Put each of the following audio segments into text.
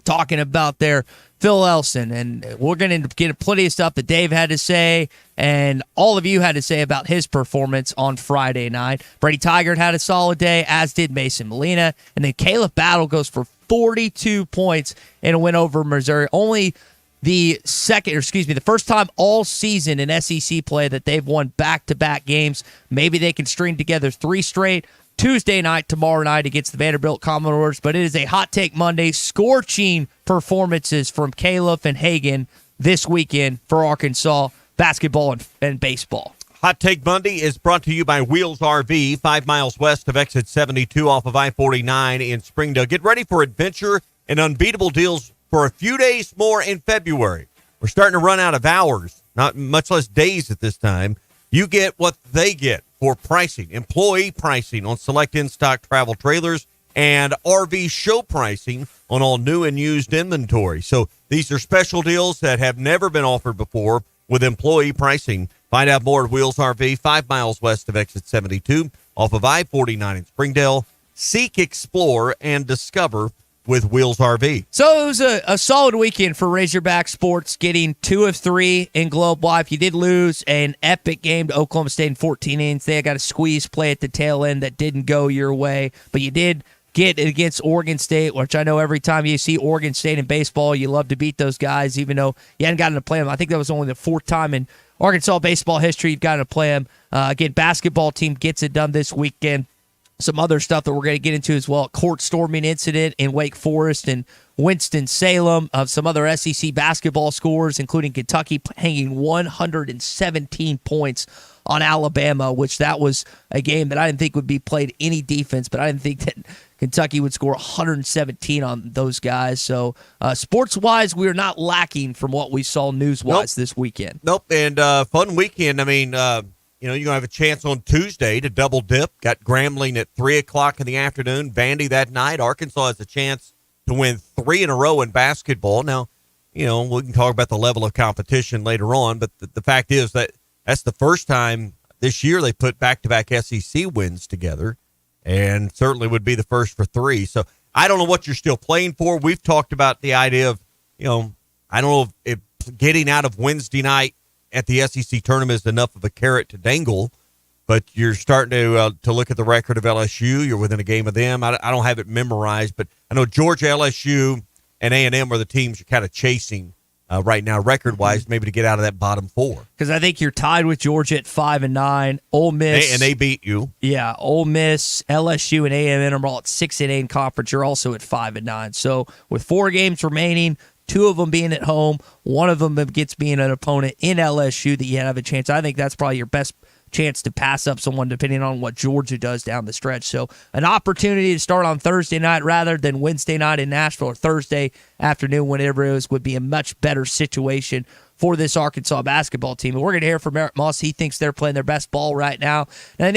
talking about their Phil Elson, and we're going to get plenty of stuff that Dave had to say and all of you had to say about his performance on Friday night. Brady Tigert had a solid day, as did Mason Molina, and then Caleb Battle goes for 42 points in a win over Missouri. Only the first time all season in SEC play that they've won back-to-back games. Maybe they can string together 3 straight. Tuesday night, tomorrow night against the Vanderbilt Commodores, but it is a Hot Take Monday. Scorching performances from Caleb and Hagen this weekend for Arkansas basketball and baseball. Hot Take Monday is brought to you by Wheels RV, 5 miles west of exit 72 off of I-49 in Springdale. Get ready for adventure and unbeatable deals for a few days more in February. We're starting to run out of hours, not much less days at this time. You get what they get for pricing, employee pricing on select in-stock travel trailers, and RV show pricing on all new and used inventory. So these are special deals that have never been offered before with employee pricing. Find out more at Wheels RV, 5 miles west of exit 72 off of I-49 in Springdale. Seek, explore, and discover with Wheels RV. So it was a solid weekend for Razorback sports, getting 2 of 3 in Globe Life. You did lose an epic game to Oklahoma State in 14 innings. They got a squeeze play at the tail end that didn't go your way, but you did get it against Oregon State, which I know every time you see Oregon State in baseball, you love to beat those guys, even though you hadn't gotten to play them. I think that was only the 4th time in Arkansas baseball history you've gotten to play them. Again, basketball team gets it done this weekend. Some other stuff that we're going to get into as well. Court storming incident in Wake Forest and Winston-Salem. Some other SEC basketball scores, including Kentucky hanging 117 points on Alabama, which that was a game that I didn't think would be played any defense, but I didn't think that Kentucky would score 117 on those guys. So sports-wise, we are not lacking from what we saw news-wise this weekend. Nope, and fun weekend. I mean, you're going to have a chance on Tuesday to double dip. Got Grambling at 3 o'clock in the afternoon, Vandy that night. Arkansas has a chance to win 3 in a row in basketball. Now, we can talk about the level of competition later on, but the fact is that that's the first time this year they put back-to-back SEC wins together, and certainly would be the first for 3. So I don't know what you're still playing for. We've talked about the idea of, I don't know if getting out of Wednesday night at the SEC tournament is enough of a carrot to dangle, but you're starting to look at the record of LSU. You're within a game of them. I don't have it memorized, but I know Georgia, LSU, and A&M are the teams you're kind of chasing right now, record-wise, maybe to get out of that bottom 4. Because I think you're tied with Georgia at 5-9. Ole Miss, and they beat you. Yeah, Ole Miss, LSU, and A&M are all at 6-8 in conference. You're also at 5-9. So with 4 games remaining, 2 of them being at home, 1 of them gets being an opponent in LSU that you have a chance. I think that's probably your best chance to pass up someone depending on what Georgia does down the stretch. So an opportunity to start on Thursday night rather than Wednesday night in Nashville or Thursday afternoon, whenever it was, would be a much better situation for this Arkansas basketball team. And we're going to hear from Barrett Moss. He thinks they're playing their best ball right now. And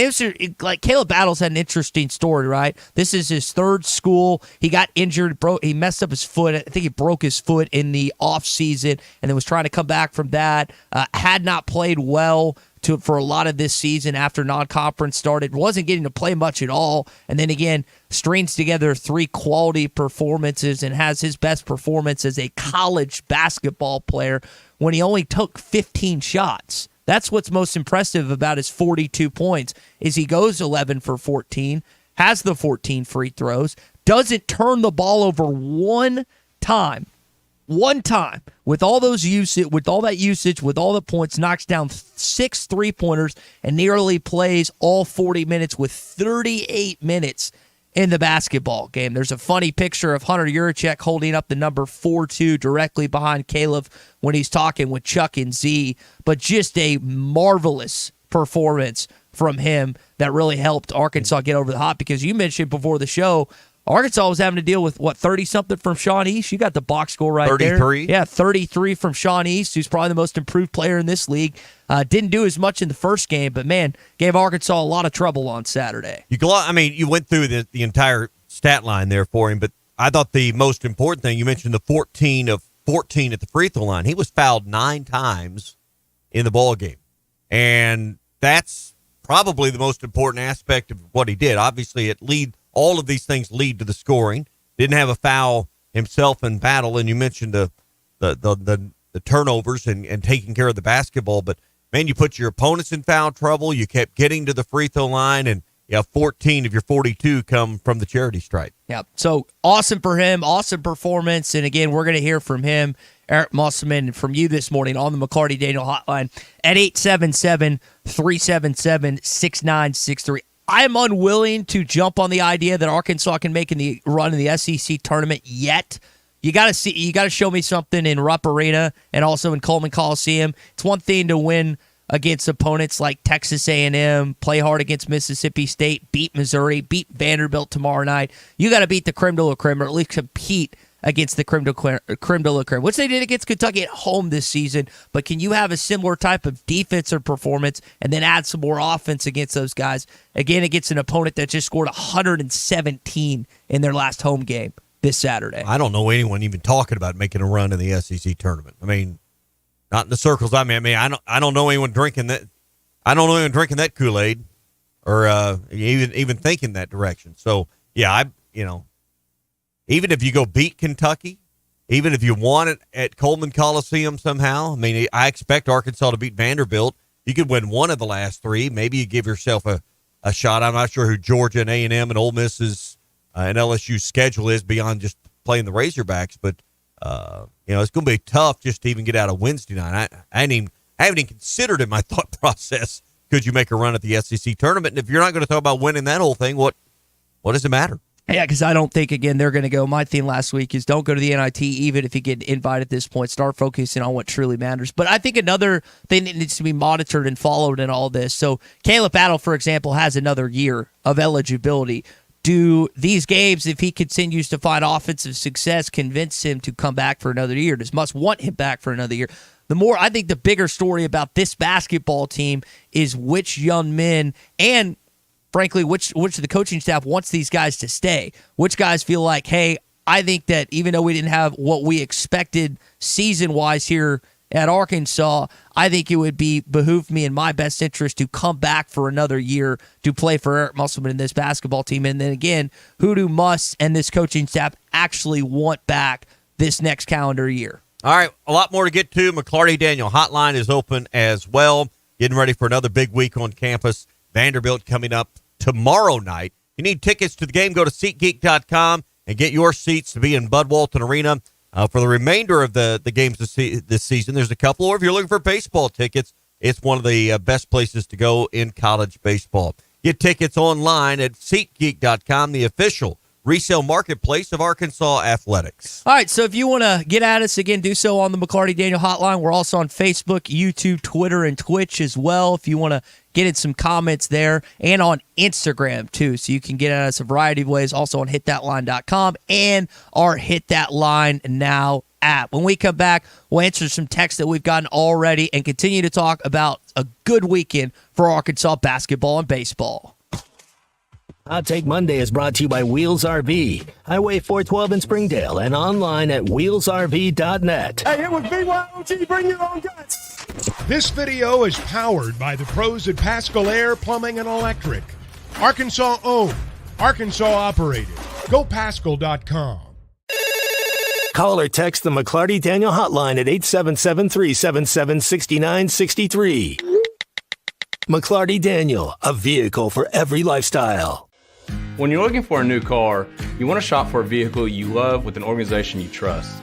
like Caleb Battles had an interesting story, right? This is his 3rd school. He got injured, he messed up his foot. I think he broke his foot in the offseason and then was trying to come back from that. Had not played well for a lot of this season after non-conference started. Wasn't getting to play much at all. And then again, strings together 3 quality performances and has his best performance as a college basketball player when he only took 15 shots. That's what's most impressive about his 42 points is he goes 11 for 14, has the 14 free throws, doesn't turn the ball over one time, with all that usage, with all the points, knocks down 6 3-pointers and nearly plays all 40 minutes with 38 minutes in the basketball game. There's a funny picture of Hunter Yurachek holding up the number 4-2 directly behind Caleb when he's talking with Chuck and Z, but just a marvelous performance from him that really helped Arkansas get over the hump, because you mentioned before the show, Arkansas was having to deal with, 30-something from Sean East? You got the box score right 33. there. Yeah, 33 from Sean East, who's probably the most improved player in this league. Didn't do as much in the first game, but, man, gave Arkansas a lot of trouble on Saturday. You went through the entire stat line there for him, but I thought the most important thing, you mentioned the 14 of 14 at the free throw line. He was fouled 9 times in the ball game, and that's probably the most important aspect of what he did. Obviously, all of these things lead to the scoring. Didn't have a foul himself in battle. And you mentioned the turnovers and taking care of the basketball. But, man, you put your opponents in foul trouble. You kept getting to the free throw line, and 14 of your 42 come from the charity stripe. Yeah, so awesome for him, awesome performance. And, again, we're going to hear from him, Eric Musselman, from you this morning on the McCarty Daniel Hotline at 877-377-6963. I'm unwilling to jump on the idea that Arkansas can make the run in the SEC tournament yet. You got to show me something in Rupp Arena and also in Coleman Coliseum. It's one thing to win against opponents like Texas A&M, play hard against Mississippi State, beat Missouri, beat Vanderbilt tomorrow night. You got to beat the creme de la creme, or at least compete against the creme de la creme, which they did against Kentucky at home this season. But can you have a similar type of defensive performance and then add some more offense against those guys? Again, against an opponent that just scored 117 in their last home game this Saturday. I don't know anyone even talking about making a run in the SEC tournament. I mean, not in the circles I'm in. I don't know anyone drinking that. I don't know anyone drinking that Kool-Aid, or even thinking that direction. So yeah, even if you go beat Kentucky, even if you won it at Coleman Coliseum somehow, I expect Arkansas to beat Vanderbilt. You could win one of the last three. Maybe you give yourself a shot. I'm not sure who Georgia and A&M and Ole Miss's and LSU's schedule is beyond just playing the Razorbacks, but it's going to be tough just to even get out of Wednesday night. I haven't even considered in my thought process, could you make a run at the SEC tournament? And if you're not going to talk about winning that whole thing, what does it matter? Yeah, because I don't think, again, they're going to go. My theme last week is don't go to the NIT even if you get invited at this point. Start focusing on what truly matters. But I think another thing that needs to be monitored and followed in all this. So Caleb Battle, for example, has another year of eligibility. Do these games, if he continues to find offensive success, convince him to come back for another year? Does Muss want him back for another year? I think the bigger story about this basketball team is which young men and, frankly, which of the coaching staff wants these guys to stay. Which guys feel like, hey, I think that even though we didn't have what we expected season-wise here at Arkansas, I think it would behoove me in my best interest to come back for another year to play for Eric Musselman in this basketball team. And then again, who do Muss and this coaching staff actually want back this next calendar year? All right, a lot more to get to. McClarty Daniel Hotline is open as well. Getting ready for another big week on campus. Vanderbilt coming up tomorrow night. If you need tickets to the game, go to SeatGeek.com and get your seats to be in Bud Walton Arena. For the remainder of the games this season, there's a couple. Or if you're looking for baseball tickets, it's one of the best places to go in college baseball. Get tickets online at SeatGeek.com, the official resale marketplace of Arkansas Athletics. All right, so if you want to get at us, again, do so on the McCarty Daniel Hotline. We're also on Facebook, YouTube, Twitter, and Twitch as well if you want to get in some comments there, and on Instagram too, so you can get at us a variety of ways, also on hitthatline.com and our Hit That Line Now app. When we come back, we'll answer some texts that we've gotten already and continue to talk about a good weekend for Arkansas basketball and baseball. Hot Take Monday is brought to you by Wheels RV, Highway 412 in Springdale, and online at wheelsrv.net. Hey, it was BYOG, bring your own guts. This video is powered by the pros at Pascal Air Plumbing and Electric. Arkansas owned, Arkansas operated. GoPascal.com. Call or text the McClarty Daniel Hotline at 877-377-6963. McClarty Daniel, a vehicle for every lifestyle. When you're looking for a new car, you want to shop for a vehicle you love with an organization you trust.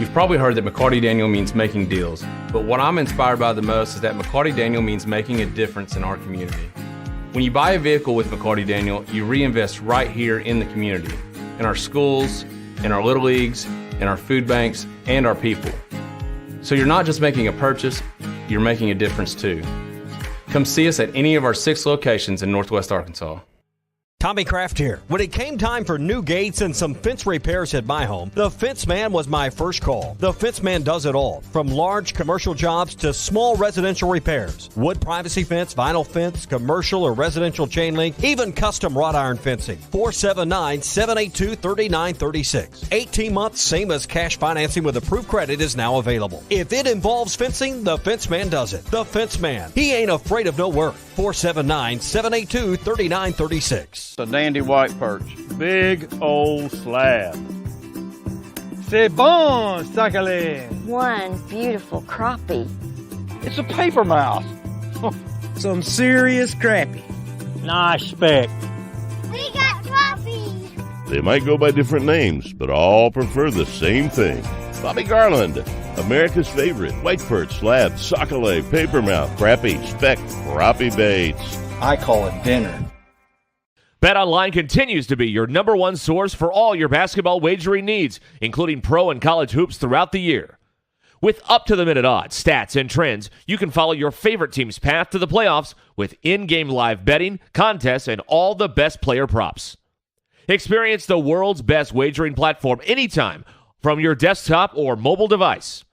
You've probably heard that McCarty Daniel means making deals, but what I'm inspired by the most is that McCarty Daniel means making a difference in our community. When you buy a vehicle with McCarty Daniel, you reinvest right here in the community, in our schools, in our little leagues, in our food banks, and our people. So you're not just making a purchase, you're making a difference too. Come see us at any of our 6 locations in Northwest Arkansas. Tommy Kraft here. When it came time for new gates and some fence repairs at my home, the Fence Man was my first call. The Fence Man does it all, from large commercial jobs to small residential repairs. Wood privacy fence, vinyl fence, commercial or residential chain link, even custom wrought iron fencing. 479-782-3936. 18 months, same as cash financing with approved credit is now available. If it involves fencing, the Fence Man does it. The Fence Man. He ain't afraid of no work. 479-782-3936. A dandy white perch, big old slab. C'est bon, sacale. One beautiful crappie. It's a paper mouse. Some serious crappie. Nice speck. We got crappie. They might go by different names, but all prefer the same thing. Bobby Garland, America's favorite, white perch, slab, sockeye, papermouth, crappie, speck, crappie baits. I call it dinner. BetOnline continues to be your number one source for all your basketball wagering needs, including pro and college hoops throughout the year. With up-to-the-minute odds, stats, and trends, you can follow your favorite team's path to the playoffs with in-game live betting, contests, and all the best player props. Experience the world's best wagering platform anytime from your desktop or mobile device.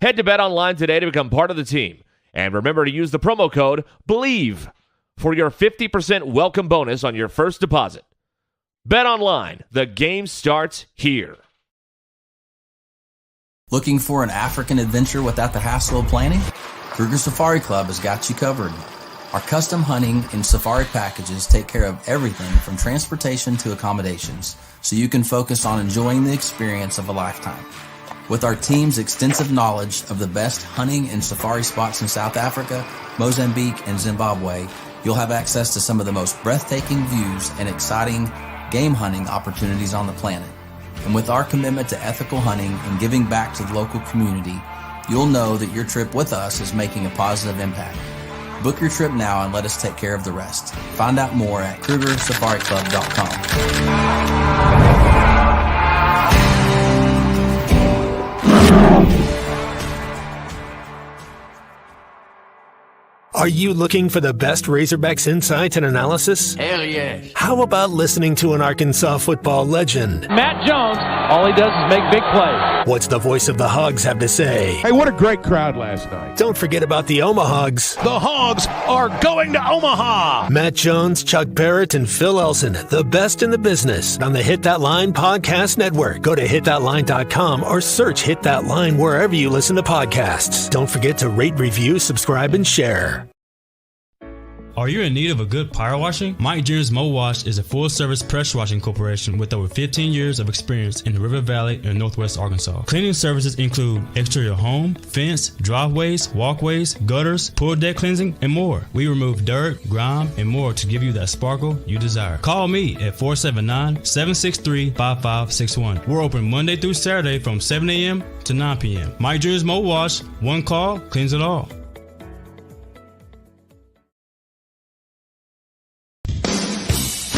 Head to BetOnline today to become part of the team. And remember to use the promo code BELIEVE for your 50% welcome bonus on your first deposit. BetOnline, the game starts here. Looking for an African adventure without the hassle of planning? Kruger Safari Club has got you covered. Our custom hunting and safari packages take care of everything from transportation to accommodations, so you can focus on enjoying the experience of a lifetime. With our team's extensive knowledge of the best hunting and safari spots in South Africa, Mozambique, and Zimbabwe, you'll have access to some of the most breathtaking views and exciting game hunting opportunities on the planet. And with our commitment to ethical hunting and giving back to the local community, you'll know that your trip with us is making a positive impact. Book your trip now and let us take care of the rest. Find out more at KrugerSafariClub.com. Are you looking for the best Razorbacks insight and analysis? Hell yes. How about listening to an Arkansas football legend? Matt Jones, all he does is make big plays. What's the voice of the Hogs have to say? Hey, what a great crowd last night. Don't forget about the Omahogs. The Hogs are going to Omaha. Matt Jones, Chuck Barrett, and Phil Elson, the best in the business on the Hit That Line Podcast Network. Go to hitthatline.com or search Hit That Line wherever you listen to podcasts. Don't forget to rate, review, subscribe, and share. Are you in need of a good power washing? Mike Jones Mo Wash is a full-service pressure washing corporation with over 15 years of experience in the River Valley and Northwest Arkansas. Cleaning services include exterior home, fence, driveways, walkways, gutters, pool deck cleansing, and more. We remove dirt, grime, and more to give you that sparkle you desire. Call me at 479-763-5561. We're open Monday through Saturday from 7 a.m. to 9 p.m. Mike Jones Mo Wash, one call, cleans it all.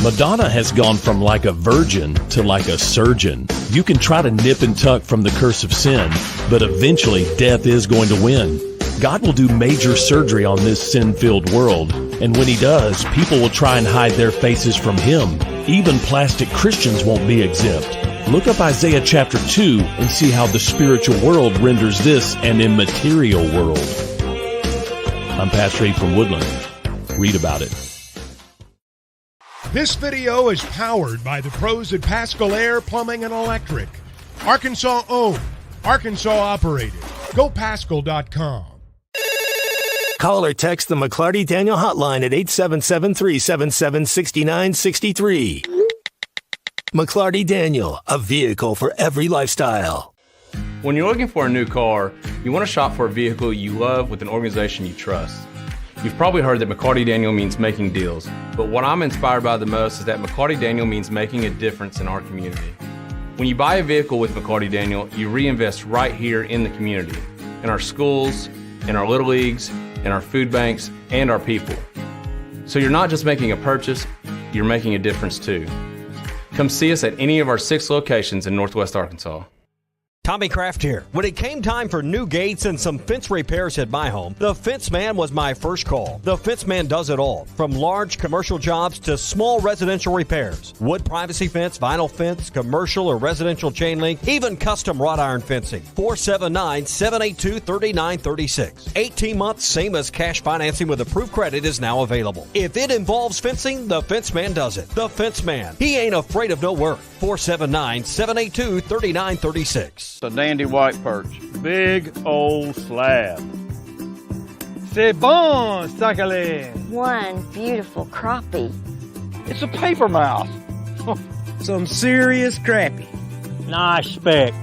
Madonna has gone from like a virgin to like a surgeon. You can try to nip and tuck from the curse of sin, but eventually death is going to win. God will do major surgery on this sin-filled world, and when he does, people will try and hide their faces from him. Even plastic Christians won't be exempt. Look up Isaiah chapter 2 and see how the spiritual world renders this an immaterial world. I'm Pastor Abe from Woodland. Read about it. This video is powered by the pros at Pascal Air Plumbing and Electric. Arkansas owned, Arkansas operated. GoPascal.com. Call or text the McClarty Daniel hotline at 877-377-6963. McClarty Daniel, a vehicle for every lifestyle. When you're looking for a new car, you want to shop for a vehicle you love with an organization you trust. You've probably heard that McCarty Daniel means making deals, but what I'm inspired by the most is that McCarty Daniel means making a difference in our community. When you buy a vehicle with McCarty Daniel, you reinvest right here in the community, in our schools, in our little leagues, in our food banks, and our people. So you're not just making a purchase, you're making a difference too. Come see us at any of our 6 locations in Northwest Arkansas. Tommy Kraft here. When it came time for new gates and some fence repairs at my home, the Fence Man was my first call. The Fence Man does it all, from large commercial jobs to small residential repairs. Wood privacy fence, vinyl fence, commercial or residential chain link, even custom wrought iron fencing. 479-782-3936. 18 months, same as cash financing with approved credit is now available. If it involves fencing, the Fence Man does it. The Fence Man. He ain't afraid of no work. 479-782-3936. A dandy white perch. Big old slab. C'est bon, sacale. One beautiful crappie. It's a paper mouse. Some serious crappie. Nice speck.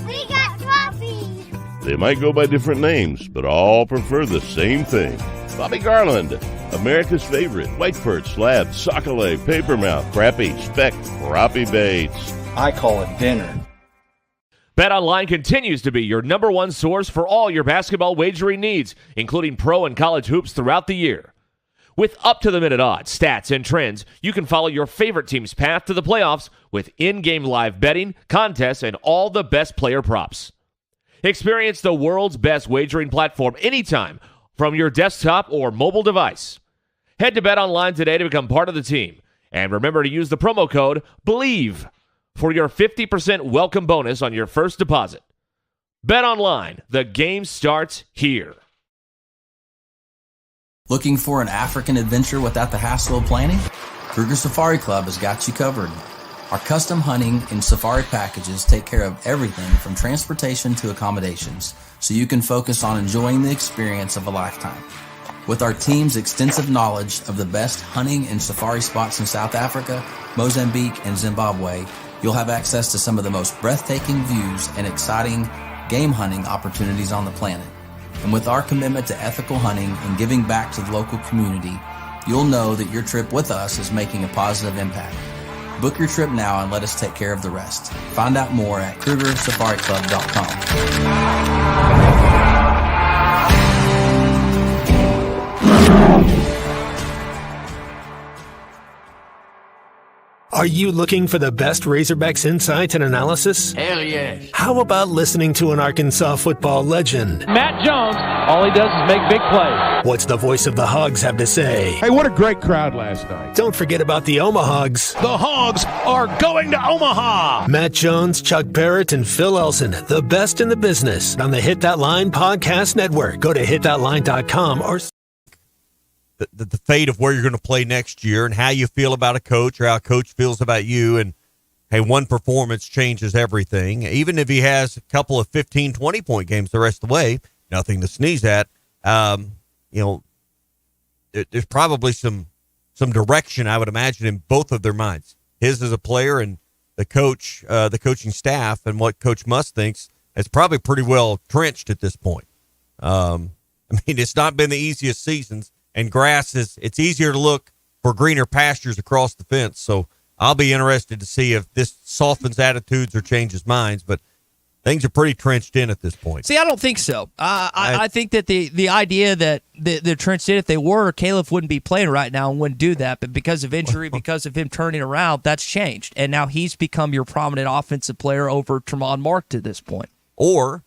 We got trophies. They might go by different names, but all prefer the same thing. Bobby Garland, America's favorite, white perch, slab, sockeye, papermouth, crappie, speck, crappie baits. I call it dinner. BetOnline continues to be your number one source for all your basketball wagering needs, including pro and college hoops throughout the year. With up-to-the-minute odds, stats, and trends, you can follow your favorite team's path to the playoffs with in-game live betting, contests, and all the best player props. Experience the world's best wagering platform anytime from your desktop or mobile device. Head to BetOnline today to become part of the team. And remember to use the promo code BELIEVE for your 50% welcome bonus on your first deposit. BetOnline, the game starts here. Looking for an African adventure without the hassle of planning? Kruger Safari Club has got you covered. Our custom hunting and safari packages take care of everything from transportation to accommodations, so you can focus on enjoying the experience of a lifetime. With our team's extensive knowledge of the best hunting and safari spots in South Africa, Mozambique, and Zimbabwe, you'll have access to some of the most breathtaking views and exciting game hunting opportunities on the planet. And with our commitment to ethical hunting and giving back to the local community, you'll know that your trip with us is making a positive impact. Book your trip now and let us take care of the rest. Find out more at KrugerSafariClub.com. Are you looking for the best Razorbacks insight and analysis? Hell yeah. How about listening to an Arkansas football legend? Matt Jones, all he does is make big plays. What's the voice of the Hogs have to say? Hey, what a great crowd last night. Don't forget about the Omahogs. The Hogs are going to Omaha. Matt Jones, Chuck Barrett, and Phil Elson, the best in the business on the Hit That Line Podcast Network. Go to hitthatline.com or the fate of where you're going to play next year and how you feel about a coach or how a coach feels about you. And, hey, one performance changes everything. Even if he has a couple of 15, 20-point games the rest of the way, nothing to sneeze at. There's probably some direction, I would imagine, in both of their minds. His as a player and the coach, the coaching staff, and what Coach Musk thinks is probably pretty well trenched at this point. It's not been the easiest seasons. And grass it's easier to look for greener pastures across the fence. So I'll be interested to see if this softens attitudes or changes minds. But things are pretty trenched in at this point. See, I don't think so. I think that the idea that they're trenched in, if they were, Caleb wouldn't be playing right now and wouldn't do that. But because of injury, because of him turning around, that's changed. And now he's become your prominent offensive player over Tremont Mark to this point. Or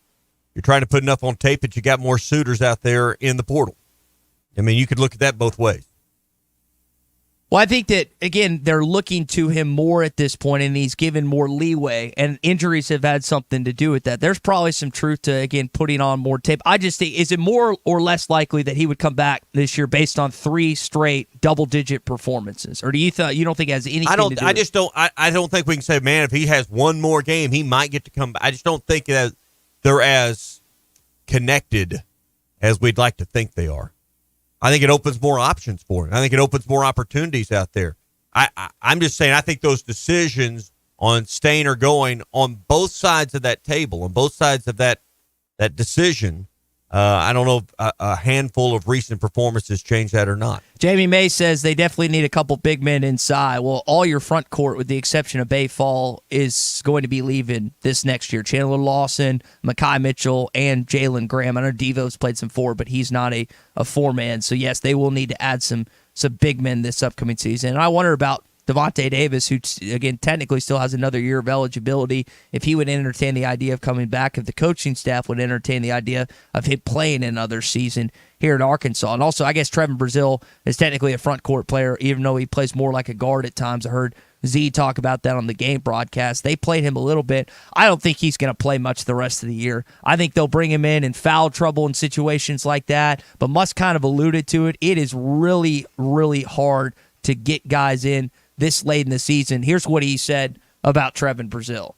you're trying to put enough on tape that you got more suitors out there in the portal. You could look at that both ways. Well, I think that, again, they're looking to him more at this point, and he's given more leeway, and injuries have had something to do with that. There's probably some truth to, again, putting on more tape. I just think, is it more or less likely that he would come back this year based on 3 straight double-digit performances? Or do you don't think it has anything to do with it? I don't think we can say, man, if he has one more game, he might get to come back. I just don't think that they're as connected as we'd like to think they are. I think it opens more options for him. I think it opens more opportunities out there. I'm just saying, I think those decisions on staying or going on both sides of that table, on both sides of that decision, I don't know if a handful of recent performances change that or not. Jamie May says they definitely need a couple big men inside. Well, all your front court, with the exception of Bay Fall, is going to be leaving this next year. Chandler Lawson, Mekhi Mitchell, and Jalen Graham. I know Devo's played some 4, but he's not a 4-man. So, yes, they will need to add some big men this upcoming season. And I wonder about Devontae Davis, who, again, technically still has another year of eligibility, if he would entertain the idea of coming back, if the coaching staff would entertain the idea of him playing another season here in Arkansas. And also, I guess Trevin Brazile is technically a front court player, even though he plays more like a guard at times. I heard Z talk about that on the game broadcast. They played him a little bit. I don't think he's going to play much the rest of the year. I think they'll bring him in foul trouble in situations like that. But Musk kind of alluded to it. It is really, really hard to get guys in this late in the season. Here's what he said about Trevin Brazile.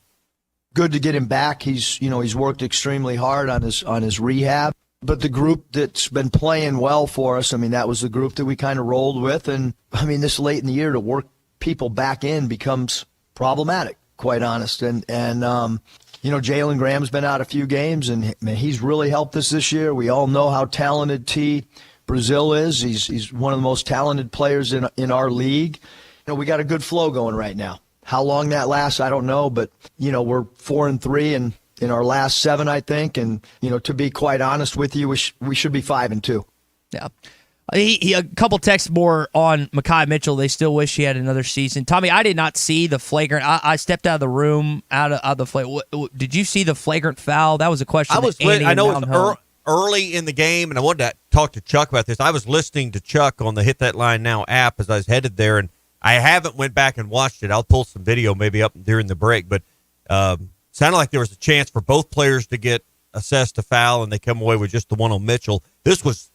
Good to get him back. He's worked extremely hard on his rehab. But the group that's been playing well for us, that was the group that we kind of rolled with. And, this late in the year to work people back in becomes problematic, quite honest. And Jalen Graham's been out a few games, and he's really helped us this year. We all know how talented T. Brazil is. He's one of the most talented players in our league. We got a good flow going right now. How long that lasts, I don't know, but, we're 4-3 and in our last 7, I think. And, to be quite honest with you, we should be 5-2. Yeah. A couple texts more on Mekhi Mitchell. They still wish he had another season. Tommy, I did not see the flagrant. I stepped out of the room, out of the flagrant. Did you see the flagrant foul? That was a question. I know it was early in the game, and I wanted to talk to Chuck about this. I was listening to Chuck on the Hit That Line Now app as I was headed there, and I haven't went back and watched it. I'll pull some video maybe up during the break, but sounded like there was a chance for both players to get assessed a foul, and they come away with just the one on Mitchell. This was,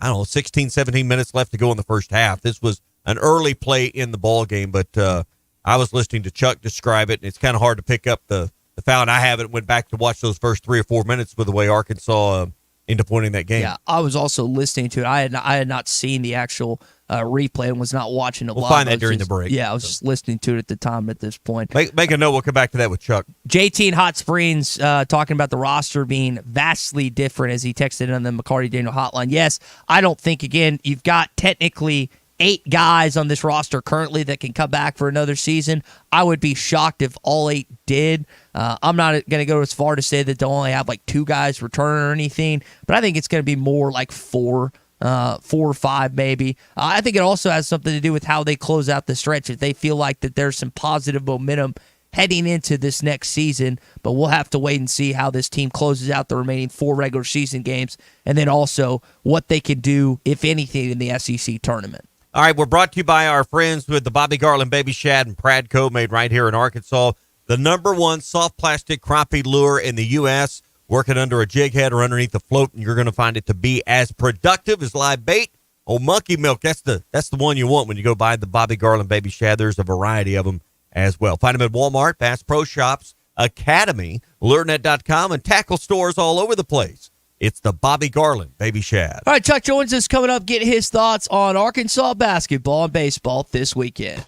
16, 17 minutes left to go in the first half. This was an early play in the ball game, but I was listening to Chuck describe it, and it's kind of hard to pick up the foul, and I haven't went back to watch those first 3 or 4 minutes with the way Arkansas ended up winning that game. Yeah, I was also listening to it. I had not seen the actual replay and was not watching it live. We'll find that during the break. Yeah, I was just listening to it at the time at this point. Make a note. We'll come back to that with Chuck. JT in Hot Springs talking about the roster being vastly different as he texted on the McCarty Daniel hotline. Yes, I don't think, again, you've got technically 8 guys on this roster currently that can come back for another season. I would be shocked if all 8 did. I'm not going to go as far to say that they'll only have like 2 guys return or anything, but I think it's going to be more like 4 or 5 maybe. I think it also has something to do with how they close out the stretch. If they feel like that there's some positive momentum heading into this next season, but we'll have to wait and see how this team closes out the remaining 4 regular season games, and then also what they can do, if anything, in the SEC tournament. All right, we're brought to you by our friends with the Bobby Garland Baby Shad and Pradco, made right here in Arkansas. The #1 soft plastic crappie lure in the U.S., working under a jig head or underneath the float, and you're going to find it to be as productive as live bait. Monkey milk, that's the one you want when you go buy the Bobby Garland Baby Shad. There's a variety of them as well. Find them at Walmart, Bass Pro Shops, Academy, LureNet.com, and tackle stores all over the place. It's the Bobby Garland Baby Shad. All right, Chuck joins us coming up, getting his thoughts on Arkansas basketball and baseball this weekend.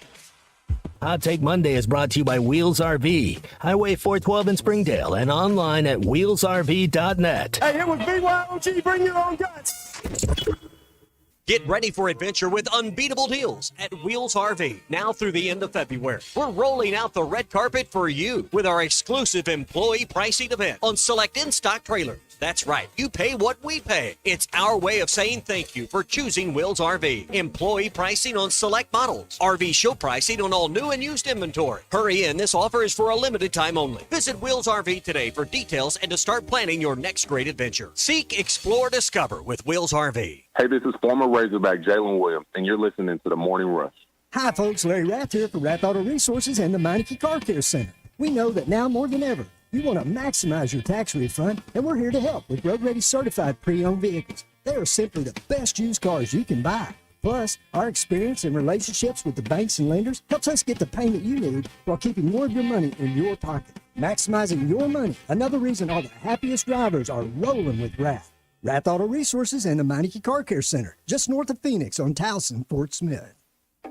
Hot Take Monday is brought to you by Wheels RV, Highway 412 in Springdale, and online at wheelsrv.net. Hey, it was BYOG, bring your own guts. Get ready for adventure with unbeatable deals at Wheels RV, now through the end of February. We're rolling out the red carpet for you with our exclusive employee pricing event on select in-stock trailers. That's right, you pay what we pay. It's our way of saying thank you for choosing Wheels RV. Employee pricing on select models. RV show pricing on all new and used inventory. Hurry in, this offer is for a limited time only. Visit Wheels RV today for details and to start planning your next great adventure. Seek, explore, discover with Wheels RV. Hey, this is former Razorback Jalen Williams, and you're listening to The Morning Rush. Hi, folks. Larry Rath here for Rath Auto Resources and the Meineke Car Care Center. We know that now more than ever, you want to maximize your tax refund, and we're here to help with road-ready certified pre-owned vehicles. They are simply the best used cars you can buy. Plus, our experience and relationships with the banks and lenders helps us get the payment you need while keeping more of your money in your pocket. Maximizing your money, another reason all the happiest drivers are rolling with Rath. Rath Auto Resources and the Meineke Car Care Center, just north of Phoenix on Towson, Fort Smith.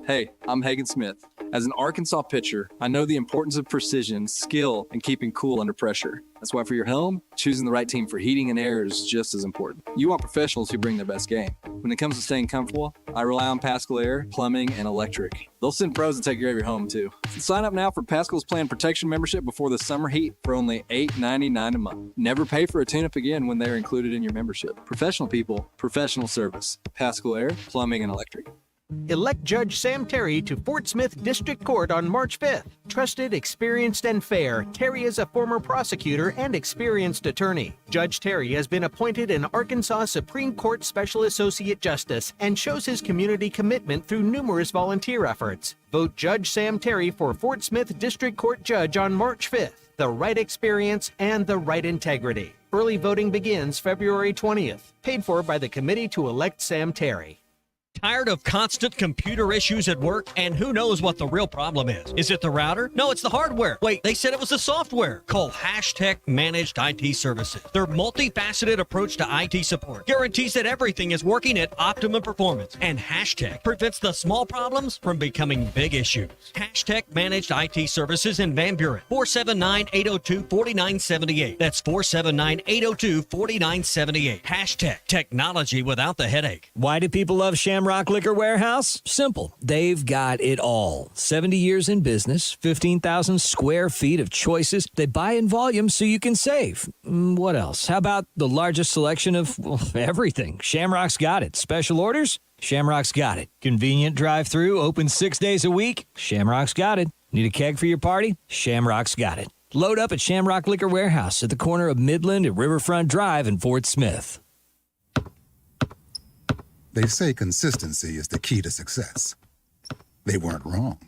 Hey, I'm Hagen Smith. As an Arkansas pitcher, I know the importance of precision, skill, and keeping cool under pressure. That's why for your home, choosing the right team for heating and air is just as important. You want professionals who bring their best game. When it comes to staying comfortable, I rely on Pascal Air, Plumbing, and Electric. They'll send pros to take care of your home, too. So sign up now for Pascal's Planned Protection membership before the summer heat for only $8.99 a month. Never pay for a tune-up again when they're included in your membership. Professional people, professional service. Pascal Air, Plumbing, and Electric. Elect Judge Sam Terry to Fort Smith District Court on March 5th. Trusted, experienced, and fair, Terry is a former prosecutor and experienced attorney. Judge Terry has been appointed an Arkansas Supreme Court Special Associate Justice and shows his community commitment through numerous volunteer efforts. Vote Judge Sam Terry for Fort Smith District Court Judge on March 5th. The right experience and the right integrity. Early voting begins February 20th. Paid for by the Committee to Elect Sam Terry. Tired of constant computer issues at work? And who knows what the real problem is? Is it the router? No, it's the hardware. Wait, they said it was the software. Call Hashtag Managed IT Services. Their multifaceted approach to IT support guarantees that everything is working at optimum performance. And Hashtag prevents the small problems from becoming big issues. Hashtag Managed IT Services in Van Buren. 479-802-4978. That's 479-802-4978. Hashtag technology without the headache. Why do people love Shamrock Liquor Warehouse? Simple. They've got it all. 70 years in business, 15,000 square feet of choices. They buy in volume so you can save. What else? How about the largest selection of everything? Shamrock's got it. Special orders? Shamrock's got it. Convenient drive-through, open 6 days a week? Shamrock's got it. Need a keg for your party? Shamrock's got it. Load up at Shamrock Liquor Warehouse at the corner of Midland and Riverfront Drive in Fort Smith. They say consistency is the key to success. They weren't wrong.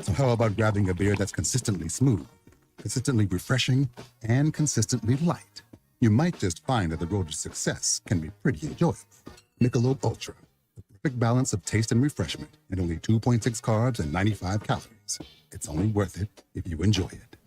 So how about grabbing a beer that's consistently smooth, consistently refreshing, and consistently light? You might just find that the road to success can be pretty enjoyable. Michelob Ultra, the perfect balance of taste and refreshment, and only 2.6 carbs and 95 calories. It's only worth it if you enjoy it.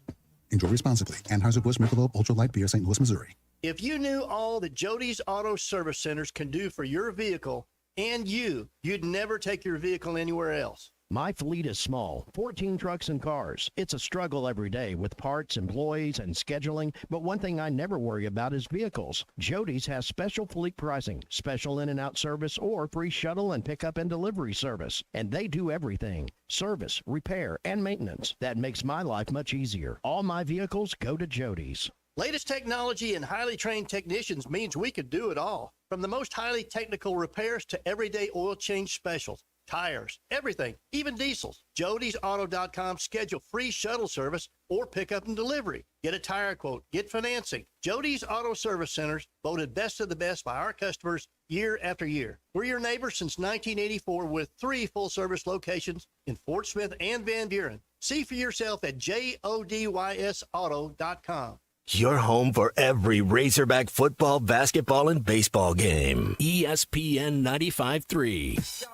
Enjoy responsibly. Anheuser-Busch Michelob Ultra Light Beer, St. Louis, Missouri. If you knew all that Jody's Auto Service Centers can do for your vehicle and you'd never take your vehicle anywhere else. My fleet is small, 14 trucks and cars. It's a struggle every day with parts, employees, and scheduling, but one thing I never worry about is vehicles. Jody's has special fleet pricing, special in and out service, or free shuttle and pickup and delivery service. And they do everything. Service, repair, and maintenance. That makes my life much easier. All my vehicles go to Jody's. Latest technology and highly trained technicians means we could do it all. From the most highly technical repairs to everyday oil change specials. Tires, everything, even diesels. Jody'sAuto.com. Schedule free shuttle service or pickup and delivery. Get a tire quote, get financing. Jody's Auto Service Centers, voted best of the best by our customers year after year. We're your neighbors since 1984 with 3 full-service locations in Fort Smith and Van Buren. See for yourself at JODYSAuto.com. Your home for every Razorback football, basketball, and baseball game. ESPN 95.3.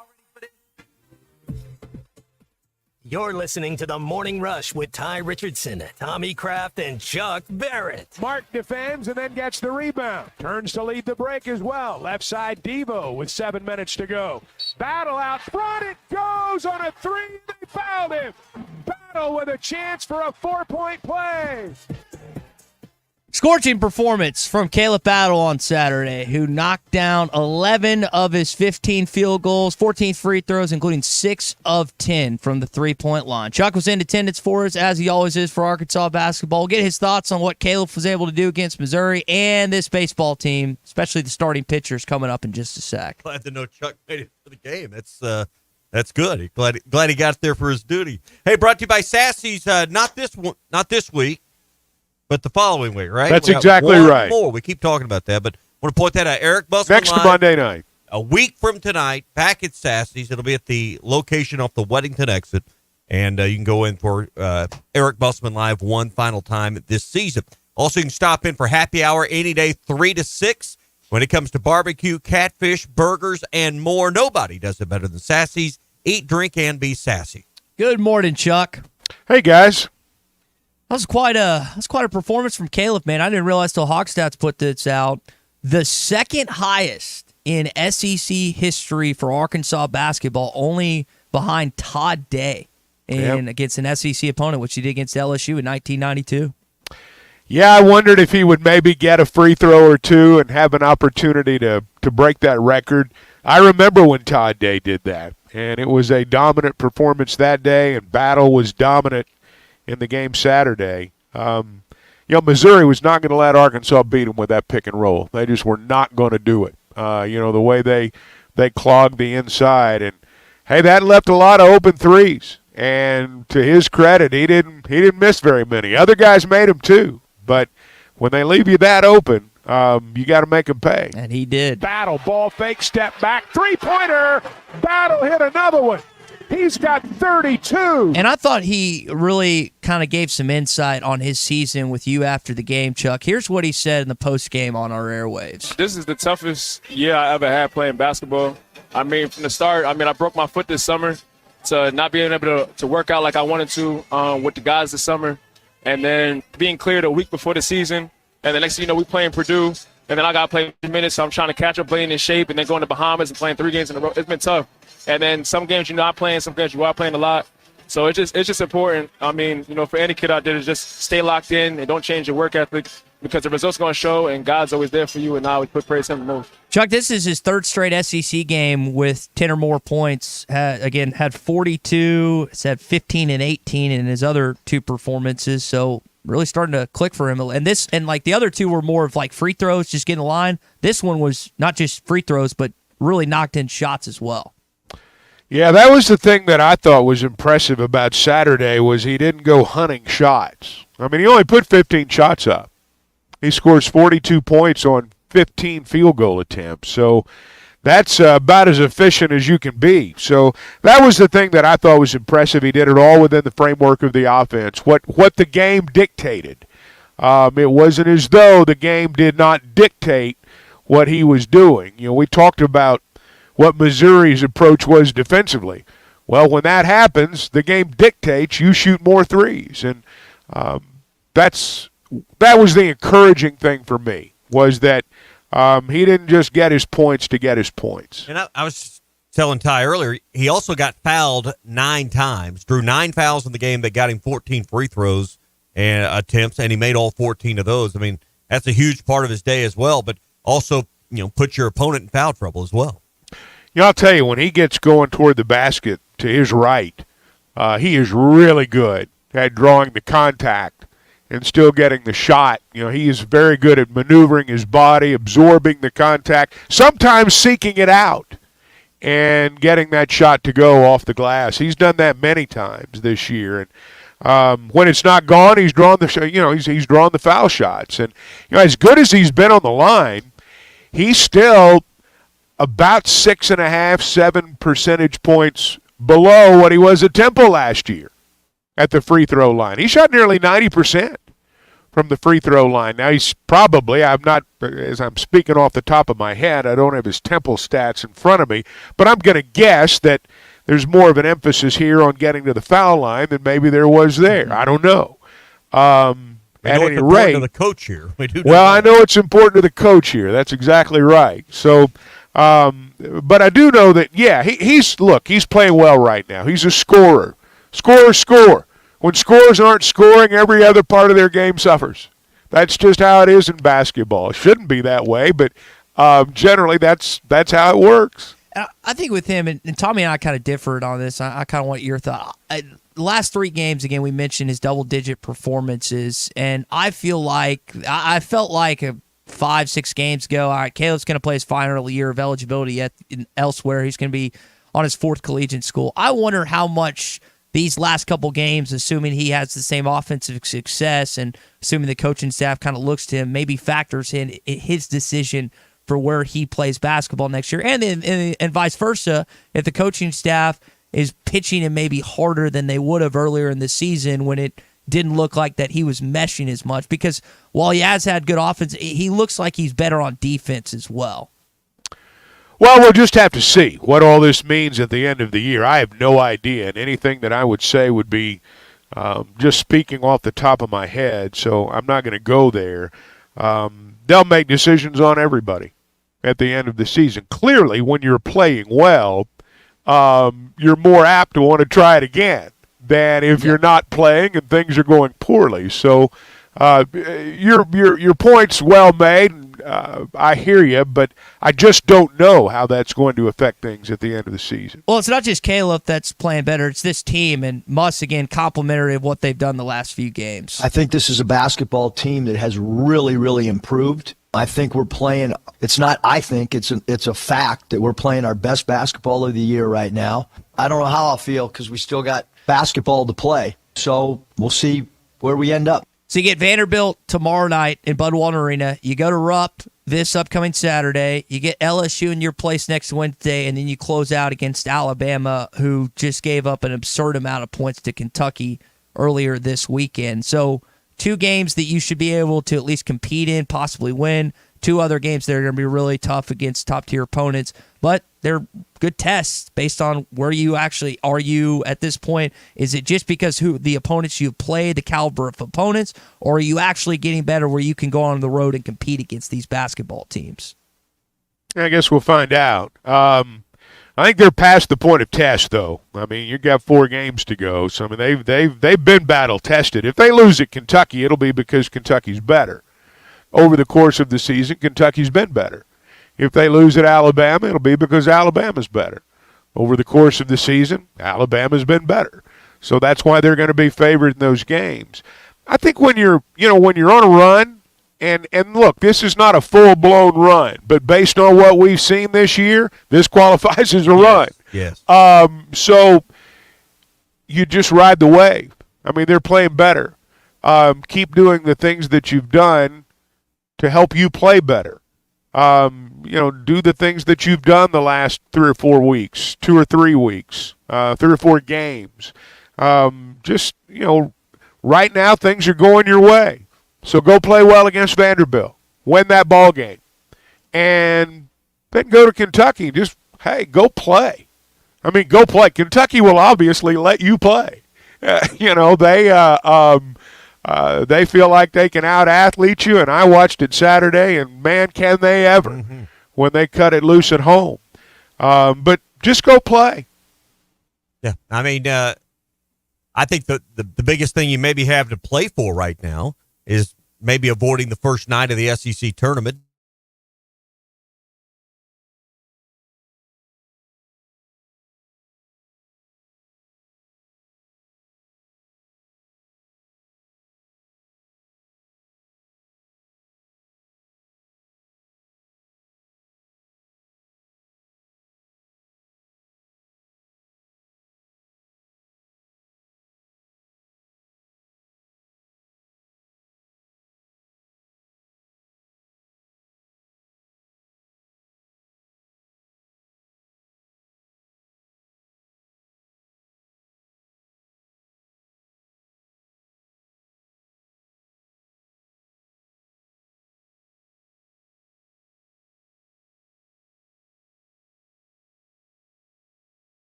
You're listening to The Morning Rush with Ty Richardson, Tommy Kraft, and Chuck Barrett. Mark defends and then gets the rebound. Turns to lead the break as well. Left side Devo with 7 minutes to go. Battle out front. It goes on a 3. They fouled him. Battle with a chance for a 4-point play. Scorching performance from Caleb Battle on Saturday, who knocked down 11 of his 15 field goals, 14 free throws, including 6 of 10 from the three-point line. Chuck was in attendance for us, as he always is for Arkansas basketball. We'll get his thoughts on what Caleb was able to do against Missouri and this baseball team, especially the starting pitchers, coming up in just a sec. Glad to know Chuck made it for the game. That's good. Glad he got there for his duty. Hey, brought to you by Sassy's. Not this week. But the following week, right? That's exactly right. More. We keep talking about that, but I want to point that out. Eric Busman next live, Monday night. A week from tonight, back at Sassy's. It'll be at the location off the Weddington exit, and you can go in for Eric Busman Live one final time this season. Also, you can stop in for happy hour any day, 3 to 6. When it comes to barbecue, catfish, burgers, and more, nobody does it better than Sassy's. Eat, drink, and be sassy. Good morning, Chuck. Hey, guys. That was quite a performance from Caleb, man. I didn't realize till Hawkstats put this out. The second highest in SEC history for Arkansas basketball, only behind Todd Day against an SEC opponent, which he did against LSU in 1992. Yeah, I wondered if he would maybe get a free throw or two and have an opportunity to break that record. I remember when Todd Day did that, and it was a dominant performance that day, and Battle was dominant in the game Saturday. Missouri was not going to let Arkansas beat them with that pick and roll. They just were not going to do it. The way they clogged the inside, and hey, that left a lot of open threes. And to his credit, he didn't miss very many. Other guys made them too, but when they leave you that open, you got to make them pay. And he did. Battle, ball fake, step back, 3-pointer. Battle hit another one. He's got 32. And I thought he really kind of gave some insight on his season with you after the game, Chuck. Here's what he said in the post-game on our airwaves. This is the toughest year I ever had playing basketball. I mean, from the start, I broke my foot this summer, to not being able to work out like I wanted to with the guys this summer, and then being cleared a week before the season, and the next thing you know, we playing Purdue, and then I got to play minutes, so I'm trying to catch up, playing in shape, and then going to Bahamas and playing 3 games in a row. It's been tough. And then some games you're not playing, some games you are playing a lot. So it's just important. I mean, for any kid out there to just stay locked in and don't change your work ethic, because the results going to show, and God's always there for you, and I always put praise Him the most. Chuck, this is his 3rd straight SEC game with 10 or more points. Had 42, it's had 15 and 18 in his other 2 performances, so really starting to click for him. And the other 2 were more of like free throws, just getting the line. This one was not just free throws, but really knocked in shots as well. Yeah, that was the thing that I thought was impressive about Saturday, was he didn't go hunting shots. I mean, he only put 15 shots up. He scores 42 points on 15 field goal attempts. So that's about as efficient as you can be. So that was the thing that I thought was impressive. He did it all within the framework of the offense, what the game dictated. It wasn't as though the game did not dictate what he was doing. We talked about what Missouri's approach was defensively. Well, when that happens, the game dictates you shoot more threes. And that was the encouraging thing for me, was that he didn't just get his points to get his points. And I was telling Ty earlier, he also got fouled 9 times, drew 9 fouls in the game that got him 14 free throws and attempts, and he made all 14 of those. I mean, that's a huge part of his day as well, but also, put your opponent in foul trouble as well. I'll tell you, when he gets going toward the basket to his right, he is really good at drawing the contact and still getting the shot. He is very good at maneuvering his body, absorbing the contact, sometimes seeking it out and getting that shot to go off the glass. He's done that many times this year. And when it's not gone, he's drawn he's drawn the foul shots. And as good as he's been on the line, he's still about 6.5, 7 percentage points below what he was at Temple last year at the free throw line. He shot nearly 90% from the free throw line. Now he's probably, as I'm speaking off the top of my head, I don't have his Temple stats in front of me, but I'm going to guess that there's more of an emphasis here on getting to the foul line than maybe there was there. I don't know. At any rate, to the coach here. I know it's important to the coach here. That's exactly right. So, but I do know that, he's playing well right now. He's a scorer. Score. When scorers aren't scoring, every other part of their game suffers. That's just how it is in basketball. It shouldn't be that way, but generally that's how it works. I think with him, and Tommy and I kind of differed on this. I kind of want your thought. The last 3 games, again, we mentioned his double-digit performances, and I felt like 5-6 games ago, all right, Caleb's going to play his final year of eligibility elsewhere. He's going to be on his 4th collegiate school. I wonder how much these last couple games, assuming he has the same offensive success and assuming the coaching staff kind of looks to him, maybe factors in his decision for where he plays basketball next year, and vice versa, if the coaching staff is pitching him maybe harder than they would have earlier in the season when it didn't look like that he was meshing as much. Because while he has had good offense, he looks like he's better on defense as well. Well, we'll just have to see what all this means at the end of the year. I have no idea, and anything that I would say would be just speaking off the top of my head, so I'm not going to go there. They'll make decisions on everybody at the end of the season. Clearly, when you're playing well, you're more apt to want to try it again than if you're not playing and things are going poorly. So your point's well made, and I hear you, but I just don't know how that's going to affect things at the end of the season. Well, it's not just Caleb that's playing better. It's this team, and Muss, again, complimentary of what they've done the last few games. I think this is a basketball team that has really, really improved. I think we're playing – it's not I think, it's a fact that we're playing our best basketball of the year right now. I don't know how I'll feel because we still got basketball to play, so we'll see where we end up. So you get Vanderbilt tomorrow night in Bud Walton Arena. You go to Rupp this upcoming Saturday. You get LSU in your place next Wednesday, and then you close out against Alabama, who just gave up an absurd amount of points to Kentucky earlier this weekend. So 2 games that you should be able to at least compete in, possibly win. 2 other games that are going to be really tough against top-tier opponents, but they're good tests based on where you actually are you at this point. Is it just because who the opponents you play, the caliber of opponents, or are you actually getting better where you can go on the road and compete against these basketball teams? I guess we'll find out. I think they're past the point of test, though. I mean, you've got 4 games to go, so I mean they've been battle tested. If they lose at Kentucky, it'll be because Kentucky's better. Over the course of the season, Kentucky's been better. If they lose at Alabama, it'll be because Alabama's better. Over the course of the season, Alabama's been better. So that's why they're going to be favored in those games. I think when you're on a run, and look, this is not a full-blown run, but based on what we've seen this year, this qualifies as a run. Yes. So you just ride the wave. I mean, they're playing better. Keep doing the things that you've done to help you play better. Do the things that you've done the last 3 or 4 weeks, 2 or 3 weeks, 3 or 4 games. Right now things are going your way. So go play well against Vanderbilt. Win that ball game. And then go to Kentucky. Go play. I mean, go play. Kentucky will obviously let you play. They feel like they can out-athlete you, and I watched it Saturday, and man, can they ever when they cut it loose at home. But just go play. Yeah, I mean, I think the biggest thing you maybe have to play for right now is maybe avoiding the first night of the SEC tournament.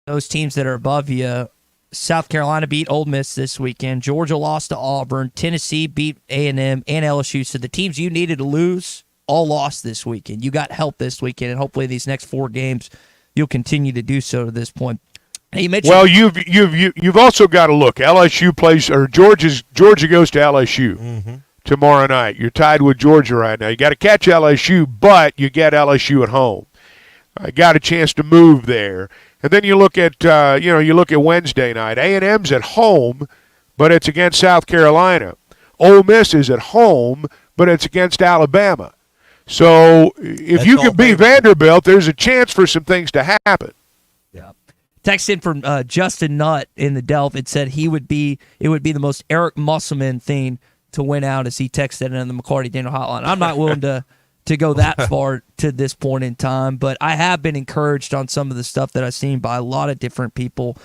Those teams that are above you, South Carolina beat Ole Miss this weekend. Georgia lost to Auburn. Tennessee beat A&M and LSU. So the teams you needed to lose all lost this weekend. You got help this weekend, and hopefully these next 4 games you'll continue to do so to this point. And you mentioned, well, you've also got to look. LSU plays, or Georgia goes to LSU tomorrow night. You're tied with Georgia right now. You got to catch LSU, but you get LSU at home. I got a chance to move there. And then you look at Wednesday night. A&M's at home, but it's against South Carolina. Ole Miss is at home, but it's against Alabama. So if you can beat Vanderbilt, there's a chance for some things to happen. Yeah. Text in from Justin Nutt in the Delph. It said it would be the most Eric Musselman thing to win out, as he texted in the McCarty Daniel Hotline. I'm not willing to go that far to this point in time, but I have been encouraged on some of the stuff that I've seen by a lot of different people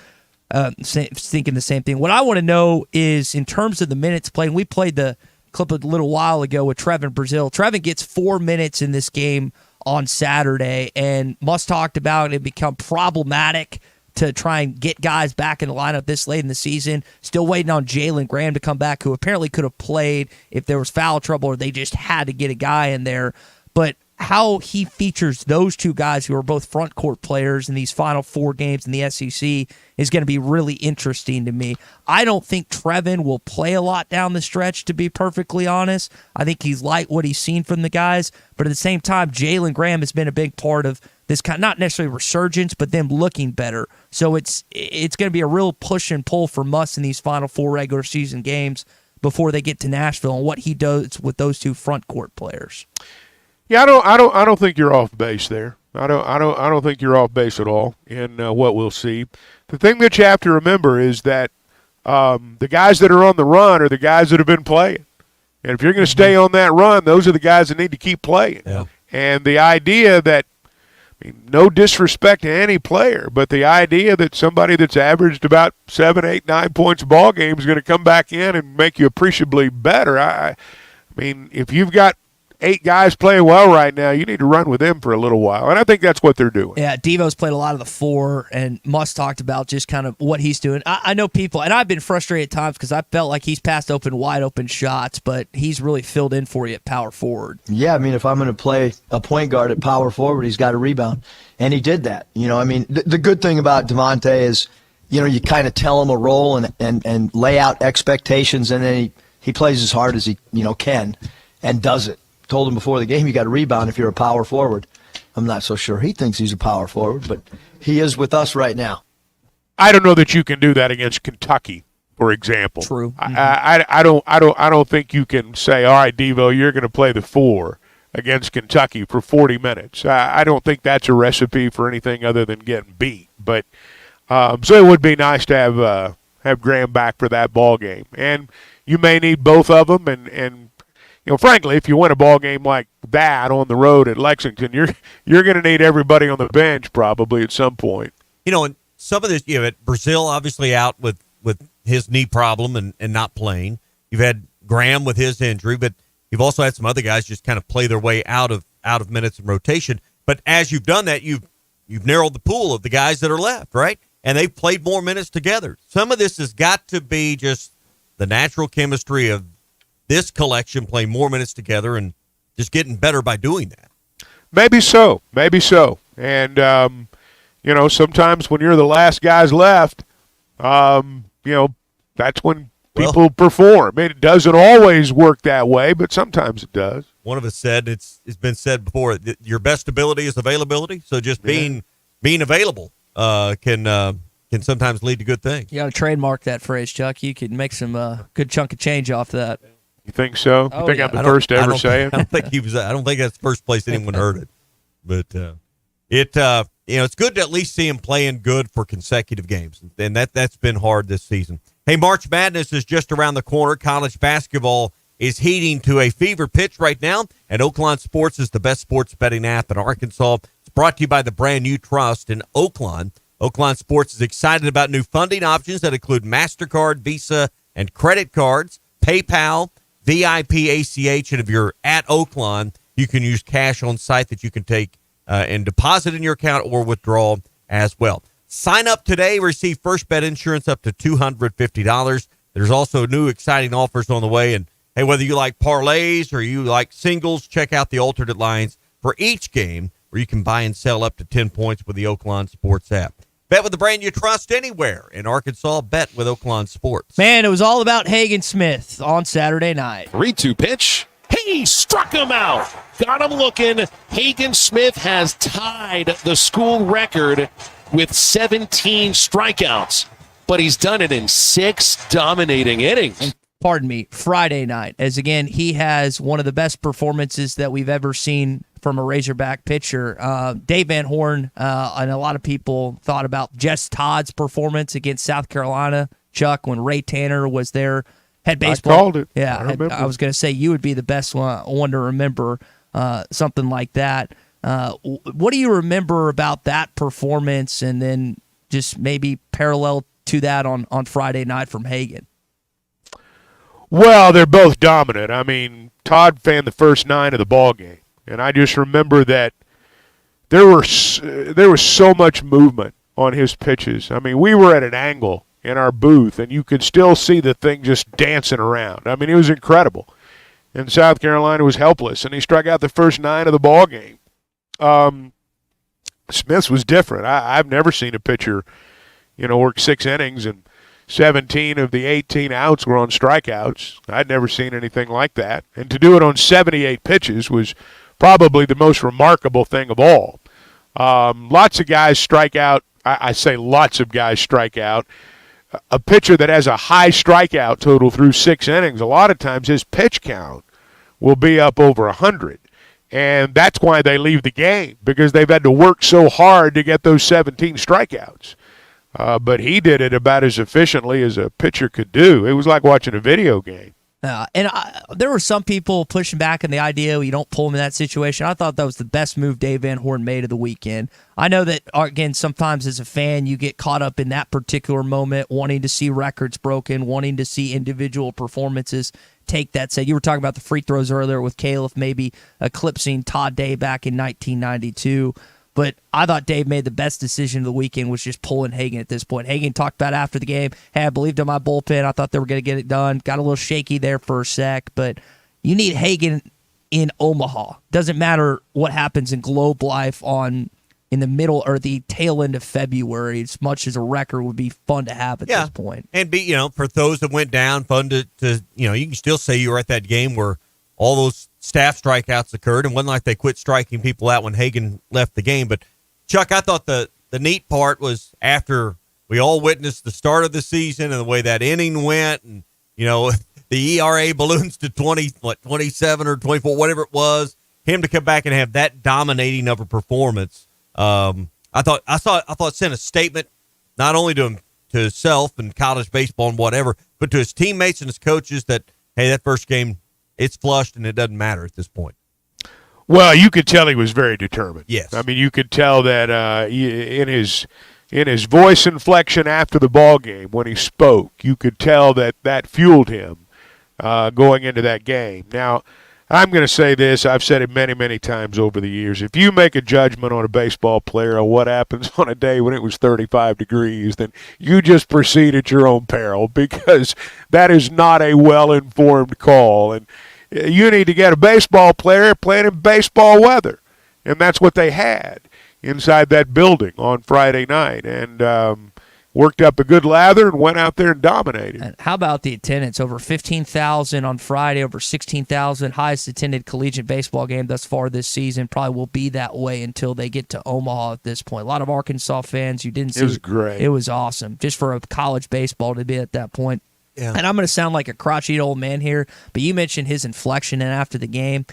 thinking the same thing. What I want to know is, in terms of the minutes played, we played the clip a little while ago with Trevin Brazil. Trevin gets 4 minutes in this game on Saturday, and Muss talked about it become problematic to try and get guys back in the lineup this late in the season. Still waiting on Jalen Graham to come back, who apparently could have played if there was foul trouble or they just had to get a guy in there. But how he features those two guys who are both front court players in these final 4 games in the SEC is going to be really interesting to me. I don't think Trevin will play a lot down the stretch, to be perfectly honest. I think he's liked what he's seen from the guys, but at the same time, Jalen Graham has been a big part of this kind, not necessarily resurgence, but them looking better. So it's going to be a real push and pull for Muss in these final 4 regular season games before they get to Nashville and what he does with those two front court players. Yeah, I don't think you're off base there. I don't think you're off base at all in what we'll see. The thing that you have to remember is that the guys that are on the run are the guys that have been playing, and if you're going to stay on that run, those are the guys that need to keep playing. Yeah. And the idea that, I mean, no disrespect to any player, but the idea that somebody that's averaged about 7, 8, 9 points a ball game is going to come back in and make you appreciably better. I mean, if you've got 8 guys playing well right now, you need to run with them for a little while. And I think that's what they're doing. Yeah, Devo's played a lot of the 4, and Muss talked about just kind of what he's doing. I know people, and I've been frustrated at times because I felt like he's passed wide open shots, but he's really filled in for you at power forward. Yeah, I mean, if I'm going to play a point guard at power forward, he's got to rebound. And he did that. You know, I mean, the good thing about Devontae is, you know, you kind of tell him a role and lay out expectations, and then he plays as hard as he, you know, can and does it. Told him before the game, you got to rebound if you're a power forward. I'm not so sure he thinks he's a power forward, but he is with us right now. I don't know that you can do that against Kentucky, for example. True. Mm-hmm. I don't think you can say, all right, Devo, you're going to play the 4 against Kentucky for 40 minutes. I don't think that's a recipe for anything other than getting beat. But so it would be nice to have Graham back for that ball game, and you may need both of them, and you know, frankly, if you win a ball game like that on the road at Lexington, you're going to need everybody on the bench probably at some point. You know, and some of this, you know, Brazil obviously out with his knee problem and not playing. You've had Graham with his injury, but you've also had some other guys just kind of play their way out of minutes and rotation. But as you've done that, you've narrowed the pool of the guys that are left, right? And they've played more minutes together. Some of this has got to be just the natural chemistry of this collection playing more minutes together and just getting better by doing that. Maybe so. And, you know, sometimes when you're the last guys left, you know, that's when people perform. And it doesn't always work that way, but sometimes it does. One of us said, it's been said before, that your best ability is availability. So just being available can sometimes lead to good things. You got to trademark that phrase, Chuck. You could make some good chunk of change off that. You think so? You think I'm the first to ever say it? I don't think that's the first place anyone heard it. But you know, it's good to at least see him playing good for consecutive games, and that's been hard this season. Hey, March Madness is just around the corner. College basketball is heating to a fever pitch right now, and Oaklawn Sports is the best sports betting app in Arkansas. It's brought to you by the brand new Trust in Oaklawn. Oaklawn Sports is excited about new funding options that include MasterCard, Visa, and credit cards, PayPal, VIP, ACH, and if you're at Oaklawn, you can use cash on site that you can take and deposit in your account or withdraw as well. Sign up today, receive first bet insurance up to $250. There's also new exciting offers on the way. And hey, whether you like parlays or you like singles, check out the alternate lines for each game where you can buy and sell up to 10 points with the Oaklawn Sports app. Bet with the brand you trust anywhere in Arkansas. Bet with Oaklawn Sports. Man, it was all about Hagen Smith on Saturday night. 3-2 pitch. He struck him out. Got him looking. Hagen Smith has tied the school record with 17 strikeouts, but he's done it in 6 dominating innings. Pardon me, Friday night, as again, he has one of the best performances that we've ever seen from a Razorback pitcher. Dave Van Horn and a lot of people thought about Jess Todd's performance against South Carolina, Chuck, when Ray Tanner was there. Head baseball. I called it. Yeah, I was going to say you would be the best one to remember something like that. What do you remember about that performance, and then just maybe parallel to that on Friday night from Hagen? Well, they're both dominant. I mean, Todd fanned the first 9 of the ball game, and I just remember that there was so much movement on his pitches. I mean, we were at an angle in our booth, and you could still see the thing just dancing around. I mean, it was incredible. And South Carolina was helpless, and he struck out the first 9 of the ball game. Smith's was different. I've never seen a pitcher, work 6 innings and 17 of the 18 outs were on strikeouts. I'd never seen anything like that. And to do it on 78 pitches was probably the most remarkable thing of all. Lots of guys strike out. I say lots of guys strike out. A pitcher that has a high strikeout total through 6 innings, a lot of times his pitch count will be up over 100. And that's why they leave the game, because they've had to work so hard to get those 17 strikeouts. But he did it about as efficiently as a pitcher could do. It was like watching a video game. There were some people pushing back on the idea you don't pull him in that situation. I thought that was the best move Dave Van Horn made of the weekend. I know that, again, sometimes as a fan, you get caught up in that particular moment, wanting to see records broken, wanting to see individual performances take that. Say, you were talking about the free throws earlier with Caleb maybe eclipsing Todd Day back in 1992. But I thought Dave made the best decision of the weekend, was just pulling Hagen at this point. Hagen talked about after the game, hey, I believed in my bullpen. I thought they were going to get it done. Got a little shaky there for a sec, but you need Hagen in Omaha. Doesn't matter what happens in Globe Life in the middle or the tail end of February, as much as a record would be fun to have at this point. And for those that went down, fun to you can still say you were at that game where all those staff strikeouts occurred, and wasn't like they quit striking people out when Hagen left the game. But, Chuck, I thought the neat part was after we all witnessed the start of the season and the way that inning went, and, the ERA balloons to 27 or 24, whatever it was, him to come back and have that dominating of a performance. I thought it sent a statement not only to himself and college baseball and whatever, but to his teammates and his coaches that, hey, that first game, it's flushed, and it doesn't matter at this point. Well, you could tell he was very determined. Yes. I mean, you could tell that in his voice inflection after the ball game when he spoke, you could tell that fueled him going into that game. Now, I'm going to say this. I've said it many, many times over the years. If you make a judgment on a baseball player on what happens on a day when it was 35 degrees, then you just proceed at your own peril, because that is not a well-informed call. And you need to get a baseball player playing in baseball weather. And that's what they had inside that building on Friday night. And worked up a good lather and went out there and dominated. And how about the attendance? Over 15,000 on Friday, over 16,000. Highest attended collegiate baseball game thus far this season. Probably will be that way until they get to Omaha at this point. A lot of Arkansas fans you didn't see. It was great. It was awesome. Just for a college baseball to be at that point. Yeah. And I'm going to sound like a crotchety old man here, but you mentioned his inflection and after the game.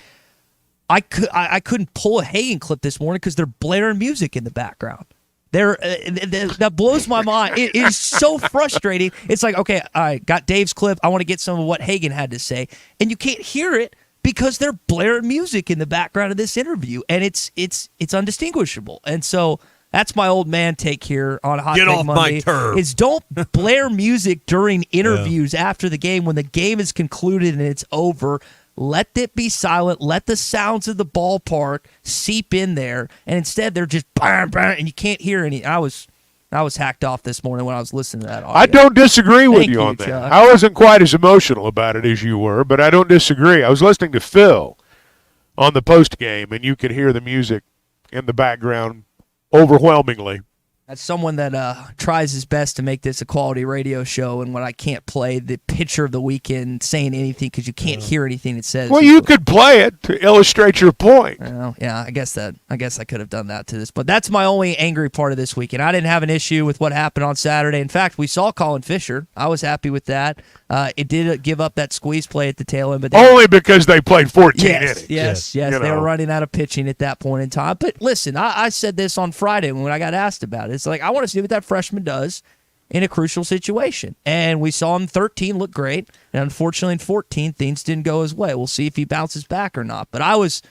I couldn't pull a Hagen clip this morning because they're blaring music in the background. That blows my mind. It is so frustrating. It's like, okay, I got Dave's clip. I want to get some of what Hagen had to say, and you can't hear it because they're blaring music in the background of this interview, and it's undistinguishable. And so that's my old man take here on Hot Get Take off Monday. my turf. Is don't blare music during interviews after the game when the game is concluded and it's over. Let it be silent. Let the sounds of the ballpark seep in there. And instead, they're just bam, bam, and you can't hear any. I was hacked off this morning when I was listening to that audio. I don't disagree with Thank you on Chuck. that. I wasn't quite as emotional about it as you were, but I don't disagree. I was listening to Phil on the post game, and you could hear the music in the background overwhelmingly. As someone that tries his best to make this a quality radio show, and when I can't play the picture of the weekend saying anything because you can't hear anything it says. Well, you could play it to illustrate your point. Well, yeah, I guess I could have done that to this, but that's my only angry part of this weekend. I didn't have an issue with what happened on Saturday. In fact, we saw Colin Fisher. I was happy with that. It did give up that squeeze play at the tail end, but only because they played 14 innings. Yes. They were running out of pitching at that point in time. But listen, I said this on Friday when I got asked about it. It's like, I want to see what that freshman does in a crucial situation. And we saw him 13 look great. And unfortunately in 14, things didn't go his way. We'll see if he bounces back or not. But I was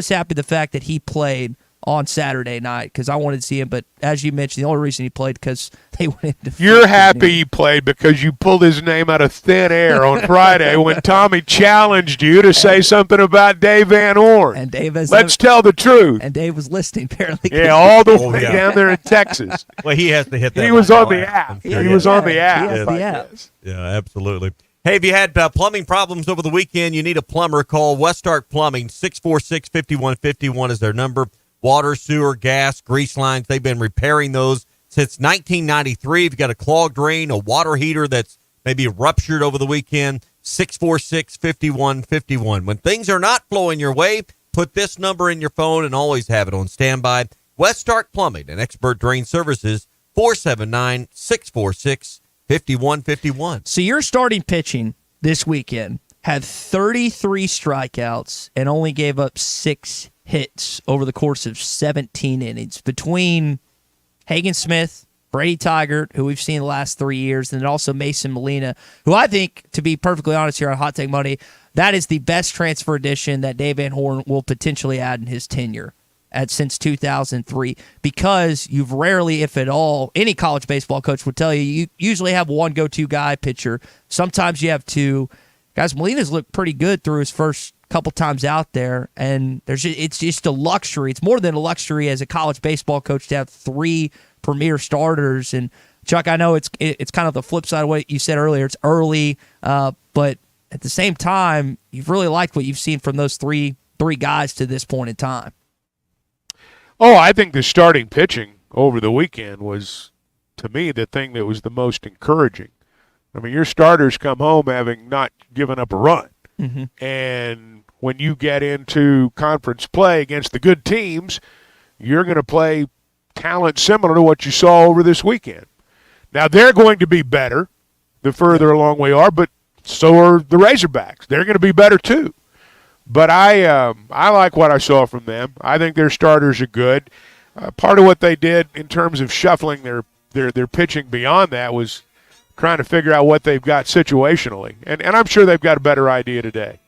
happy the fact that he played on Saturday night because I wanted to see him. But as you mentioned, the only reason he played because they went into. You're happy he played because you pulled his name out of thin air on Friday when Tommy challenged you to say something about Dave Van Horn. And Dave Let's tell the truth. And Dave was listening apparently. Yeah, all the way down there in Texas. Well, he has to hit that. He was on the app. He was on the app. He has the app. Yeah, absolutely. Hey, if you had plumbing problems over the weekend, you need a plumber, call West Ark Plumbing. 646-5151 is their number. Water, sewer, gas, grease lines, they've been repairing those since 1993. If you've got a clogged drain, a water heater that's maybe ruptured over the weekend, 646-5151. When things are not flowing your way, put this number in your phone and always have it on standby. West Ark Plumbing and Expert Drain Services, 479-646-5151. So your starting pitching this weekend had 33 strikeouts and only gave up 6 hits over the course of 17 innings between Hagen Smith, Brady Tigert, who we've seen the last 3 years, and then also Mason Molina, who I think, to be perfectly honest here on Hot Take Monday, that is the best transfer addition that Dave Van Horn will potentially add in his tenure since 2003, because you've rarely, if at all, any college baseball coach would tell you, you usually have one go-to guy pitcher. Sometimes you have two. Guys, Molina's looked pretty good through his first couple times out there, and it's just a luxury. It's more than a luxury as a college baseball coach to have 3 premier starters. And Chuck, I know it's kind of the flip side of what you said earlier. It's early, but at the same time, you've really liked what you've seen from those three guys to this point in time. Oh, I think the starting pitching over the weekend was, to me, the thing that was the most encouraging. I mean, your starters come home having not given up a run. Mm-hmm. And when you get into conference play against the good teams, you're going to play talent similar to what you saw over this weekend. Now, they're going to be better the further along we are, but so are the Razorbacks. They're going to be better too. But I like what I saw from them. I think their starters are good. Part of what they did in terms of shuffling their pitching beyond that was trying to figure out what they've got situationally. And I'm sure they've got a better idea today.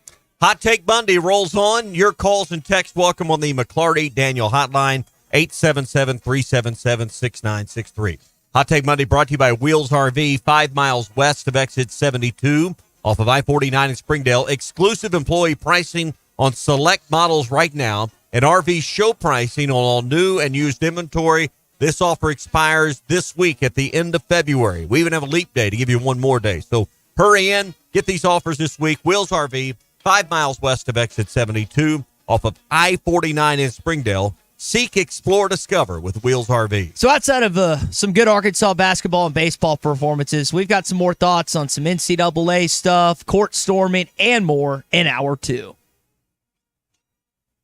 Hot Take Monday rolls on. Your calls and texts welcome on the McClarty Daniel Hotline, 877-377-6963. Hot Take Monday brought to you by Wheels RV, 5 miles west of exit 72 off of I-49 in Springdale. Exclusive employee pricing on select models right now, and RV show pricing on all new and used inventory. This offer expires this week at the end of February. We even have a leap day to give you one more day. So hurry in, get these offers this week. Wheels RV, 5 miles west of exit 72 off of I-49 in Springdale. Seek, explore, discover with Wheels RV. So outside of some good Arkansas basketball and baseball performances, we've got some more thoughts on some NCAA stuff, court storming, and more in Hour 2.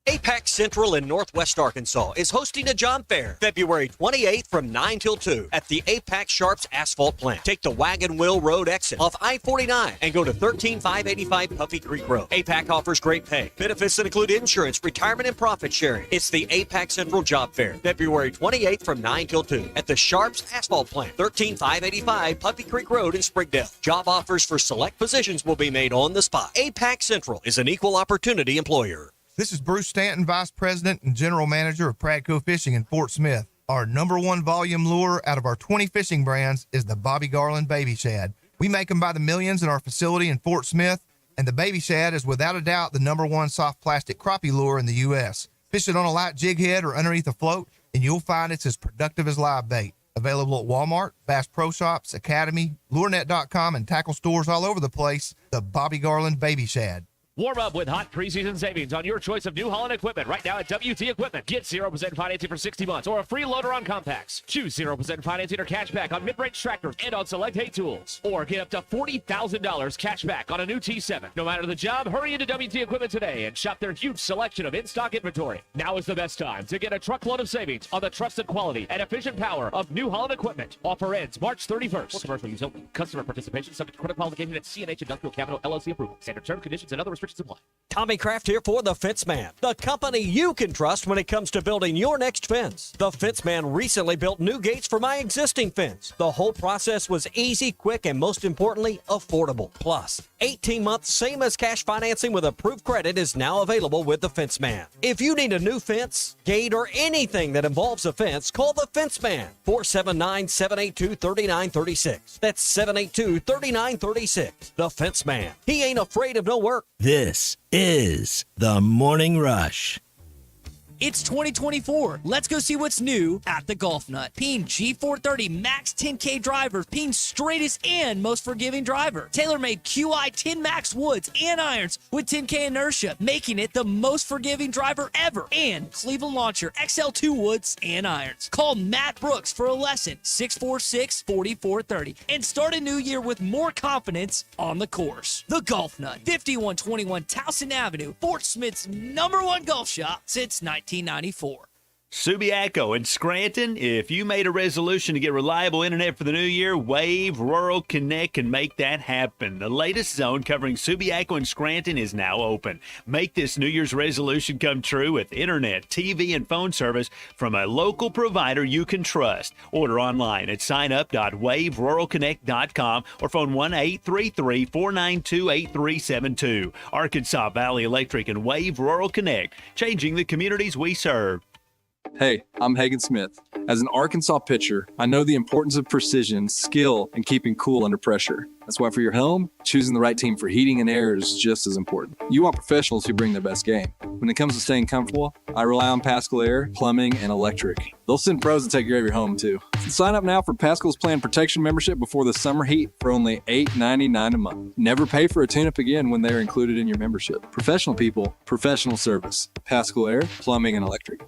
APAC Central in Northwest Arkansas is hosting a job fair February 28th from 9 till 2 at the APAC Sharps Asphalt Plant. Take the Wagon Wheel Road exit off I-49 and go to 13585 Puffy Creek Road. APAC offers great pay. Benefits that include insurance, retirement, and profit sharing. It's the APAC Central Job Fair February 28th from 9 till 2 at the Sharps Asphalt Plant, 13585 Puffy Creek Road in Springdale. Job offers for select positions will be made on the spot. APAC Central is an equal opportunity employer. This is Bruce Stanton, Vice President and General Manager of Pradco Fishing in Fort Smith. Our #1 volume lure out of our 20 fishing brands is the Bobby Garland Baby Shad. We make them by the millions in our facility in Fort Smith, and the Baby Shad is without a doubt the #1 soft plastic crappie lure in the U.S. Fish it on a light jig head or underneath a float, and you'll find it's as productive as live bait. Available at Walmart, Bass Pro Shops, Academy, LureNet.com, and tackle stores all over the place. The Bobby Garland Baby Shad. Warm up with hot preseason savings on your choice of New Holland equipment right now at WT Equipment. Get 0% financing for 60 months or a free loader on compacts. Choose 0% financing or cash back on mid-range tractors and on select hay tools. Or get up to $40,000 cash back on a new T7. No matter the job, hurry into WT Equipment today and shop their huge selection of in-stock inventory. Now is the best time to get a truckload of savings on the trusted quality and efficient power of New Holland equipment. Offer ends March 31st. For commercial use only. Customer participation subject to credit qualification at CNH Industrial Capital LLC approval. Standard terms, conditions, and other Restrictions apply. Tommy Kraft here for The Fence Man, the company you can trust when it comes to building your next fence. The Fence Man recently built new gates for my existing fence. The whole process was easy, quick, and most importantly, affordable. Plus, 18 months, same as cash financing with approved credit is now available with The Fence Man. If you need a new fence, gate, or anything that involves a fence, call The Fence Man, 479-782-3936. That's 782-3936. The Fence Man. He ain't afraid of no work. This is the Morning Rush. It's 2024. Let's go see what's new at the Golf Nut. Peen G430 Max 10K driver. Peen's straightest and most forgiving driver. TaylorMade QI 10 Max woods and irons with 10K inertia, making it the most forgiving driver ever. And Cleveland Launcher XL2 woods and irons. Call Matt Brooks for a lesson, 646-4430. And start a new year with more confidence on the course. The Golf Nut, 5121 Towson Avenue, Fort Smith's #1 golf shop since 1994. Subiaco in Scranton. If you made a resolution to get reliable internet for the new year, Wave Rural Connect can make that happen. The latest zone covering Subiaco and Scranton is now open. Make this New Year's resolution come true with internet, TV, and phone service from a local provider you can trust. Order online at signup.waveruralconnect.com or phone 1-833-492-8372. Arkansas Valley Electric and Wave Rural Connect, changing the communities we serve. Hey, I'm Hagen Smith. As an Arkansas pitcher, I know the importance of precision, skill, and keeping cool under pressure. That's why for your home, choosing the right team for heating and air is just as important. You want professionals who bring their best game. When it comes to staying comfortable, I rely on Pascal Air, Plumbing, and Electric. They'll send pros to take care of your home, too. Sign up now for Pascal's Plan Protection membership before the summer heat for only $8.99 a month. Never pay for a tune-up again when they're included in your membership. Professional people, professional service. Pascal Air, Plumbing, and Electric.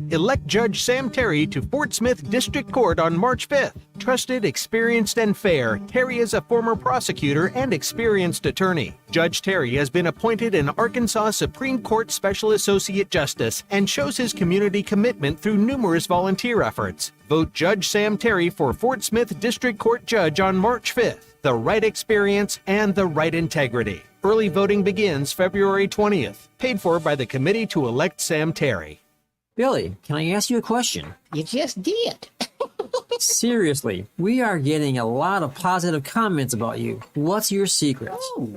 Elect Judge Sam Terry to Fort Smith District Court on March 5th. Trusted, experienced, and fair, Terry is a former prosecutor and experienced attorney. Judge Terry has been appointed an Arkansas Supreme Court Special Associate Justice and shows his community commitment through numerous volunteer efforts. Vote Judge Sam Terry for Fort Smith District Court Judge on March 5th. The right experience and the right integrity. Early voting begins February 20th. Paid for by the Committee to Elect Sam Terry. Billy, can I ask you a question? You just did. Seriously, we are getting a lot of positive comments about you. What's your secret? Oh,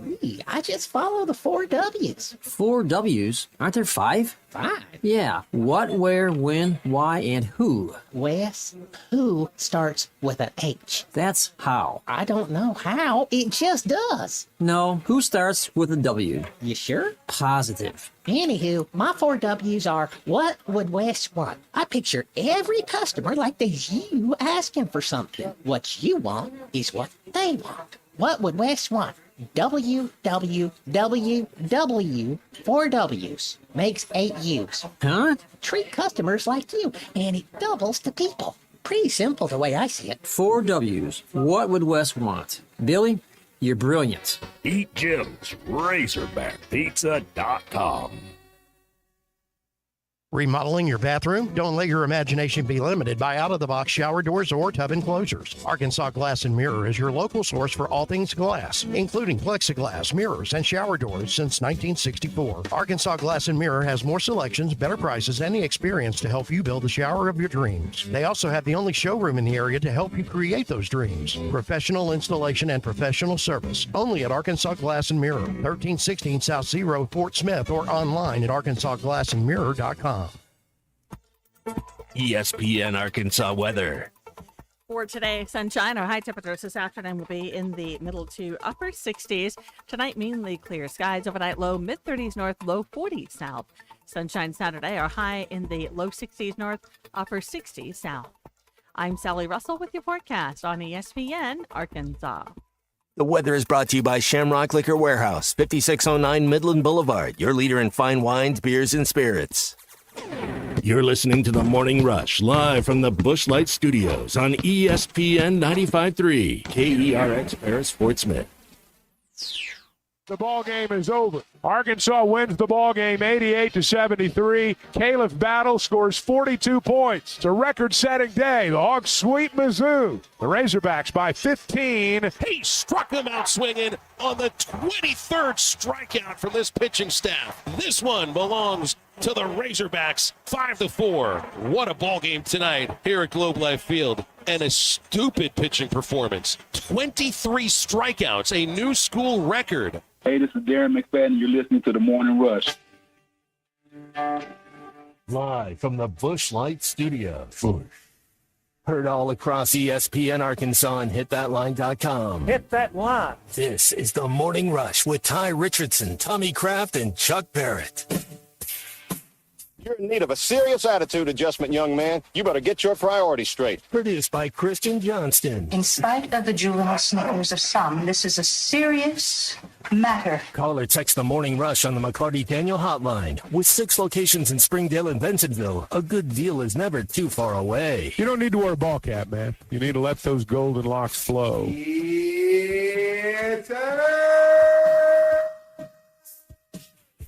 I just follow the 4 W's. 4 W's? Aren't there 5? 5? Yeah. What, where, when, why, and who? Wes, who starts with an H? That's how. I don't know how. It just does. No, who starts with a W? You sure? Positive. Anywho, my 4 W's are, what would Wes want? I picture every customer like there's you asking for something. What you want is what they want. What would Wes want? WWWW, 4 W's, makes 8 U's. Huh? Treat customers like you, and it doubles to people. Pretty simple the way I see it. 4 W's. What would Wes want? Billy, you're brilliant. Eat Jim's RazorbackPizza.com. Remodeling your bathroom? Don't let your imagination be limited by out-of-the-box shower doors or tub enclosures. Arkansas Glass and Mirror is your local source for all things glass, including plexiglass, mirrors, and shower doors since 1964. Arkansas Glass and Mirror has more selections, better prices, and the experience to help you build the shower of your dreams. They also have the only showroom in the area to help you create those dreams. Professional installation and professional service. Only at Arkansas Glass and Mirror, 1316 South Zero, Fort Smith, or online at arkansasglassandmirror.com. ESPN Arkansas weather. For today, sunshine. Our high temperatures this afternoon will be in the middle to upper 60s. Tonight, mainly clear skies. Overnight, low mid-30s north, low 40s south. Sunshine Saturday, our high in the low 60s north, upper 60s south. I'm Sally Russell with your forecast on ESPN Arkansas. The weather is brought to you by Shamrock Liquor Warehouse, 5609 Midland Boulevard, your leader in fine wines, beers, and spirits. You're listening to The Morning Rush, live from the Bushlight Studios on ESPN 95.3, KERX Paris, Fort Smith. The ball game is over. Arkansas wins the ball game 88-73. Caleb Battle scores 42 points. It's a record-setting day. The Hawks sweep Mizzou. The Razorbacks by 15. He struck him out swinging on the 23rd strikeout from this pitching staff. This one belongs to the Razorbacks, 5-4. What a ball game tonight here at Globe Life Field. And a stupid pitching performance. 23 strikeouts, a new school record. Hey, this is Darren McFadden. You're listening to The Morning Rush. Live from the Bush Light Studios. Heard all across ESPN Arkansas and hitthatline.com. Hit that line. This is the Morning Rush with Ty Richardson, Tommy Kraft, and Chuck Barrett. You're in need of a serious attitude adjustment, young man. You better get your priorities straight. Produced by Christian Johnston. In spite of the juvenile snickers of some, this is a serious matter. Call or text the Morning Rush on the McCarty-Daniel Hotline. With 6 locations in Springdale and Bentonville, a good deal is never too far away. You don't need to wear a ball cap, man. You need to let those golden locks flow.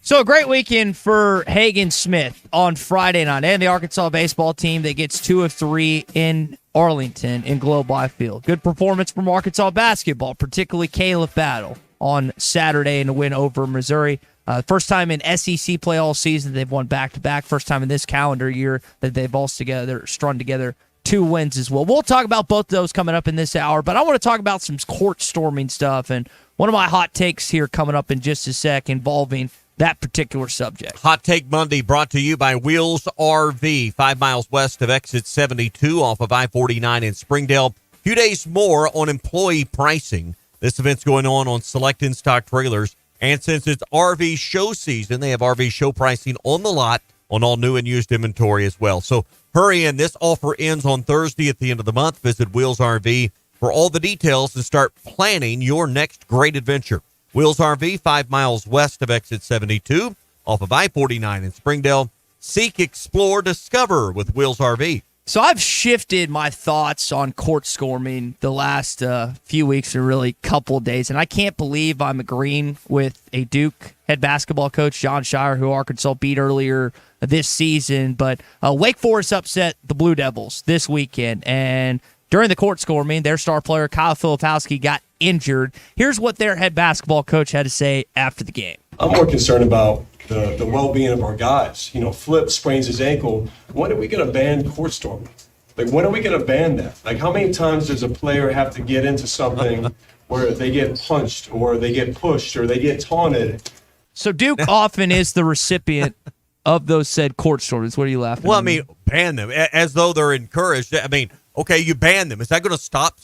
So a great weekend for Hagen Smith on Friday night and the Arkansas baseball team that gets 2 of 3 in Arlington in Globe Life Field. Good performance from Arkansas basketball, particularly Caleb Battle on Saturday in a win over Missouri. First time in SEC play all season. They've won back-to-back. First time in this calendar year that they've all strung together 2 wins as well. We'll talk about both of those coming up in this hour, but I want to talk about some court storming stuff. And one of my hot takes here coming up in just a sec involving that particular subject. Hot Take Monday brought to you by Wheels RV, 5 miles west of exit 72 off of I-49 in Springdale. A few days more on employee pricing. This event's going on select in-stock trailers. And since it's RV show season, they have RV show pricing on the lot on all new and used inventory as well. So hurry in. This offer ends on Thursday at the end of the month. Visit Wheels RV for all the details and start planning your next great adventure. Wheels RV, 5 miles west of exit 72, off of I-49 in Springdale. Seek, explore, discover with Wheels RV. So I've shifted my thoughts on court storming the last few weeks or really couple of days, and I can't believe I'm agreeing with a Duke head basketball coach, John Shire, who Arkansas beat earlier this season. But Wake Forest upset the Blue Devils this weekend, and during the court storming, their star player, Kyle Filipowski, got injured. Here's what their head basketball coach had to say after the game. I'm more concerned about the well-being of our guys. You know, Flip sprains his ankle. When are we going to ban court storming? Like, when are we going to ban that? Like, how many times does a player have to get into something where they get punched or they get pushed or they get taunted? So Duke often is the recipient of those said court stormings. What are you laughing at? Well, I mean, ban them as though they're encouraged. I mean, okay, you ban them. Is that going to stop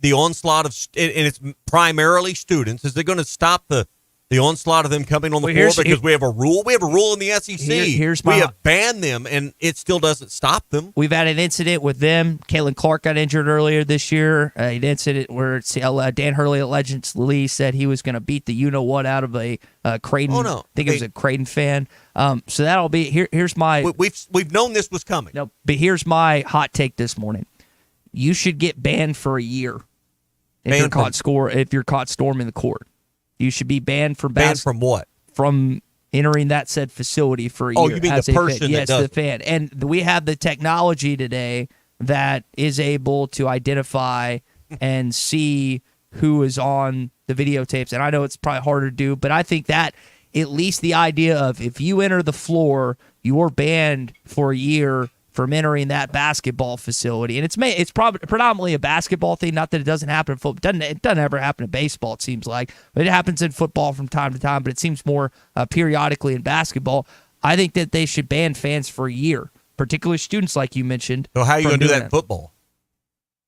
the onslaught of, and it's primarily students, is it going to stop the onslaught of them coming on the floor because we have a rule? We have a rule in the SEC. We have banned them, and it still doesn't stop them. We've had an incident with them. Kalen Clark got injured earlier this year. An incident where Dan Hurley allegedly said he was going to beat the you-know-what out of a Creighton. Oh, no. I think it was a Creighton fan. So that'll be here's my. We've known this was coming. No, but here's my hot take this morning. You should get banned for a year if you're caught storming the court. You should be banned from from what? From entering that said facility for a year. Oh, you mean the person Yes, that does. the fan. And we have the technology today that is able to identify and see who is on the videotapes. And I know it's probably harder to do, but I think that at least the idea of if you enter the floor, you're banned for a year from entering that basketball facility. And it's probably predominantly a basketball thing, not that it doesn't happen in football. It doesn't ever happen in baseball, it seems like. But it happens in football from time to time, but it seems more periodically in basketball. I think that they should ban fans for a year, particularly students like you mentioned. So how are you going to do that in football?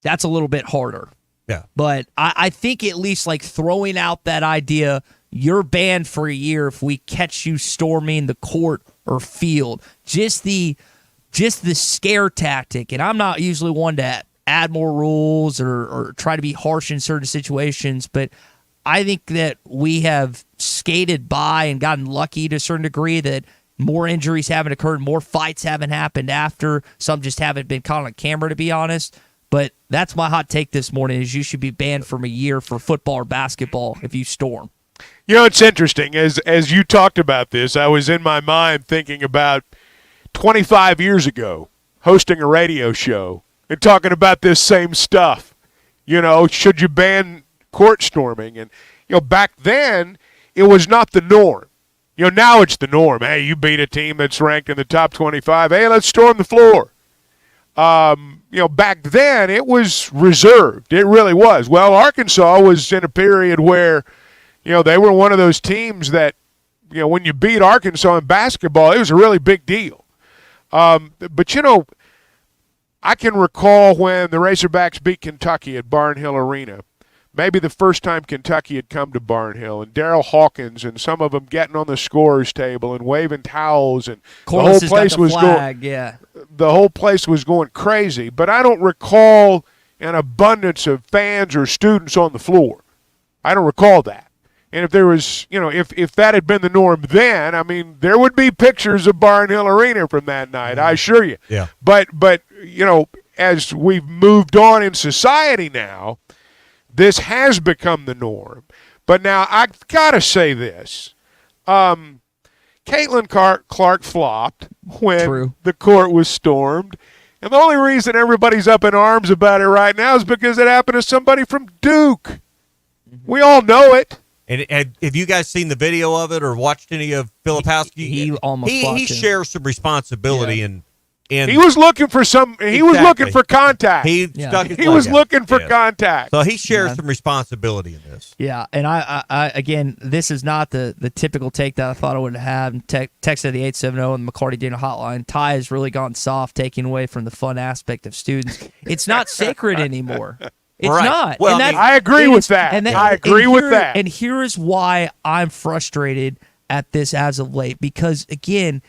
That's a little bit harder. Yeah. But I think at least like throwing out that idea, you're banned for a year if we catch you storming the court or field. Just the scare tactic, and I'm not usually one to add more rules or try to be harsh in certain situations, but I think that we have skated by and gotten lucky to a certain degree that more injuries haven't occurred, more fights haven't happened after, some just haven't been caught on camera, to be honest. But that's my hot take this morning, is you should be banned from a year for football or basketball if you storm. You know, it's interesting. As you talked about this, I was in my mind thinking about 25 years ago hosting a radio show and talking about this same stuff. You know, should you ban court storming? And, you know, back then it was not the norm. You know, now it's the norm. Hey, you beat a team that's ranked in the top 25. Hey, let's storm the floor. You know, back then it was reserved. It really was. Well, Arkansas was in a period where, you know, they were one of those teams that, you know, when you beat Arkansas in basketball, it was a really big deal. But, you know, I can recall when the Razorbacks beat Kentucky at Barnhill Arena, maybe the first time Kentucky had come to Barnhill, and Darryl Hawkins and some of them getting on the scorer's table and waving towels, and Corliss the whole place was flag, going. yeah. The whole place was going crazy. But I don't recall an abundance of fans or students on the floor. I don't recall that. And if there was, you know, if that had been the norm then, I mean, there would be pictures of Barnhill Arena from that night, I assure you. Yeah. But you know, as we've moved on in society now, this has become the norm. But now I've got to say this. Caitlin Clark flopped when the court was stormed. And the only reason everybody's up in arms about it right now is because it happened to somebody from Duke. We all know it. And have you guys seen the video of it or watched any of Filipowski? He almost he shares some responsibility and he was looking for was looking for contact. He stuck his He leg was out. looking for Yes. contact. So he shares some responsibility in this. Yeah, and I again, this is not the typical take that I thought I would have. Text at the 870 and the McCarty Daniel hotline. Ty has really gone soft, taking away from the fun aspect of students. It's not sacred anymore. It's Right. not. Well, and I mean, I agree with that. I agree with that. And here is why I'm frustrated at this as of late, because again,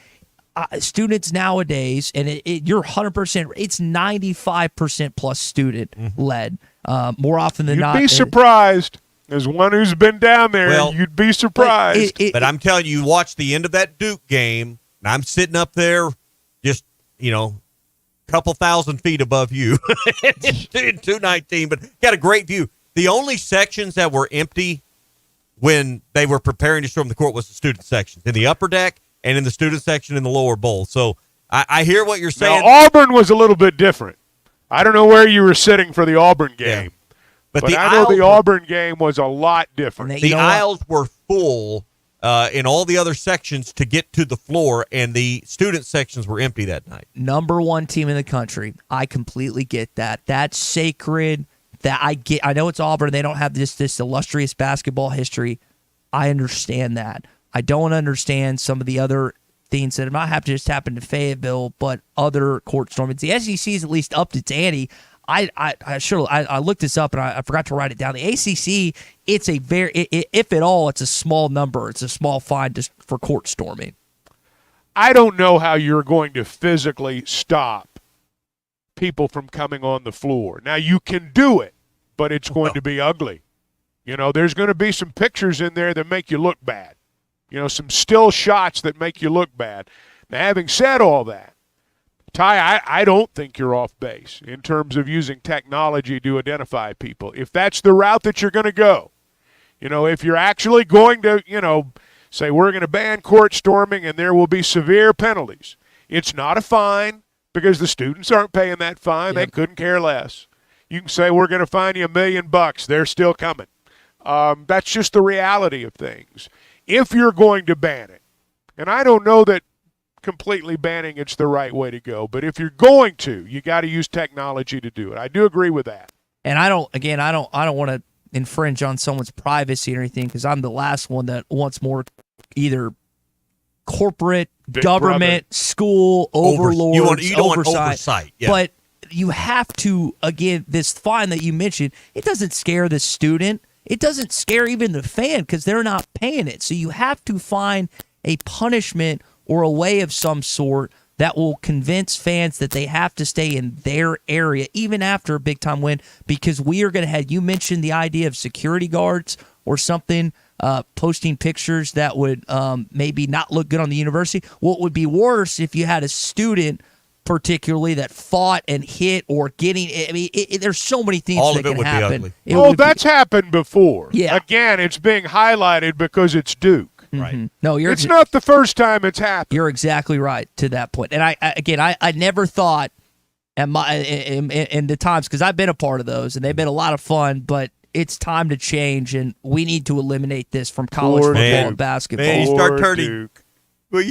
students nowadays, and you're 100%, it's 95% plus student led more often than You'd not. be surprised. As one who's been down there, Well, you'd be surprised. But I'm telling you, watch the end of that Duke game, and I'm sitting up there just, you know, couple thousand feet above you in 219, but got a great view. The only sections that were empty when they were preparing to storm the court was the student sections in the upper deck and in the student section in the lower bowl. So I hear what you're saying. Now, Auburn was a little bit different. I don't know where you were sitting for the Auburn game, but the I know the aisles Auburn game was a lot different. The aisles were full in all the other sections to get to the floor, and the student sections were empty that night. Number one team in the country. I completely get that. That's sacred. That I get. I know it's Auburn. They don't have this illustrious basketball history. I understand that. I don't understand some of the other things that might have just happened to Fayetteville, but other court stormings. The SEC is at least up to ante. I looked this up and I forgot to write it down. The ACC, it's a very, if at all, it's a small number. It's a small fine just for court storming. I don't know how you're going to physically stop people from coming on the floor. Now, you can do it, but it's going to be ugly. You know, there's going to be some pictures in there that make you look bad. You know, some still shots that make you look bad. Now, having said all that, Ty, I don't think you're off base in terms of using technology to identify people. If that's the route that you're going to go, you know, if you're actually going to, you know, say we're going to ban court storming and there will be severe penalties, it's not a fine because the students aren't paying that fine. They couldn't care less. You can say we're going to fine you $1 million. They're still coming. That's just the reality of things. If you're going to ban it, and I don't know that completely banning it's the right way to go, but if you're going to, you got to use technology to do it. I do agree with that. And I don't want to infringe on someone's privacy or anything, because I'm the last one that wants more either corporate, Big government, brother. school, overlords, you don't want oversight. Yeah. But you have to, again, this fine that you mentioned, it doesn't scare the student. It doesn't scare even the fan because they're not paying it. So you have to find a punishment or a way of some sort that will convince fans that they have to stay in their area even after a big-time win, because we are going to have, you mentioned the idea of security guards or something posting pictures that would maybe not look good on the university. What would be worse if you had a student particularly that fought and hit or getting. I mean, there's so many things all that of it can would happen. be ugly. That's happened before. Yeah. Again, it's being highlighted because it's Duke. Right. No, it's not the first time it's happened. You're exactly right to that point. And I never thought in the times, because I've been a part of those and they've been a lot of fun, but it's time to change, and we need to eliminate this from college football and basketball. Man, you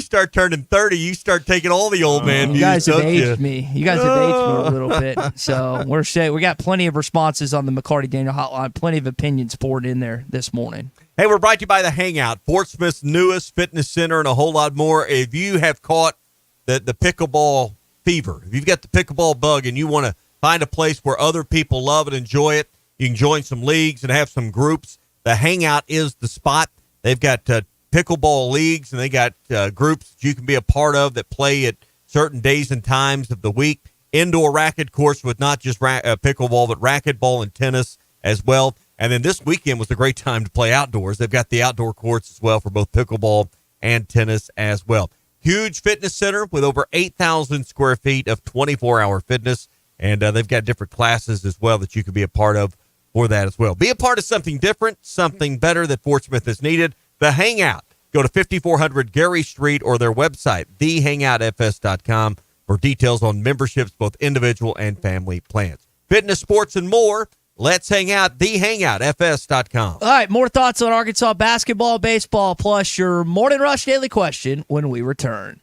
start turning 30, you start taking all the old man views. You guys have don't you? aged me. You guys have aged me a little bit. So we got plenty of responses on the McCarty Daniel hotline, plenty of opinions poured in there this morning. Hey, we're brought to you by The Hangout, Fort Smith's newest fitness center, and a whole lot more. If you have caught the pickleball fever, if you've got the pickleball bug and you want to find a place where other people love and enjoy it, you can join some leagues and have some groups. The Hangout is the spot. They've got pickleball leagues, and they got groups that you can be a part of that play at certain days and times of the week. Indoor racket course with not just pickleball, but racquetball and tennis as well. And then this weekend was a great time to play outdoors. They've got the outdoor courts as well for both pickleball and tennis as well. Huge fitness center with over 8,000 square feet of 24-hour fitness. And they've got different classes as well that you can be a part of for that as well. Be a part of something different, something better that Fort Smith has needed. The Hangout. Go to 5400 Gary Street or their website, thehangoutfs.com, for details on memberships, both individual and family plans. Fitness, sports, and more. Let's hang out, thehangoutfs.com. All right, more thoughts on Arkansas basketball, baseball, plus your Morning Rush Daily Question when we return.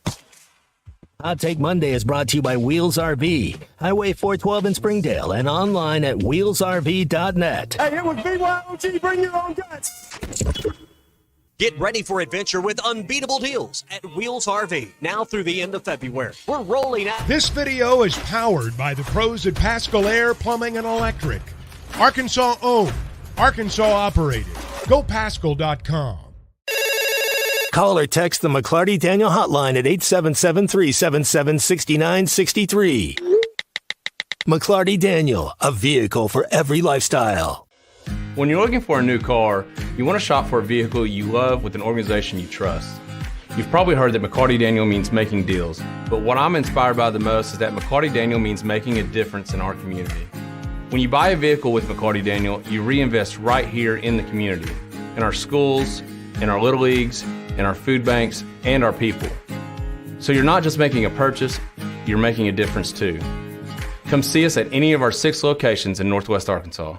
Hot Take Monday is brought to you by Wheels RV, Highway 412 in Springdale, and online at wheelsrv.net. Hey, it was BYOG. Bring your own guts. Get ready for adventure with unbeatable deals at Wheels RV, now through the end of February. We're rolling out. This video is powered by the pros at Pascal Air Plumbing and Electric. Arkansas owned, Arkansas operated. GoPascal.com. Call or text the McClarty Daniel hotline at 877-377-6963. McClarty Daniel, a vehicle for every lifestyle. When you're looking for a new car, you want to shop for a vehicle you love with an organization you trust. You've probably heard that McCarty Daniel means making deals, but what I'm inspired by the most is that McCarty Daniel means making a difference in our community. When you buy a vehicle with McCarty Daniel, you reinvest right here in the community, in our schools, in our little leagues, in our food banks, and our people. So you're not just making a purchase, you're making a difference too. Come see us at any of our 6 locations in Northwest Arkansas.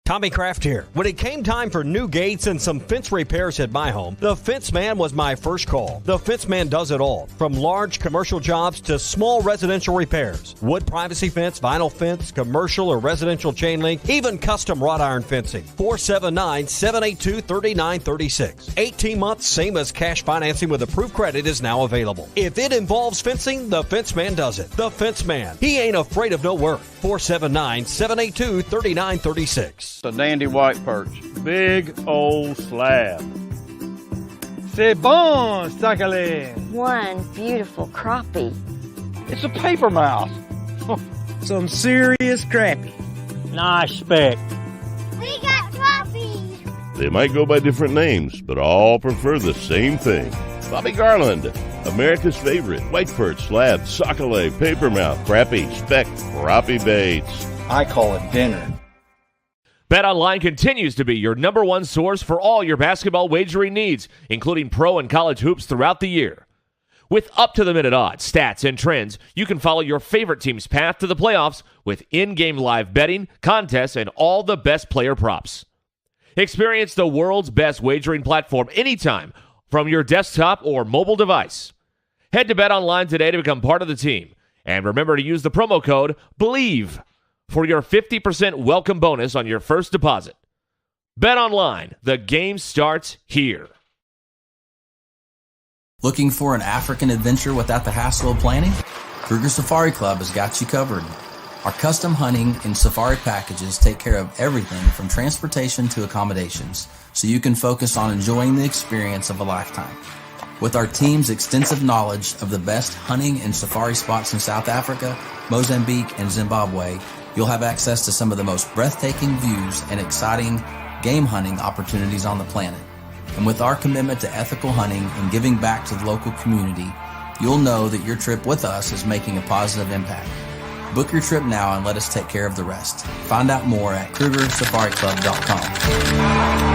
Tommy Kraft here. When it came time for new gates and some fence repairs at my home, the Fence Man was my first call. The Fence Man does it all, from large commercial jobs to small residential repairs. Wood privacy fence, vinyl fence, commercial or residential chain link, even custom wrought iron fencing. 479-782-3936. 18 months, same as cash financing with approved credit is now available. If it involves fencing, the Fence Man does it. The Fence Man. He ain't afraid of no work. 479-782-3936. A dandy white perch. Big old slab. C'est bon, sacalé. One beautiful crappie. It's a paper mouse. Some serious crappie. Nice speck. We got crappie. They might go by different names, but all prefer the same thing. Bobby Garland, America's favorite. White perch, slab, sockeye, papermouth, crappie, speck, crappie baits. I call it dinner. BetOnline continues to be your number one source for all your basketball wagering needs, including pro and college hoops throughout the year. With up-to-the-minute odds, stats, and trends, you can follow your favorite team's path to the playoffs with in-game live betting, contests, and all the best player props. Experience the world's best wagering platform anytime from your desktop or mobile device. Head to BetOnline today to become part of the team. And remember to use the promo code BELIEVE for your 50% welcome bonus on your first deposit. BetOnline, the game starts here. Looking for an African adventure without the hassle of planning? Kruger Safari Club has got you covered. Our custom hunting and safari packages take care of everything from transportation to accommodations, so you can focus on enjoying the experience of a lifetime. With our team's extensive knowledge of the best hunting and safari spots in South Africa, Mozambique, and Zimbabwe, you'll have access to some of the most breathtaking views and exciting game hunting opportunities on the planet. And with our commitment to ethical hunting and giving back to the local community, you'll know that your trip with us is making a positive impact. Book your trip now and let us take care of the rest. Find out more at KrugerSafariClub.com.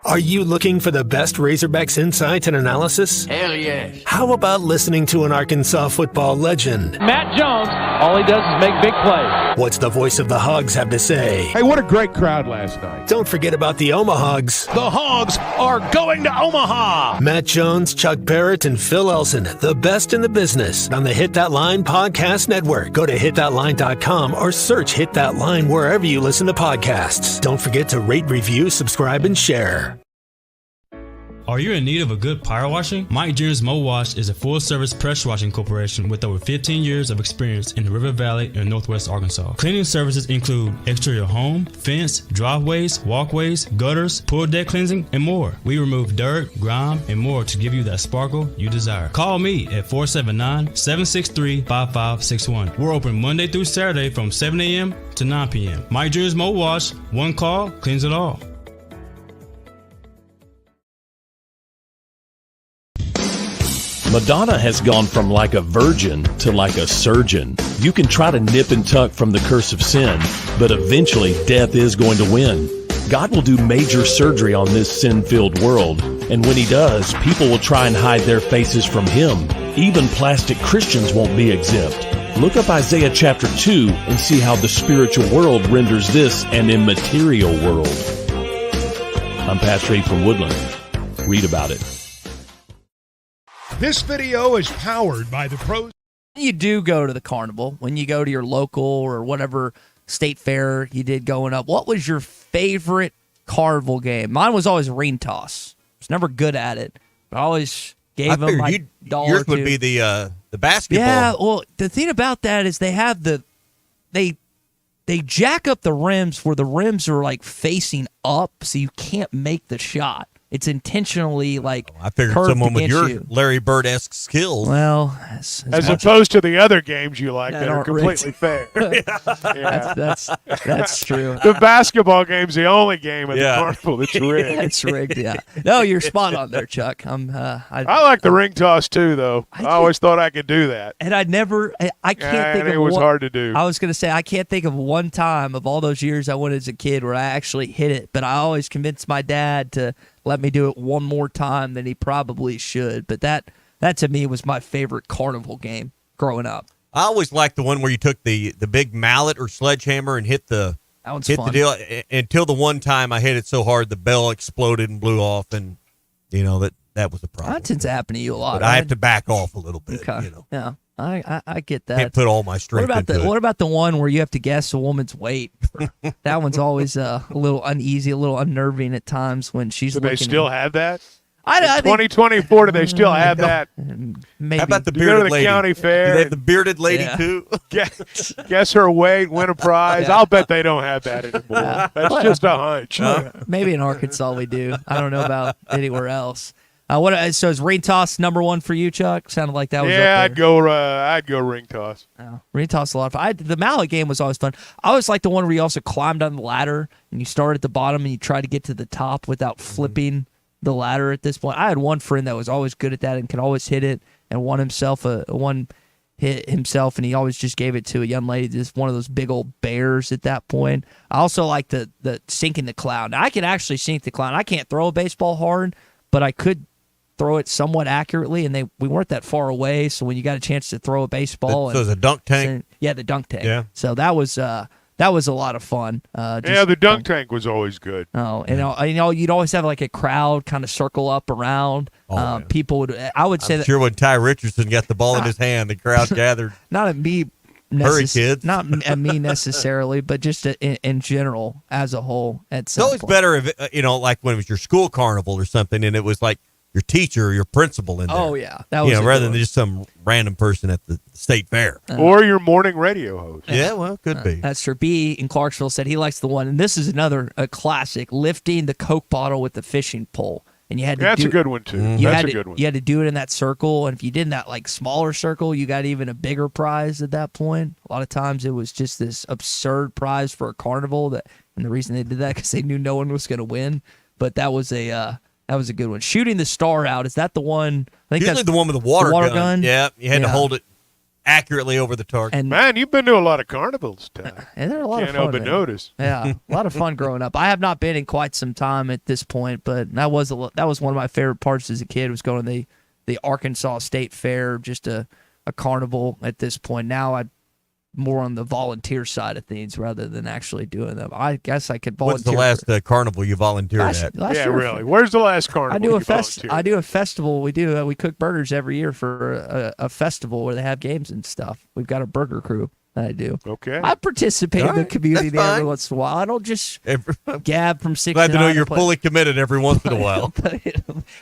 Are you looking for the best Razorbacks insight and analysis? Hell yes. How about listening to an Arkansas football legend? Matt Jones, all he does is make big plays. What's the voice of the Hogs have to say? Hey, what a great crowd last night. Don't forget about the Omahogs. The Hogs are going to Omaha. Matt Jones, Chuck Barrett, and Phil Elson, the best in the business on the Hit That Line Podcast Network. Go to hitthatline.com or search Hit That Line wherever you listen to podcasts. Don't forget to rate, review, subscribe, and share. Are you in need of a good power washing? Mike Jr.'s Mo Wash is a full-service pressure washing corporation with over 15 years of experience in the River Valley and Northwest Arkansas. Cleaning services include exterior home, fence, driveways, walkways, gutters, pool deck cleansing, and more. We remove dirt, grime, and more to give you that sparkle you desire. Call me at 479-763-5561. We're open Monday through Saturday from 7 a.m. to 9 p.m. Mike Jr.'s Mo Wash, one call, cleans it all. Madonna has gone from like a virgin to like a surgeon. You can try to nip and tuck from the curse of sin, but eventually death is going to win. God will do major surgery on this sin-filled world, and when he does, people will try and hide their faces from him. Even plastic Christians won't be exempt. Look up Isaiah chapter 2 and see how the spiritual world renders this an immaterial world. I'm Pastor A from Woodland. Read about it. This video is powered by the pros. You do go to the Carnival, when you go to your local or whatever state fair you did going up, what was your favorite Carnival game? Mine was always ring toss. I was never good at it, but I always gave them my dollar. Yours would be the basketball. Yeah, well, the thing about that is they have they jack up the rims where the rims are like facing up, so you can't make the shot. It's intentionally like I figured curved someone with against your you. Larry Bird-esque skills. Well, as opposed to the other games you like that are aren't completely fair. Yeah. That's true. The basketball game's the only game at the Carnival that's rigged. It's rigged, yeah. No, you're spot on there, Chuck. I like the ring toss too, though. I always thought I could do that. And I can't think of it was hard to do. I was going to say, I can't think of one time of all those years I went as a kid where I actually hit it, but I always convinced my dad to let me do it one more time than he probably should. But that to me was my favorite Carnival game growing up. I always liked the one where you took the big mallet or sledgehammer and hit the deal until the one time I hit it so hard the bell exploded and blew off, and that was a problem. That tends to happen to you a lot. But I have to back off a little bit. Okay. Yeah. I get that. Can't put all my strength into it. What about the one where you have to guess a woman's weight? That one's always a little uneasy, a little unnerving at times when she's Do looking. they still have that? I think 2024, do they still have that? Maybe. How about the You go to bearded the lady? county fair. Do they have the bearded lady Yeah. too? Guess her weight, win a prize. Yeah. I'll bet they don't have that anymore. That's just a hunch. Maybe in Arkansas we do. I don't know about anywhere else. So is ring toss number one for you, Chuck? Sounded like that was Yeah, up there. I'd go ring toss. Oh, ring toss a lot of fun. The mallet game was always fun. I always liked the one where you also climbed on the ladder and you start at the bottom and you try to get to the top without flipping the ladder at this point. I had one friend that was always good at that and could always hit it and won himself one hit himself, and he always just gave it to a young lady, just one of those big old bears at that point. I also like the sinking the clown. Now, I can actually sink the clown. I can't throw a baseball hard, but I could throw it somewhat accurately, and we weren't that far away, so when you got a chance to throw a baseball. So it's a dunk tank? Yeah, the dunk tank. Yeah. So that was a lot of fun. The dunk tank was always good. Oh, you'd always have like a crowd kind of circle up around. People would. I would say I'm that. sure when Ty Richardson got the ball in his hand, the crowd gathered. Not at me. Hurry, kids. Not at me necessarily, but just in general as a whole. It's always better if like when it was your school carnival or something, and it was like your teacher or your principal in there. Oh yeah, that was rather than just some random person at the state fair or your morning radio host. Yeah, well, could be. That's true. B in Clarksville said he likes the one, and this is a classic: lifting the Coke bottle with the fishing pole. and you had to That's do a good one too. You That's had a to, good one. You had to do it in that circle, and if you did in that like smaller circle, you got even a bigger prize at that point. A lot of times it was just this absurd prize for a carnival, and the reason they did that because they knew no one was going to win. But that was a good one. Shooting the star out, is that the one? I think Usually that's the one with the water gun. Yeah, you had to hold it accurately over the target. And man, you've been to a lot of carnivals, Ty. And they're a lot Can't of fun. help but notice. Yeah, a lot of fun growing up. I have not been in quite some time at this point, but that was one of my favorite parts as a kid, was going to the Arkansas State Fair, just a carnival at this point. Now I'm more on the volunteer side of things rather than actually doing them. I guess I could volunteer. What's the last carnival you volunteered at? Last yeah, year, really. Where's the last carnival? I do a festival. We cook burgers every year for a festival where they have games and stuff. We've got a burger crew that I do. Okay. I participate in the community That's every fine. once in a while. I don't just gab from 6 Glad to to know 9 you're play. fully committed every once in a while.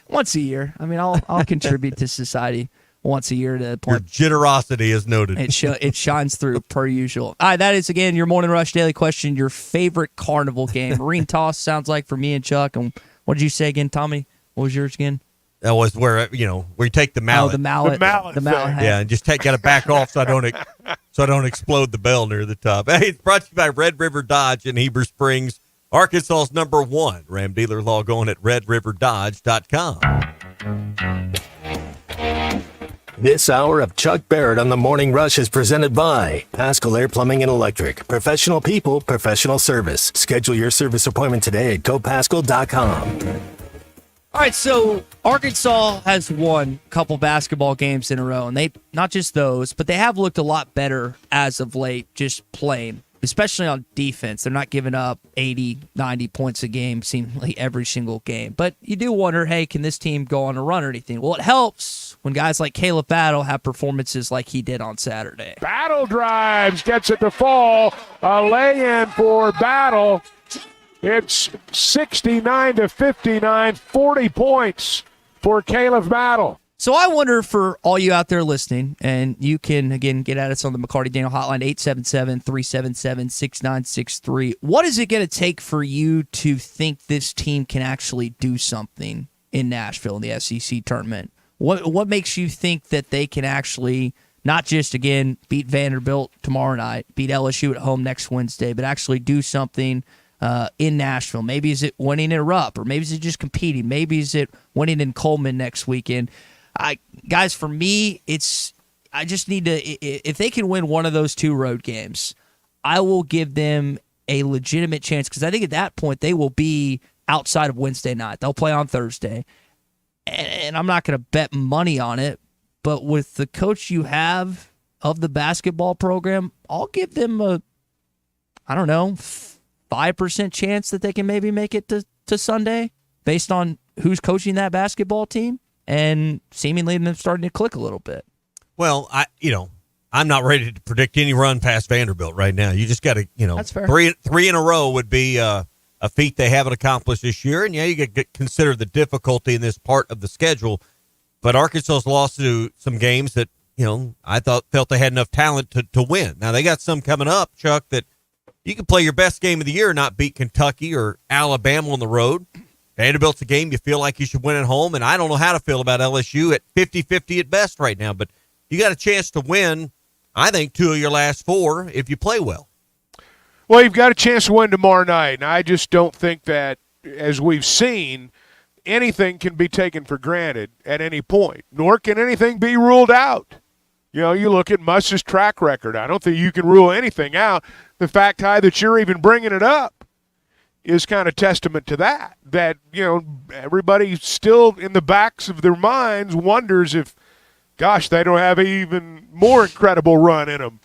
Once a year. I mean, I'll contribute to society once a year to the Your point. generosity is noted. It shines through per usual. All right, that is, again, your Morning Rush Daily Question, your favorite carnival game. Marine toss sounds like for me and Chuck. And what did you say again, Tommy? What was yours again? That was where you take the mallet. Oh, the mallet. The mallet hat. Yeah, and just got to back off so I don't explode the bell near the top. Hey, it's brought to you by Red River Dodge in Heber Springs, Arkansas's #1 Ram dealer. Log on at redriverdodge.com. This hour of Chuck Barrett on the Morning Rush is presented by Pascal Air Plumbing and Electric. Professional people, professional service. Schedule your service appointment today at gopascal.com. All right, so Arkansas has won a couple basketball games in a row, and they not just those, but they have looked a lot better as of late just playing, especially on defense. They're not giving up 80, 90 points a game seemingly every single game. But you do wonder, hey, can this team go on a run or anything? Well, it helps when guys like Caleb Battle have performances like he did on Saturday. Battle drives, gets it to fall. A lay-in for Battle. It's 69-59, 40 points for Caleb Battle. So I wonder, for all you out there listening, and you can, again, get at us on the McCarty Daniel hotline, 877-377-6963. What is it going to take for you to think this team can actually do something in Nashville in the SEC tournament? What makes you think that they can actually not just, again, beat Vanderbilt tomorrow night, beat LSU at home next Wednesday, but actually do something in Nashville? Maybe is it winning in Rupp, or maybe is it just competing? Maybe is it winning in Coleman next weekend? Guys, for me, I just need to, if they can win one of those two road games, I will give them a legitimate chance, because I think at that point they will be outside of Wednesday night. They'll play on Thursday, and I'm not going to bet money on it, but with the coach you have of the basketball program, I'll give them a, 5% chance that they can maybe make it to Sunday based on who's coaching that basketball team and seemingly them starting to click a little bit. Well, I'm not ready to predict any run past Vanderbilt right now. You just got to, That's fair. Three in a row would be a feat they haven't accomplished this year. And, you got to consider the difficulty in this part of the schedule. But Arkansas's lost to some games that, I felt they had enough talent to win. Now, they got some coming up, Chuck, that you can play your best game of the year and not beat Kentucky or Alabama on the road. Vanderbilt's a game you feel like you should win at home, and I don't know how to feel about LSU at 50-50 at best right now, but you got a chance to win, I think, 2 of your last 4 if you play well. Well, you've got a chance to win tomorrow night, and I just don't think that, as we've seen, anything can be taken for granted at any point, nor can anything be ruled out. You look at Muss's track record. I don't think you can rule anything out. The fact, Ty, that you're even bringing it up is kind of testament to that, everybody still in the backs of their minds wonders if, gosh, they don't have an even more incredible run in them.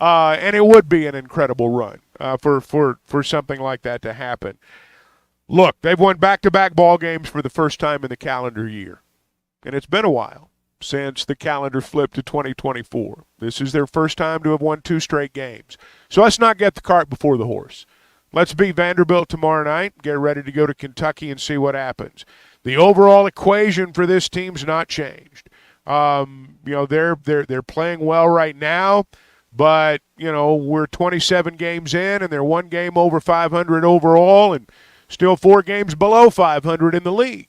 And it would be an incredible run for something like that to happen. Look, they've won back-to-back ball games for the first time in the calendar year, and it's been a while since the calendar flipped to 2024. This is their first time to have won 2 straight games. So let's not get the cart before the horse. Let's beat Vanderbilt tomorrow night, get ready to go to Kentucky and see what happens. The overall equation for this team's not changed. They're playing well right now, but, we're 27 games in, and they're 1 game over 500 overall and still 4 games below 500 in the league.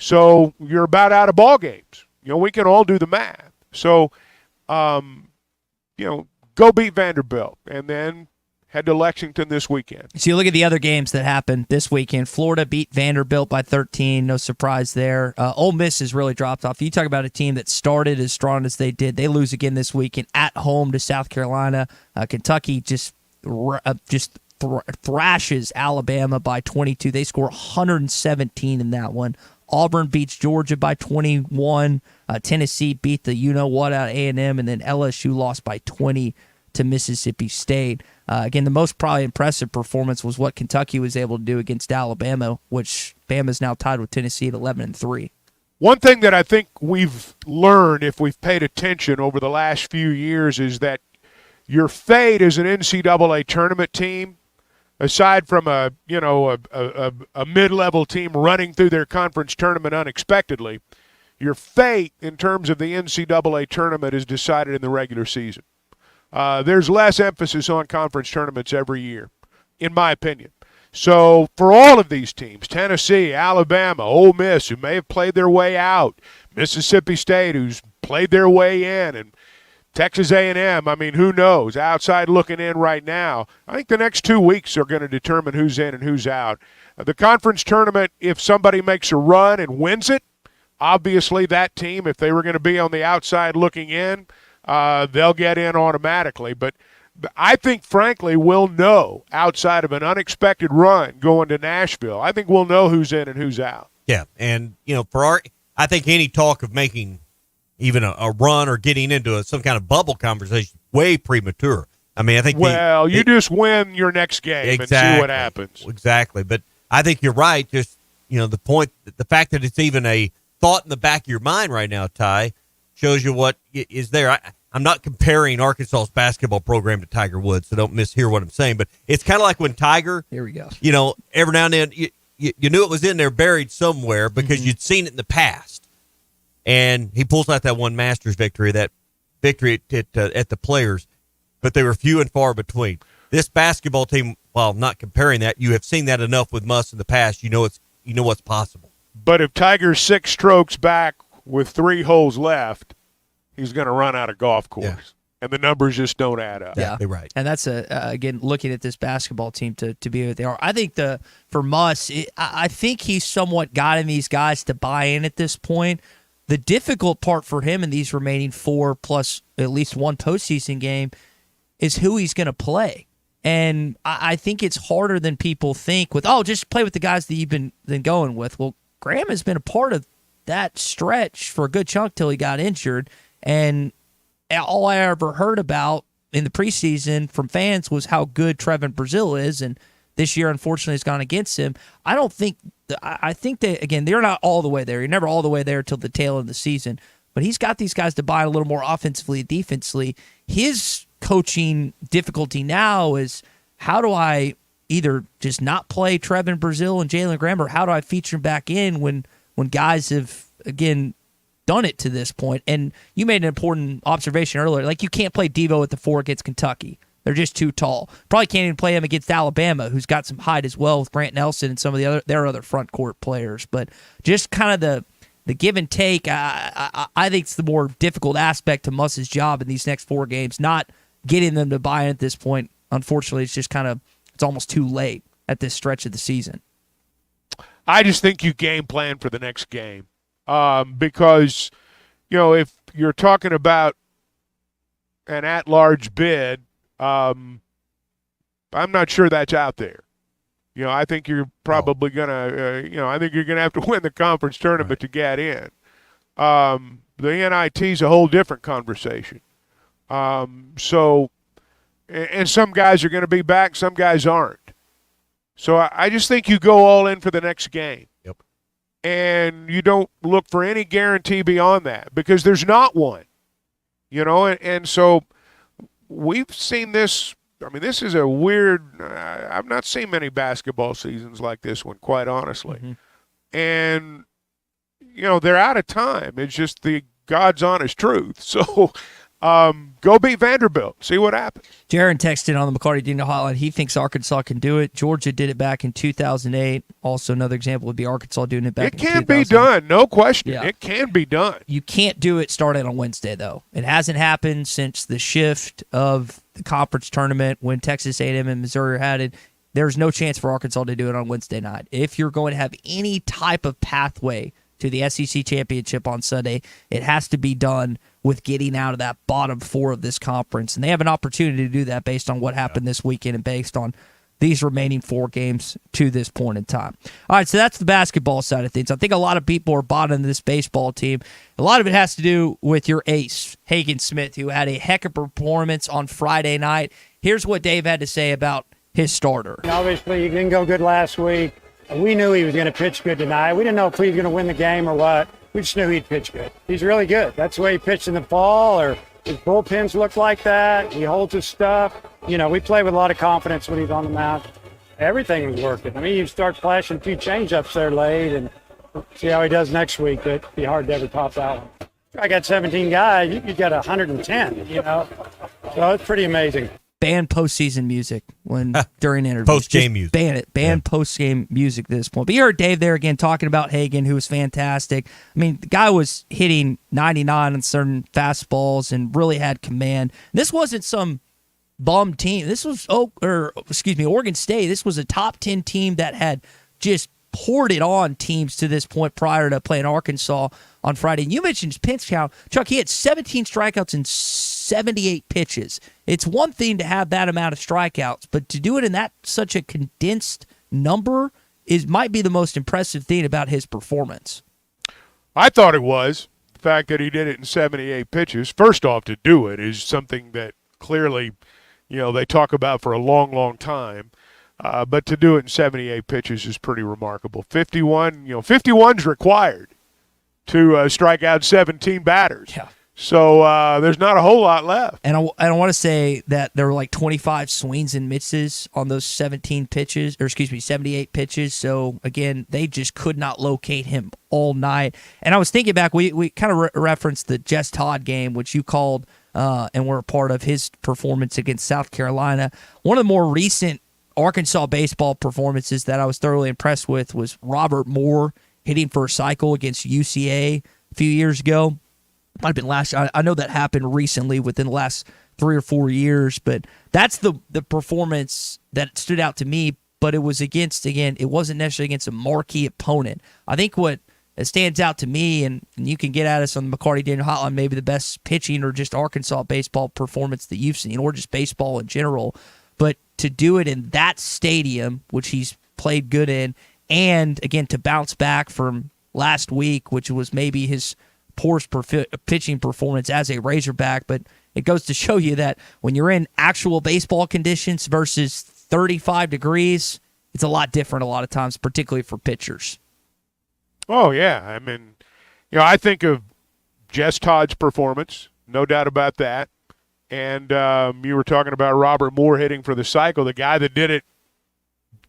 So you're about out of ball games. We can all do the math. So, go beat Vanderbilt and then head to Lexington this weekend. So you look at the other games that happened this weekend. Florida beat Vanderbilt by 13. No surprise there. Ole Miss has really dropped off. You talk about a team that started as strong as they did. They lose again this weekend at home to South Carolina. Kentucky just thrashes Alabama by 22. They score 117 in that one. Auburn beats Georgia by 21. Tennessee beat the you-know-what out of A&M, and then LSU lost by 20 to Mississippi State. Again, the most probably impressive performance was what Kentucky was able to do against Alabama, which Bama's now tied with Tennessee at 11-3. One thing that I think we've learned, if we've paid attention over the last few years, is that your fate as an NCAA tournament team, aside from a mid-level team running through their conference tournament unexpectedly, your fate in terms of the NCAA tournament is decided in the regular season. There's less emphasis on conference tournaments every year, in my opinion. So for all of these teams, Tennessee, Alabama, Ole Miss, who may have played their way out, Mississippi State, who's played their way in, and Texas A&M, who knows? Outside looking in right now. I think the next 2 weeks are going to determine who's in and who's out. The conference tournament, if somebody makes a run and wins it, obviously that team, if they were going to be on the outside looking in, they'll get in automatically. But I think, frankly, we'll know outside of an unexpected run going to Nashville. I think we'll know who's in and who's out. Yeah, and, I think any talk of making even a run or getting into some kind of bubble conversation way premature. I think you just win your next game and see what happens. Exactly, but I think you're right. Just the fact that it's even a thought in the back of your mind right now, Ty, shows you what is there. I'm not comparing Arkansas's basketball program to Tiger Woods, so don't mishear what I'm saying. But it's kind of like when Tiger, here we go. Every now and then you knew it was in there buried somewhere because you'd seen it in the past. And he pulls out that one Masters victory, at the Players, but they were few and far between. This basketball team, while not comparing that, you have seen that enough with Muss in the past. You know what's possible. But if Tiger's 6 strokes back with 3 holes left, he's going to run out of golf course. Yeah. And the numbers just don't add up. Yeah, right. And that's again looking at this basketball team to be what they are. I think for Muss, I think he's somewhat gotten these guys to buy in at this point. The difficult part for him in these remaining 4 plus at least one postseason game is who he's going to play. And I think it's harder than people think with, just play with the guys that you've been going with. Well, Graham has been a part of that stretch for a good chunk till he got injured. And all I ever heard about in the preseason from fans was how good Trevin Brazile is. And this year, unfortunately, has gone against him. I think that, again, they're not all the way there. You're never all the way there till the tail end of the season. But he's got these guys to buy a little more offensively, defensively. His coaching difficulty now is, how do I either just not play Trevin Brazile and Jalen Graham, or how do I feature him back in when guys have, again, done it to this point? And you made an important observation earlier. Like, you can't play Devo at the 4 against Kentucky. They're just too tall. Probably can't even play him against Alabama, who's got some height as well with Grant Nelson and some of their other front court players. But just kind of the give and take, I think it's the more difficult aspect to Muss's job in these next 4 games. Not getting them to buy in at this point. Unfortunately, it's just it's almost too late at this stretch of the season. I just think you game plan for the next game because, if you're talking about an at-large bid, I'm not sure that's out there. I think you're probably gonna, I think you're gonna have to win the conference tournament to get in. The NIT is a whole different conversation. So, and some guys are going to be back, some guys aren't. So I just think you go all in for the next game. Yep. And you don't look for any guarantee beyond that because there's not one. And so we've seen this. This is a weird. I've not seen many basketball seasons like this one, quite honestly. Mm-hmm. And they're out of time. It's just the God's honest truth. So Go beat Vanderbilt. See what happens. Jaron texted on the McCarty Daniel Hotline. He thinks Arkansas can do it. Georgia did it back in 2008. Also, another example would be Arkansas doing it back in 2000. It can be done. No question. Yeah. It can be done. You can't do it starting on Wednesday, though. It hasn't happened since the shift of the conference tournament when Texas A&M and Missouri had it. There's no chance for Arkansas to do it on Wednesday night. If you're going to have any type of pathway to the SEC championship on Sunday, it has to be done with getting out of that bottom 4 of this conference. And they have an opportunity to do that based on what happened this weekend and based on these remaining 4 games to this point in time. All right, so that's the basketball side of things. I think a lot of people are bought into this baseball team. A lot of it has to do with your ace, Hagen Smith, who had a heck of a performance on Friday night. Here's what Dave had to say about his starter. Obviously, he didn't go good last week. We knew he was going to pitch good tonight. We didn't know if he was going to win the game or what. We just knew he'd pitch good. He's really good. That's the way he pitched in the fall, or his bullpens look like that. He holds his stuff. You know, we play with a lot of confidence when he's on the mound. Everything was working. I mean, you start flashing a few changeups there late and see how he does next week. It'd be hard to ever top that one. I got 17 guys. You got 110, you know. So it's pretty amazing. Ban postseason music when during interviews. Post-game music. Ban it. Ban post-game music at this point. But you heard Dave there again talking about Hagen, who was fantastic. I mean, the guy was hitting 99 on certain fastballs and really had command. This wasn't some bum team. This was Oregon State. This was a top 10 team that had just poured it on teams to this point prior to playing Arkansas on Friday. And you mentioned his pitch count. Chuck, he had 17 strikeouts and 78 pitches. It's one thing to have that amount of strikeouts, but to do it in such a condensed number might be the most impressive thing about his performance. I thought it was. The fact that he did it in 78 pitches, first off, to do it is something that clearly, they talk about for a long, long time. But to do it in 78 pitches is pretty remarkable. 51's required to strike out 17 batters. Yeah. So there's not a whole lot left. And I want to say that there were like 25 swings and misses on those 78 pitches. So, again, they just could not locate him all night. And I was thinking back, we kind of referenced the Jess Todd game, which you called and were a part of his performance against South Carolina. One of the more recent Arkansas baseball performances that I was thoroughly impressed with was Robert Moore hitting for a cycle against UCA a few years ago. Might have been last year. I know that happened recently within the last 3 or 4 years, but that's the performance that stood out to me. But it was it wasn't necessarily against a marquee opponent. I think what stands out to me, and you can get at us on the McCarty Daniel Hotline, maybe the best pitching or just Arkansas baseball performance that you've seen, or just baseball in general. But to do it in that stadium, which he's played good in, and, again, to bounce back from last week, which was maybe his poorest pitching performance as a Razorback, but it goes to show you that when you're in actual baseball conditions versus 35 degrees, it's a lot different a lot of times, particularly for pitchers. Oh, yeah. I mean, I think of Jess Todd's performance, no doubt about that. And you were talking about Robert Moore hitting for the cycle. The guy that did it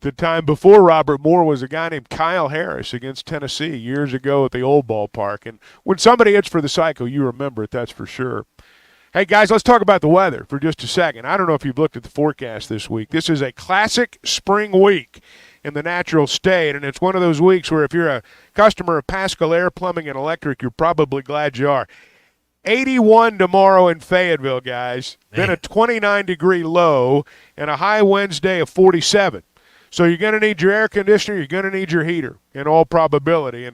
the time before Robert Moore was a guy named Kyle Harris against Tennessee years ago at the old ballpark. And when somebody hits for the cycle, you remember it, that's for sure. Hey, guys, let's talk about the weather for just a second. I don't know if you've looked at the forecast this week. This is a classic spring week in the natural state, and it's one of those weeks where if you're a customer of Pascal Air Plumbing and Electric, you're probably glad you are. 81 tomorrow in Fayetteville, guys. Then a 29-degree low and a high Wednesday of 47. So you're going to need your air conditioner, you're going to need your heater in all probability.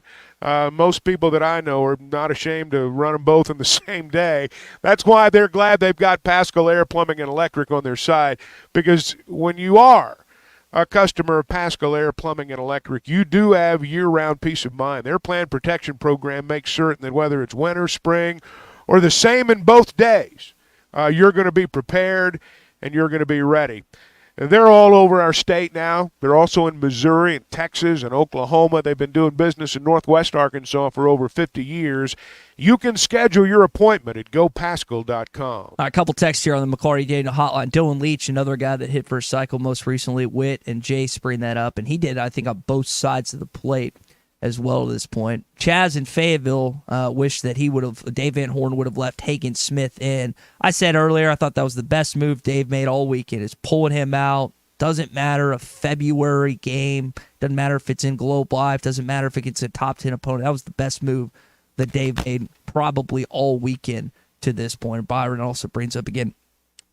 And most people that I know are not ashamed to run them both in the same day. That's why they're glad they've got Pascal Air Plumbing and Electric on their side, because when you are a customer of Pascal Air Plumbing and Electric, you do have year-round peace of mind. Their plant protection program makes certain that whether it's winter, spring, or the same in both days, you're going to be prepared and you're going to be ready. And they're all over our state now. They're also in Missouri and Texas and Oklahoma. They've been doing business in Northwest Arkansas for over 50 years. You can schedule your appointment at gopascal.com. A couple texts here on the McCarty Daniel Hotline. Dylan Leach, another guy that hit for a cycle most recently. Witt and Jace bring that up, and he did, I think, on both sides of the plate. as well to this point. Chaz in Fayetteville wished that Dave Van Horn would have left Hagen Smith in. I said earlier I thought that was the best move Dave made all weekend, is pulling him out. Doesn't matter a February game. Doesn't matter if it's in Globe Life. Doesn't matter if it gets a top 10 opponent. That was the best move that Dave made probably all weekend to this point. Byron also brings up again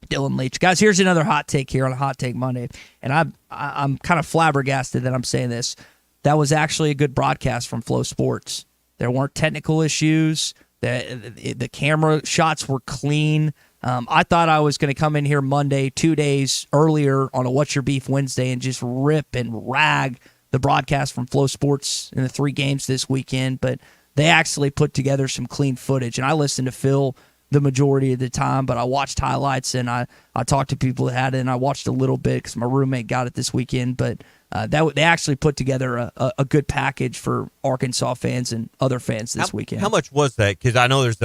Dylan Leach. Guys, here's another hot take here on a Hot Take Monday. And I'm kind of flabbergasted that I'm saying this. That was actually a good broadcast from Flow Sports. There weren't technical issues. The camera shots were clean. I thought I was going to come in here Monday, 2 days earlier on a What's Your Beef Wednesday, and just rip and rag the broadcast from Flow Sports in the 3 games this weekend. But they actually put together some clean footage. And I listened to Phil the majority of the time, but I watched highlights and I talked to people that had it, and I watched a little bit because my roommate got it this weekend. But they actually put together a good package for Arkansas fans and other fans this weekend. How much was that? Because I know there's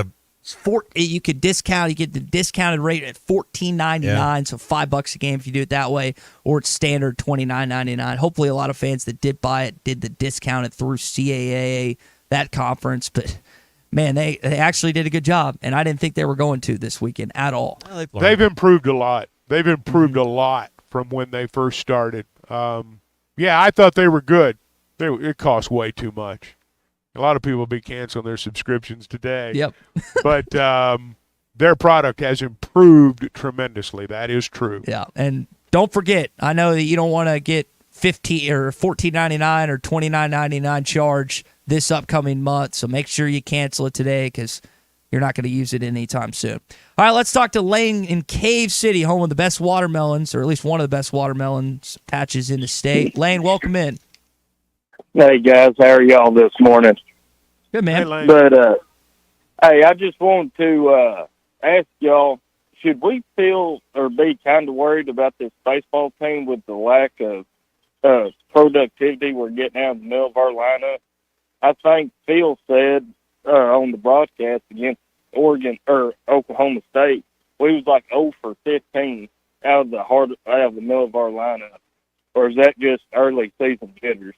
you could discount. You get the discounted rate at $14.99, so $5 a game if you do it that way, or it's standard $29.99. Hopefully, a lot of fans that did buy it did the discounted through CAA, that conference. But man, they actually did a good job, and I didn't think they were going to this weekend at all. Well, they've improved a lot. They've improved a lot from when they first started. Yeah, I thought they were good. It cost way too much. A lot of people will be canceling their subscriptions today. Yep. But their product has improved tremendously. That is true. Yeah, and don't forget, I know that you don't want to get $15 or $14.99 or $29.99 charge this upcoming month, so make sure you cancel it today because you're not going to use it anytime soon. All right, let's talk to Lane in Cave City, home of the best watermelons, or at least one of the best watermelons patches in the state. Lane, welcome in. Hey, guys. How are y'all this morning? Good, man. Hey, Lane. But, hey, I just wanted to ask y'all, should we feel or be kind of worried about this baseball team with the lack of productivity we're getting out in the middle of our lineup? I think Phil said on the broadcast against Oregon or Oklahoma State, we was like 0 for 15 out of the middle of our lineup. Or is that just early season jitters?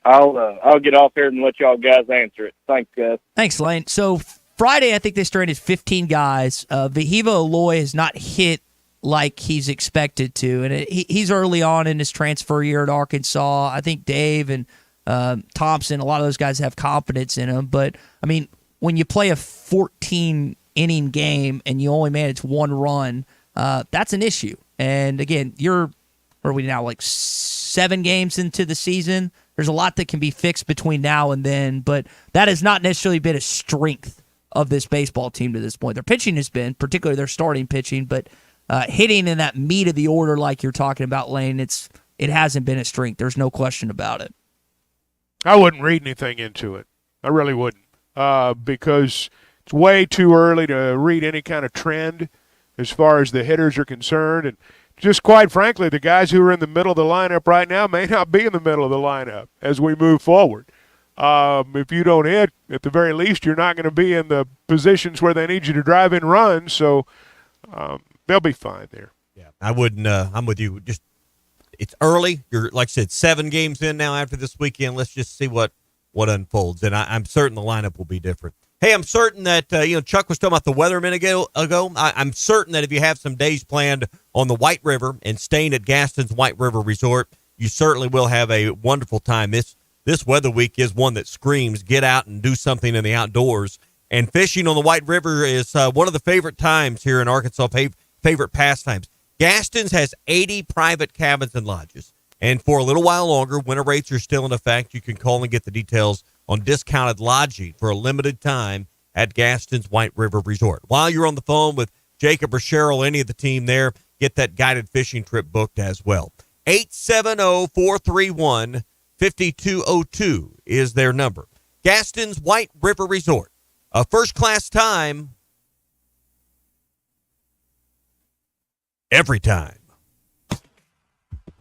I'll get off here and let y'all guys answer it. Thanks, guys. Thanks, Lane. So Friday, I think they stranded 15 guys. Vahiva Aloy has not hit like he's expected to, and he's early on in his transfer year at Arkansas. I think Dave and Thompson, a lot of those guys have confidence in him. But, I mean, when you play a 14-inning game and you only manage 1 run, that's an issue. And, again, are we now like 7 games into the season? There's a lot that can be fixed between now and then, but that has not necessarily been a strength of this baseball team to this point. Their pitching has been, particularly their starting pitching, but hitting in that meat of the order like you're talking about, Lane, it hasn't been a strength. There's no question about it. I wouldn't read anything into it. I really wouldn't, because it's way too early to read any kind of trend as far as the hitters are concerned. And just quite frankly, the guys who are in the middle of the lineup right now may not be in the middle of the lineup as we move forward. If you don't hit, at the very least, you're not going to be in the positions where they need you to drive in runs. So they'll be fine there. Yeah, I wouldn't. I'm with you. Just it's early. You're like I said, 7 games in now after this weekend. Let's just see what unfolds, and I'm certain the lineup will be different. Hey, I'm certain that Chuck was talking about the weather a minute ago. I'm certain that if you have some days planned on the White River and staying at Gaston's White River Resort, you certainly will have a wonderful time. This weather week is one that screams get out and do something in the outdoors. And fishing on the White River is one of the favorite times here in Arkansas, favorite pastimes. Gaston's has 80 private cabins and lodges. And for a little while longer, winter rates are still in effect. You can call and get the details on discounted lodging for a limited time at Gaston's White River Resort. While you're on the phone with Jacob or Cheryl, any of the team there, get that guided fishing trip booked as well. 870-431-5202 is their number. Gaston's White River Resort. A first-class time every time.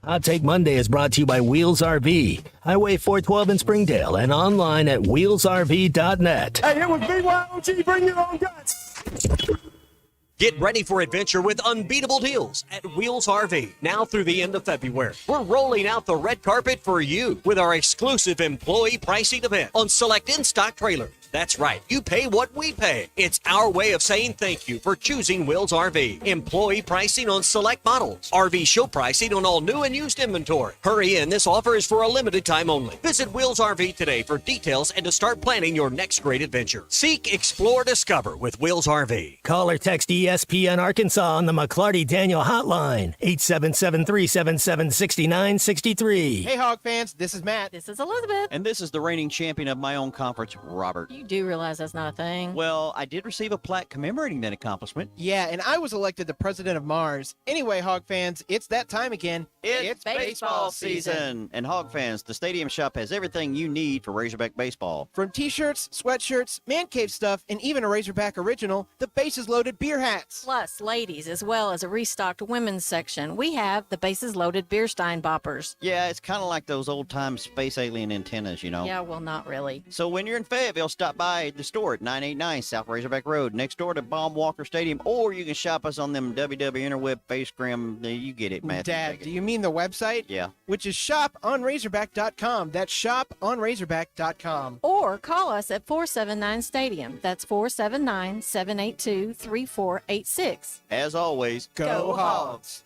Hot Take Monday is brought to you by Wheels RV, Highway 412 in Springdale, and online at wheelsrv.net. Hey, it was BYOG. Bring your own guts. Get ready for adventure with unbeatable deals at Wheels RV now through the end of February. We're rolling out the red carpet for you with our exclusive employee pricing event on select in-stock trailers. That's right. You pay what we pay. It's our way of saying thank you for choosing Wheels RV. Employee pricing on select models. RV show pricing on all new and used inventory. Hurry in. This offer is for a limited time only. Visit Wheels RV today for details and to start planning your next great adventure. Seek, explore, discover with Wheels RV. Call or text ESPN Arkansas on the McClarty Daniel Hotline, 877-377-6963. Hey, Hog fans, this is Matt. This is Elizabeth. And this is the reigning champion of my own conference, Robert. You do realize that's not a thing. Well, I did receive a plaque commemorating that accomplishment. Yeah, and I was elected the president of Mars. Anyway, Hog fans, it's that time again. It's baseball season. And Hog fans, the Stadium Shop has everything you need for Razorback baseball. From t-shirts, sweatshirts, man cave stuff, and even a Razorback original, the Bases Loaded beer hats. Plus, ladies, as well as a restocked women's section. We have the Bases Loaded beer stein boppers. Yeah, it's kind of like those old-time space alien antennas, you know. Yeah, well, not really. So when you're in Fayetteville, stop by the store at 989 South Razorback Road, next door to Baum Walker Stadium, or you can shop us on them WW Interweb Facegram. You get it, Matthew. Dad, do you mean the website? Yeah. Which is shoponrazorback.com. That's shoponrazorback.com. Or call us at 479 Stadium. That's 479-782-3486. As always, go Hogs!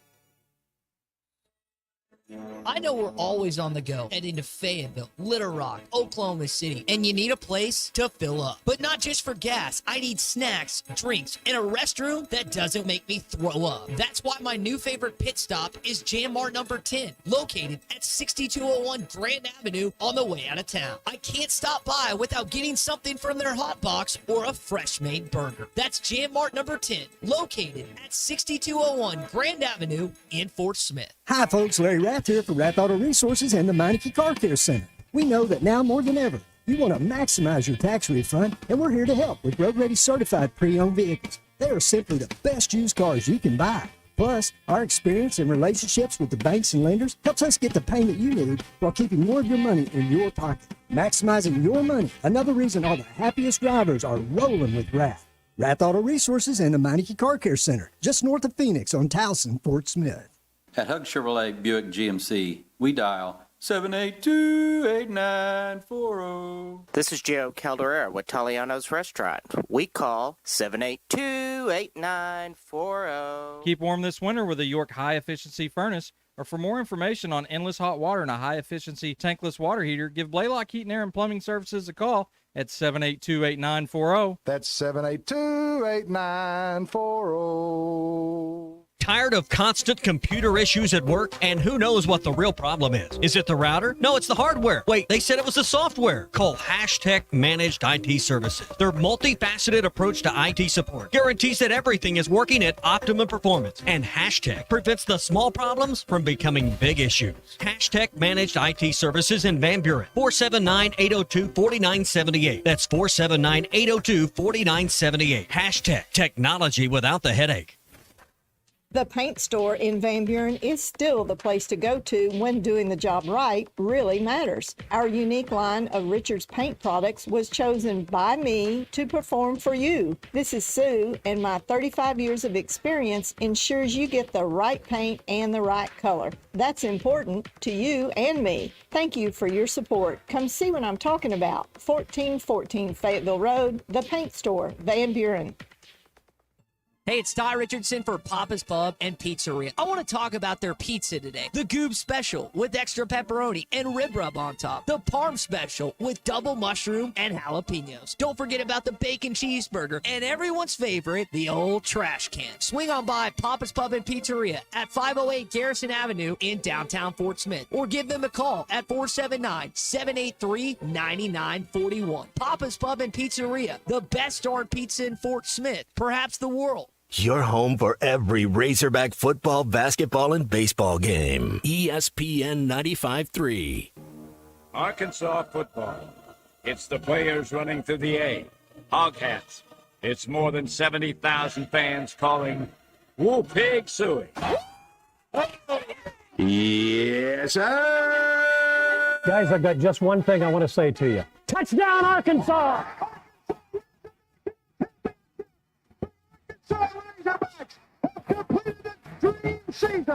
I know we're always on the go, heading to Fayetteville, Little Rock, Oklahoma City, and you need a place to fill up. But not just for gas. I need snacks, drinks, and a restroom that doesn't make me throw up. That's why my new favorite pit stop is Jam Mart number 10, located at 6201 Grand Avenue on the way out of town. I can't stop by without getting something from their hot box or a fresh-made burger. That's Jam Mart number 10, located at 6201 Grand Avenue in Fort Smith. Hi, folks. Larry Rath here for Rath Auto Resources and the Meineke Car Care Center. We know that now more than ever, you want to maximize your tax refund, and we're here to help with road-ready certified pre-owned vehicles. They are simply the best used cars you can buy. Plus, our experience and relationships with the banks and lenders helps us get the payment you need while keeping more of your money in your pocket. Maximizing your money, another reason all the happiest drivers are rolling with Rath. Rath Auto Resources and the Meineke Car Care Center, just north of Phoenix on Towson, Fort Smith. At Hug Chevrolet Buick GMC, we dial 782-8940. This is Joe Calderera with Taliano's Restaurant. We call 782-8940. Keep warm this winter with a York high-efficiency furnace. Or for more information on endless hot water and a high-efficiency tankless water heater, give Blaylock Heating, Air, and Plumbing Services a call at 782-8940. That's 782-8940. Tired of constant computer issues at work? And who knows what the real problem is? Is it the router? No, it's the hardware. Wait, they said it was the software. Call Hashtag Managed IT Services. Their multifaceted approach to IT support guarantees that everything is working at optimum performance. And Hashtag prevents the small problems from becoming big issues. Hashtag Managed IT Services in Van Buren. 479-802-4978. That's 479-802-4978. Hashtag Technology without the headache. The paint store in Van Buren is still the place to go to when doing the job right really matters. Our unique line of Richards paint products was chosen by me to perform for you. This is Sue, and my 35 years of experience ensures you get the right paint and the right color. That's important to you and me. Thank you for your support. Come see what I'm talking about. 1414 Fayetteville Road, the paint store, Van Buren. Hey, it's Ty Richardson for Papa's Pub and Pizzeria. I want to talk about their pizza today. The Goob Special with extra pepperoni and rib rub on top. The Parm Special with double mushroom and jalapenos. Don't forget about the bacon cheeseburger and everyone's favorite, the old trash can. Swing on by Papa's Pub and Pizzeria at 508 Garrison Avenue in downtown Fort Smith. Or give them a call at 479-783-9941. Papa's Pub and Pizzeria, the best darn pizza in Fort Smith, perhaps the world. Your home for every Razorback football, basketball, and baseball game. ESPN 95.3. Arkansas football. It's the players running through the A. Hog hats. It's more than 70,000 fans calling Woo Pig Suey. Yes, sir. Guys, I've got just one thing I want to say to you. Touchdown, Arkansas!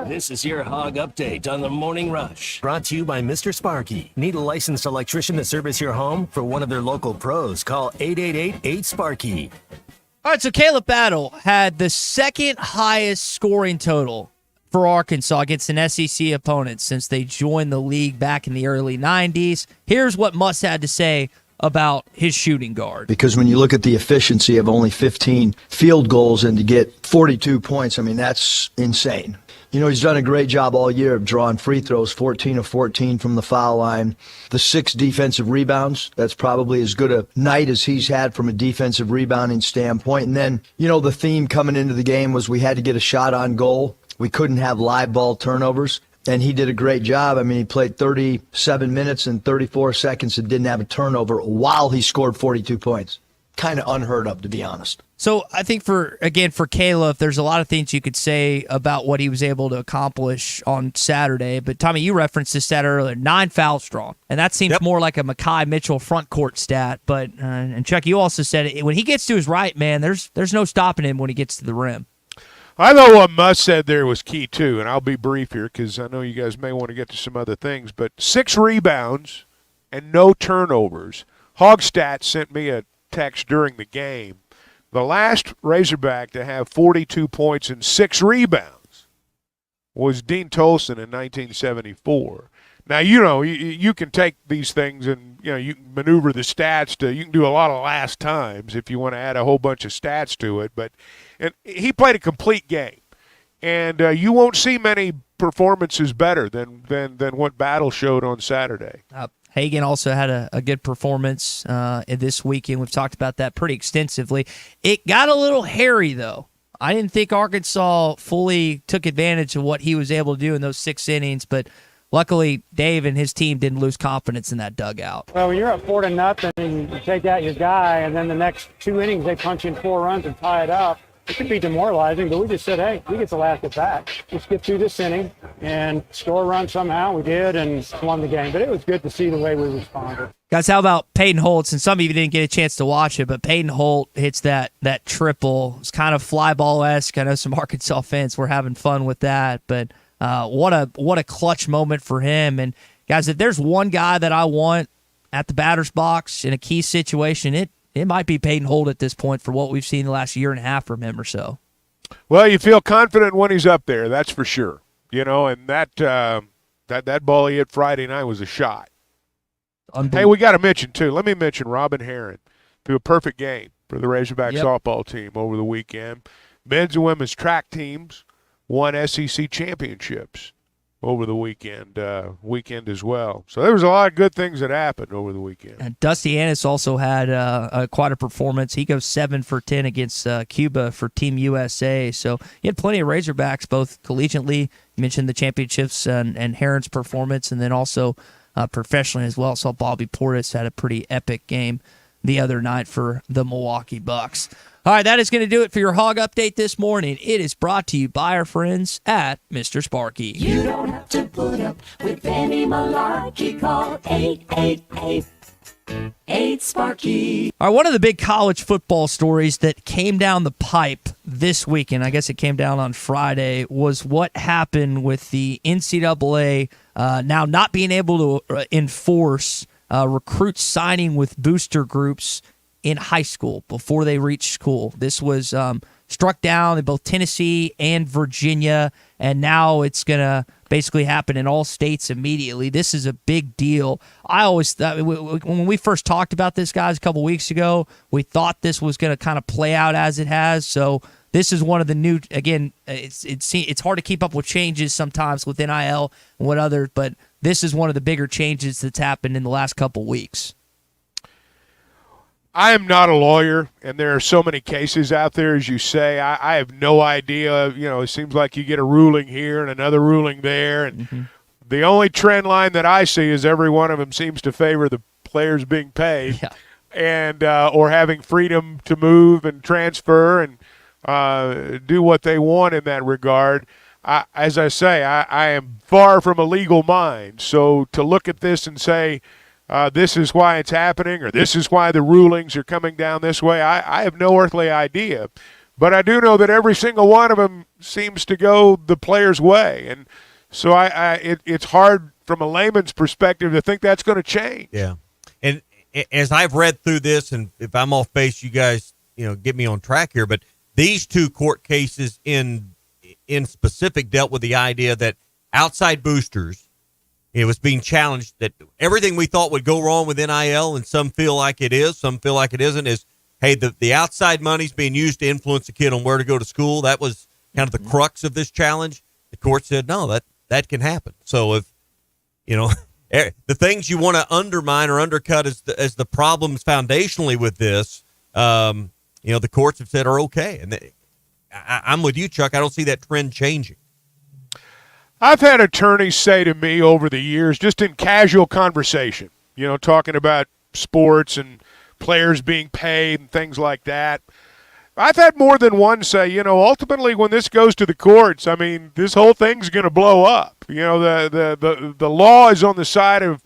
This is your Hog Update on the Morning Rush. Brought to you by Mr. Sparky. Need a licensed electrician to service your home? For one of their local pros, call 888-8-SPARKY. All right, so Caleb Battle had the second highest scoring total for Arkansas against an SEC opponent since they joined the league back in the early 90s. Here's what Muss had to say about his shooting guard. Because when you look at the efficiency of only 15 field goals and to get 42 points, I mean, that's insane. You know, he's done a great job all year of drawing free throws, 14 of 14 from the foul line. The 6 defensive rebounds, that's probably as good a night as he's had from a defensive rebounding standpoint. And then, you know, the theme coming into the game was we had to get a shot on goal. We couldn't have live ball turnovers. And he did a great job. I mean, he played 37 minutes and 34 seconds and didn't have a turnover while he scored 42 points. Kind of unheard of, to be honest. So I think for Caleb, there's a lot of things you could say about what he was able to accomplish on Saturday. But Tommy, you referenced this stat earlier, 9 fouls drawn. And that seems more like a Mekhi Mitchell front court stat. But and Chuck, you also said it, when he gets to his right, man, there's no stopping him when he gets to the rim. I thought what Muss said there was key, too, and I'll be brief here because I know you guys may want to get to some other things, but 6 rebounds and no turnovers. Hogstat sent me a text during the game. The last Razorback to have 42 points and 6 rebounds was Dean Tolson in 1974. Now, you know, you can take these things and, you know, you can maneuver the stats to, you can do a lot of last times if you want to add a whole bunch of stats to it, but and he played a complete game. And you won't see many performances better than what Battle showed on Saturday. Hagen also had a good performance this weekend. We've talked about that pretty extensively. It got a little hairy, though. I didn't think Arkansas fully took advantage of what he was able to do in those 6 innings, but luckily Dave and his team didn't lose confidence in that dugout. Well, when you're up 4-0 and you take out your guy, and then the next 2 innings they punch in 4 runs and tie it up, it could be demoralizing, but we just said, hey, we get the last at bat. Let's get through this inning and score a run somehow. We did and won the game. But it was good to see the way we responded. Guys, how about Peyton Holt? And some of you didn't get a chance to watch it, but Peyton Holt hits that triple. It's kind of fly ball-esque. I know some Arkansas fans were having fun with that, but what a clutch moment for him. And guys, if there's one guy that I want at the batter's box in a key situation, it might be Peyton Holt at this point for what we've seen the last year and a half from him or so. Well, you feel confident when he's up there, that's for sure. You know, and that ball he hit Friday night was a shot. Hey, we got to mention, too. Let me mention Robin Herron. Threw a perfect game for the Razorback softball team over the weekend. Men's and women's track teams won SEC championships over the weekend as well. So there was a lot of good things that happened over the weekend. And Dusty Ennis also had quite a performance. He goes 7 for 10 against Cuba for Team USA. So he had plenty of Razorbacks, both collegiately. You mentioned the championships and Heron's performance, and then also professionally as well. So Bobby Portis had a pretty epic game the other night for the Milwaukee Bucks. All right, that is going to do it for your Hog Update this morning. It is brought to you by our friends at Mr. Sparky. You don't have to put up with any malarkey. Call 888-8-SPARKY. All right, one of the big college football stories that came down the pipe this weekend, I guess it came down on Friday, was what happened with the NCAA now not being able to enforce recruits signing with booster groups in high school before they reach school. This was struck down in both Tennessee and Virginia, and now it's going to basically happen in all states immediately. This is a big deal. I always thought, when we first talked about this, guys, a couple weeks ago, we thought this was going to kind of play out as it has. So this is one of the new, again, it's hard to keep up with changes sometimes with NIL and what others, but this is one of the bigger changes that's happened in the last couple weeks. I am not a lawyer, and there are so many cases out there, as you say. I have no idea. You know, it seems like you get a ruling here and another ruling there. And the only trend line that I see is every one of them seems to favor the players being paid and or having freedom to move and transfer and do what they want in that regard. As I say, I am far from a legal mind. So to look at this and say, this is why it's happening, or this is why the rulings are coming down this way, I have no earthly idea. but I do know that every single one of them seems to go the player's way. And so it's hard from a layman's perspective to think that's going to change. Yeah. And as I've read through this, and if I'm off base, you guys, get me on track here, but these two court cases in specific dealt with the idea that outside boosters, it was being challenged that everything we thought would go wrong with NIL, and some feel like it is, some feel like it isn't, is, hey, the outside money's being used to influence a kid on where to go to school. That was kind of the crux of this challenge. The court said, no, that can happen. So if, the things you want to undermine or undercut as the problems foundationally with this, the courts have said are okay. And I'm with you, Chuck. I don't see that trend changing. I've had attorneys say to me over the years, just in casual conversation, talking about sports and players being paid and things like that. I've had more than one say, ultimately when this goes to the courts, this whole thing's going to blow up. The law is on the side of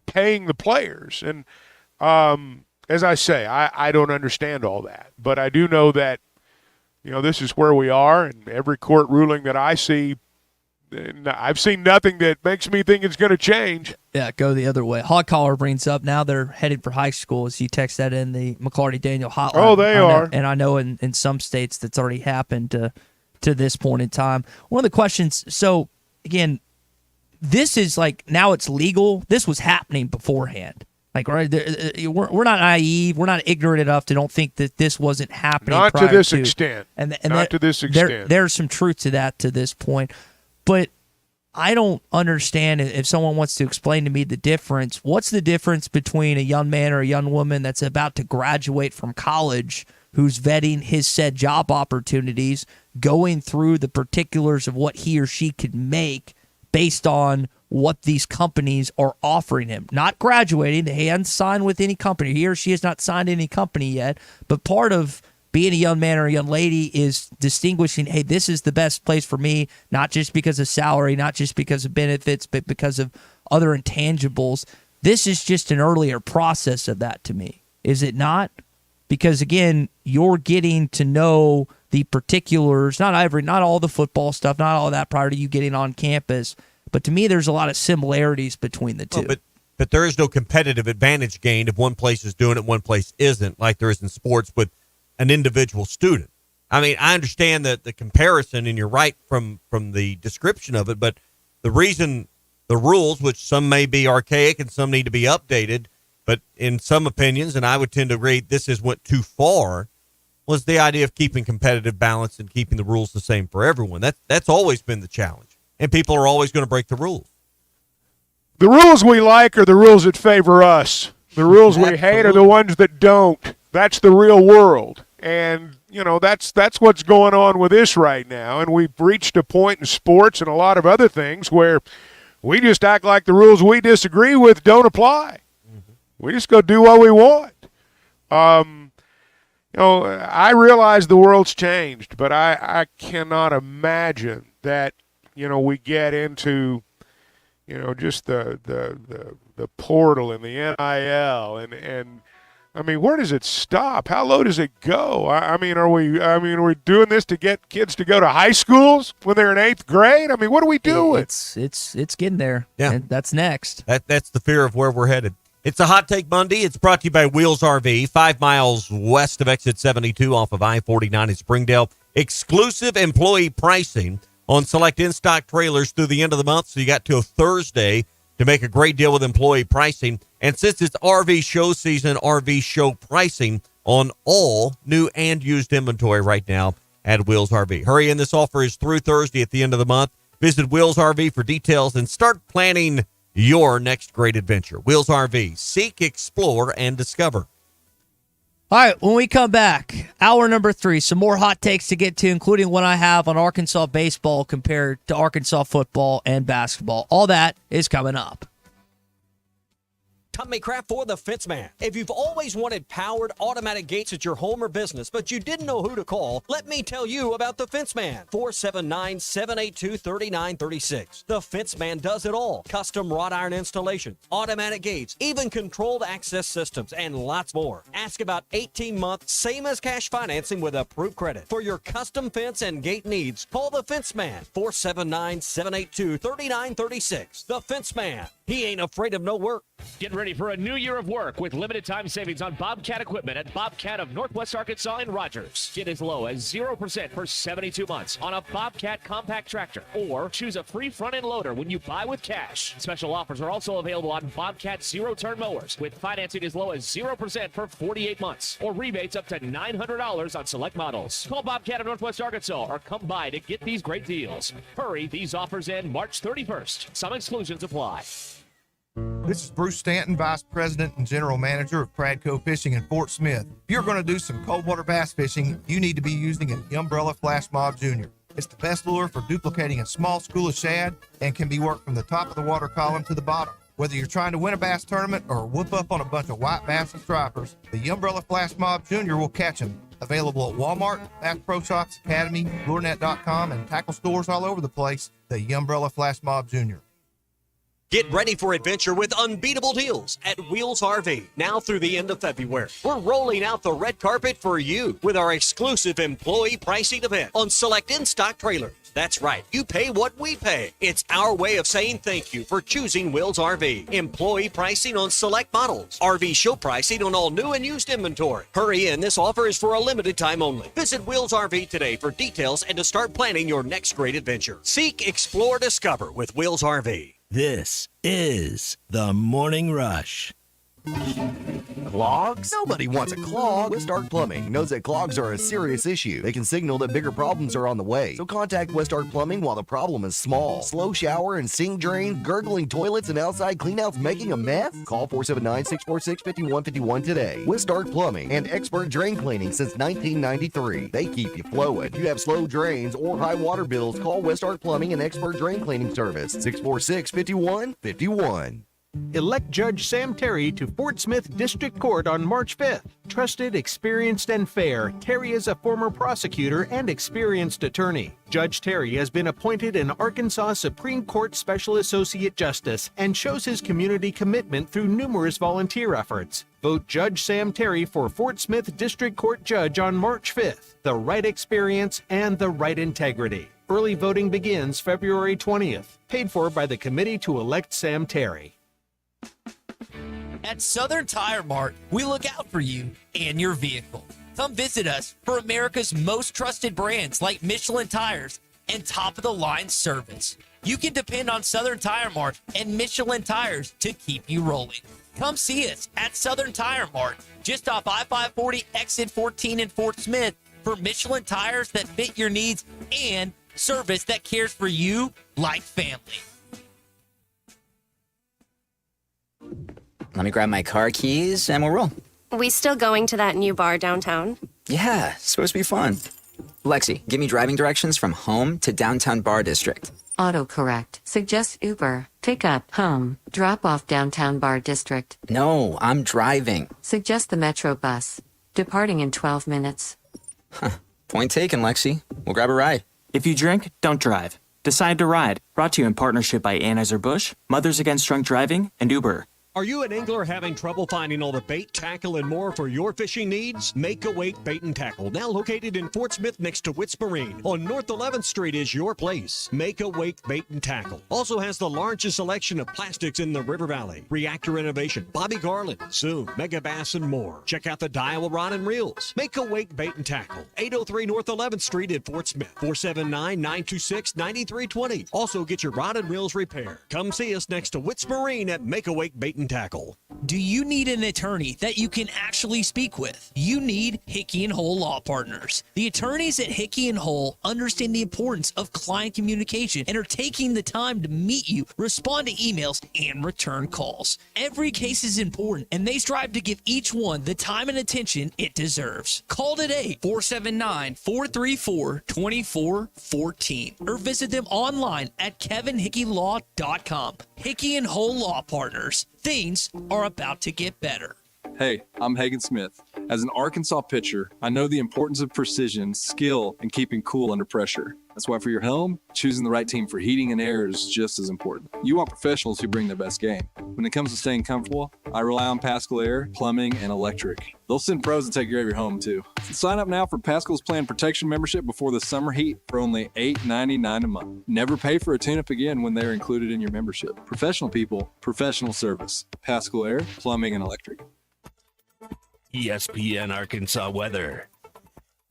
paying the players. And as I say, I don't understand all that. But I do know that, this is where we are, and every court ruling that I see, I've seen nothing that makes me think it's going to change. Yeah, go the other way. Hog Collar brings up now they're headed for high school. As you text that in the McClarty-Daniel hotline. Oh, they are. And I know in some states that's already happened to this point in time. One of the questions, so again, this is like now it's legal. This was happening beforehand. Like, right, we're not naive. We're not ignorant enough to don't think that this wasn't happening. Not to this extent. And not to this extent. There's some truth to that to this point. But I don't understand if someone wants to explain to me the difference. What's the difference between a young man or a young woman that's about to graduate from college who's vetting his said job opportunities, going through the particulars of what he or she could make based on what these companies are offering him? Not graduating. He hasn't signed with any company. He or she has not signed any company yet. But part of being a young man or a young lady is distinguishing, hey, this is the best place for me, not just because of salary, not just because of benefits, but because of other intangibles. This is just an earlier process of that to me. Is it not? Because, again, you're getting to know the particulars, not all the football stuff, not all that prior to you getting on campus. But to me, there's a lot of similarities between the two. But there is no competitive advantage gained if one place is doing it, one place isn't, like there is in sports with an individual student. I understand that the comparison, and you're right from the description of it, but the reason the rules, which some may be archaic and some need to be updated, but in some opinions, and I would tend to agree this went too far, was the idea of keeping competitive balance and keeping the rules the same for everyone. That's always been the challenge. And people are always going to break the rules. The rules we like are the rules that favor us. The rules we hate are the ones that don't. That's the real world. And, that's what's going on with this right now. And we've reached a point in sports and a lot of other things where we just act like the rules we disagree with don't apply. Mm-hmm. We just go do what we want. I realize the world's changed, but I cannot imagine that we get into, just the portal and the NIL and where does it stop? How low does it go? Are we doing this to get kids to go to high schools when they're in 8th grade? What are we doing? It's getting there. Yeah, and that's next. That's the fear of where we're headed. It's a Hot Take Monday. It's brought to you by Wheels RV, 5 miles west of exit 72 off of I-49 in Springdale. Exclusive employee pricing on select in-stock trailers through the end of the month, so you got till Thursday to make a great deal with employee pricing. And since it's RV show season, RV show pricing on all new and used inventory right now at Wheels RV. Hurry in, this offer is through Thursday at the end of the month. Visit Wheels RV for details and start planning your next great adventure. Wheels RV. Seek, explore, and discover. All right, when we come back, hour number 3, some more hot takes to get to, including what I have on Arkansas baseball compared to Arkansas football and basketball. All that is coming up. Tommy Craft for the Fence Man. If you've always wanted powered automatic gates at your home or business, but you didn't know who to call, let me tell you about the Fence Man. 479-782-3936. The Fence Man does it all. Custom wrought iron installation, automatic gates, even controlled access systems, and lots more. Ask about 18-month, same as cash financing with approved credit. For your custom fence and gate needs, call the Fence Man. 479-782-3936. The Fence Man. He ain't afraid of no work. Get ready for a new year of work with limited time savings on Bobcat equipment at Bobcat of Northwest Arkansas and Rogers. Get as low as 0% for 72 months on a Bobcat compact tractor, or choose a free front-end loader when you buy with cash. Special offers are also available on Bobcat zero-turn mowers with financing as low as 0% for 48 months, or rebates up to $900 on select models. Call Bobcat of Northwest Arkansas or come by to get these great deals. Hurry, these offers end March 31st. Some exclusions apply. This is Bruce Stanton, Vice President and General Manager of Pradco Fishing in Fort Smith. If you're going to do some cold water bass fishing, you need to be using an Umbrella Flash Mob Jr. It's the best lure for duplicating a small school of shad and can be worked from the top of the water column to the bottom. Whether you're trying to win a bass tournament or whoop up on a bunch of white bass and stripers, the Umbrella Flash Mob Jr. will catch them. Available at Walmart, Bass Pro Shops, Academy, LureNet.com, and tackle stores all over the place, the Umbrella Flash Mob Jr. Get ready for adventure with unbeatable deals at Wheels RV now through the end of February. We're rolling out the red carpet for you with our exclusive employee pricing event on select in-stock trailers. That's right, you pay what we pay. It's our way of saying thank you for choosing Wheels RV. Employee pricing on select models. RV show pricing on all new and used inventory. Hurry in, this offer is for a limited time only. Visit Wheels RV today for details and to start planning your next great adventure. Seek, explore, discover with Wheels RV. This is the Morning Rush. Clogs? Nobody wants a clog. Westark Plumbing knows that clogs are a serious issue. They can signal that bigger problems are on the way. So contact Westark Plumbing while the problem is small. Slow shower and sink drains, gurgling toilets, and outside cleanouts making a mess? Call 479-646-5151 today. Westark Plumbing and expert drain cleaning since 1993. They keep you flowing. If you have slow drains or high water bills, call Westark Plumbing and expert drain cleaning service. 646-5151. Elect Judge Sam Terry to Fort Smith District Court on March 5th. Trusted, experienced, and fair, Terry is a former prosecutor and experienced attorney. Judge Terry has been appointed an Arkansas Supreme Court Special Associate Justice and shows his community commitment through numerous volunteer efforts. Vote Judge Sam Terry for Fort Smith District Court Judge on March 5th. The right experience and the right integrity. Early voting begins February 20th. Paid for by the Committee to Elect Sam Terry. At Southern Tire Mart, we look out for you and your vehicle. Come visit us for America's most trusted brands like Michelin Tires and top-of-the-line service. You can depend on Southern Tire Mart and Michelin Tires to keep you rolling. Come see us at Southern Tire Mart, just off I-540 exit 14 in Fort Smith, for Michelin tires that fit your needs and service that cares for you like family. Let me grab my car keys and we'll roll. We still going to that new bar downtown? Yeah, it's supposed to be fun. Lexi, give me driving directions from home to downtown bar district. Autocorrect. Suggest Uber. Pick up, home. Drop off downtown bar district. No, I'm driving. Suggest the Metro bus. Departing in 12 minutes. Huh. Point taken, Lexi. We'll grab a ride. If you drink, don't drive. Decide to ride. Brought to you in partnership by Anheuser-Busch, Mothers Against Drunk Driving, and Uber. Are you an angler having trouble finding all the bait, tackle, and more for your fishing needs? Make a Wake Bait and Tackle, now located in Fort Smith next to Witts Marine on North 11th Street, is your place. Make a Wake Bait and Tackle also has the largest selection of plastics in the River Valley. Reactor Innovation, Bobby Garland, Zoom, Mega Bass, and more. Check out the Daiwa Rod and Reels. Make a Wake Bait and Tackle, 803 North 11th Street in Fort Smith, 479-926-9320. Also get your rod and reels repaired. Come see us next to Witts Marine at Make a Wake Bait and Tackle. Do you need an attorney that you can actually speak with? You need Hickey & Hull Law Partners. The attorneys at Hickey & Hull understand the importance of client communication and are taking the time to meet you, respond to emails, and return calls. Every case is important, and they strive to give each one the time and attention it deserves. Call today, 479-434-2414, or visit them online at kevinhickeylaw.com. Hickey & Hull Law Partners. things are about to get better. Hey, I'm Hagen Smith. As an Arkansas pitcher, I know the importance of precision, skill, and keeping cool under pressure. That's why for your home, choosing the right team for heating and air is just as important. You want professionals who bring their best game. When it comes to staying comfortable, I rely on Pascal Air, Plumbing, and Electric. They'll send pros to take care of your home, too. Sign up now for Pascal's Plan Protection membership before the summer heat for only $8.99 a month. Never pay for a tune-up again when they're included in your membership. Professional people, professional service. Pascal Air, Plumbing, and Electric. ESPN Arkansas weather.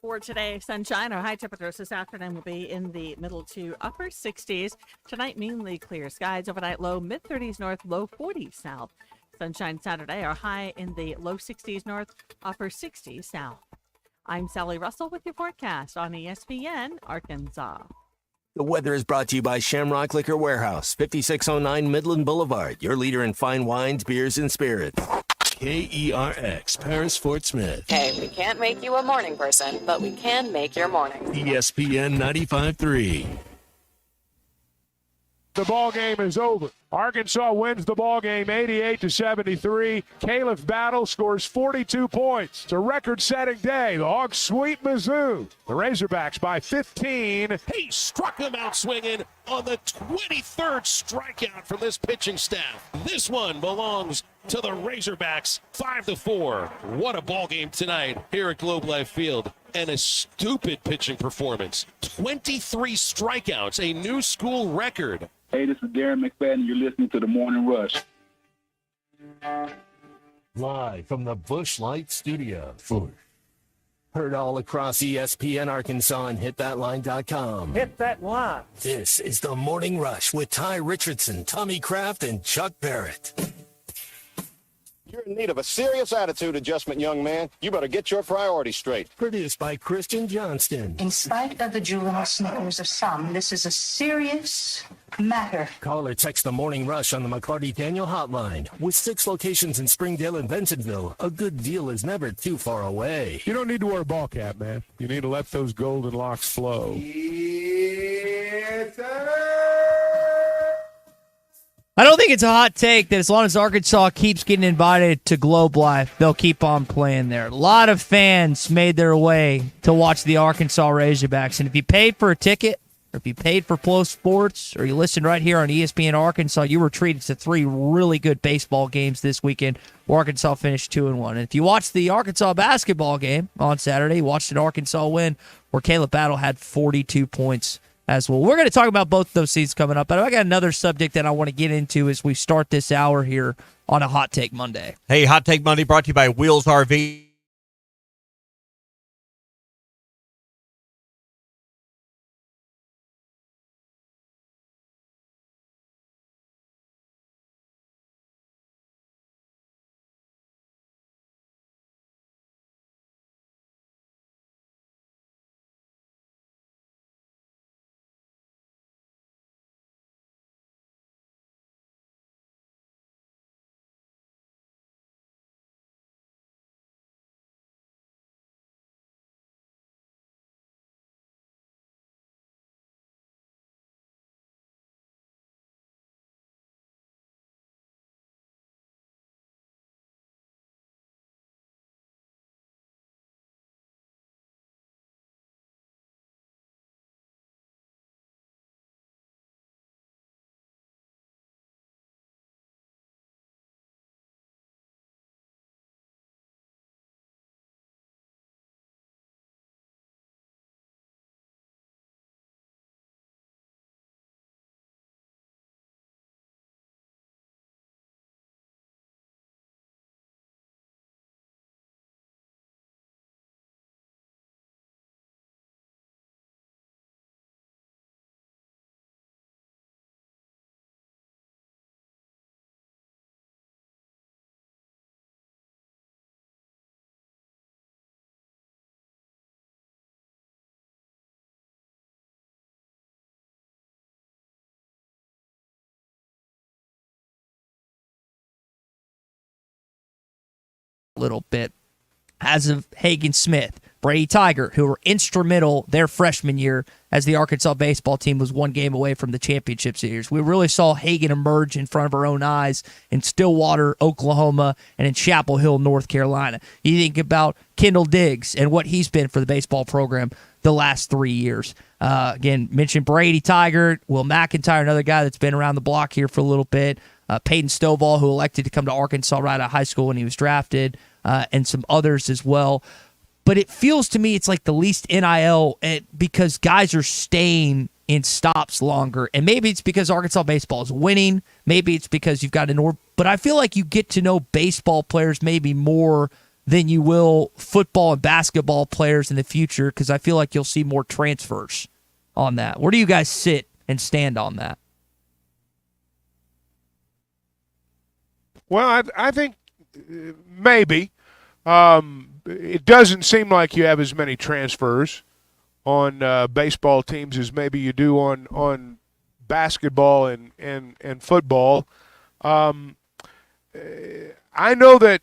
For today, sunshine. Our high temperatures this afternoon will be in the middle to upper 60s. Tonight, mainly clear skies. Overnight, low mid-30s north, low 40s south. Sunshine Saturday, our high in the low 60s north, upper 60s south. I'm Sally Russell with your forecast on ESPN Arkansas. The weather is brought to you by Shamrock Liquor Warehouse, 5609 Midland Boulevard, your leader in fine wines, beers, and spirits. KERX, Paris Fort Smith. Hey, we can't make you a morning person, but we can make your morning. ESPN 95.3. The ball game is over. Arkansas wins the ball game 88-73. Caleb Battle scores 42 points. It's a record-setting day. The Hogs sweep Mizzou. The Razorbacks by 15. He struck him out swinging on the 23rd strikeout from this pitching staff. This one belongs to the Razorbacks, 5-4. What a ball game tonight here at Globe Life Field. And a stupid pitching performance. 23 strikeouts, a new school record. Hey, this is Darren McFadden. You're listening to The Morning Rush. Live from the Busch Light Studio. Heard all across ESPN Arkansas and hitthatline.com. Hit that line. This is The Morning Rush with Ty Richardson, Tommy Kraft, and Chuck Barrett. You're in need of a serious attitude adjustment, young man. You better get your priorities straight. Produced by Christian Johnston. In spite of the juvenile snickers of some, this is a serious matter. Call or text The Morning Rush on the McCarty-Daniel hotline. With 6 locations in Springdale and Bentonville, a good deal is never too far away. You don't need to wear a ball cap, man. You need to let those golden locks flow. I don't think it's a hot take that as long as Arkansas keeps getting invited to Globe Life, they'll keep on playing there. A lot of fans made their way to watch the Arkansas Razorbacks, and if you paid for a ticket, or if you paid for Flow Sports, or you listened right here on ESPN Arkansas, you were treated to 3 really good baseball games this weekend where Arkansas finished 2-1. And if you watched the Arkansas basketball game on Saturday, you watched an Arkansas win where Caleb Battle had 42 points as well. We're going to talk about both of those seasons coming up, but I got another subject that I want to get into as we start this hour here on a Hot Take Monday. Hey, Hot Take Monday brought to you by Wheels RV. Little bit as of Hagen Smith Brady Tiger, who were instrumental their freshman year as the Arkansas baseball team was one game away from the championship series. We really saw Hagen emerge in front of our own eyes in Stillwater, Oklahoma, and in Chapel Hill, North Carolina. You think about Kendall Diggs and what he's been for the baseball program the last 3 years. Again, mentioned Brady Tiger, Will McIntyre, another guy that's been around the block here for a little bit. Peyton Stovall, who elected to come to Arkansas right out of high school when he was drafted, and some others as well. But it feels to me it's like the least NIL because guys are staying in stops longer. And maybe it's because Arkansas baseball is winning. Maybe it's because you've got but I feel like you get to know baseball players maybe more than you will football and basketball players in the future, because I feel like you'll see more transfers on that. Where do you guys sit and stand on that? Well, I think maybe. It doesn't seem like you have as many transfers on baseball teams as maybe you do on basketball and football. I know that,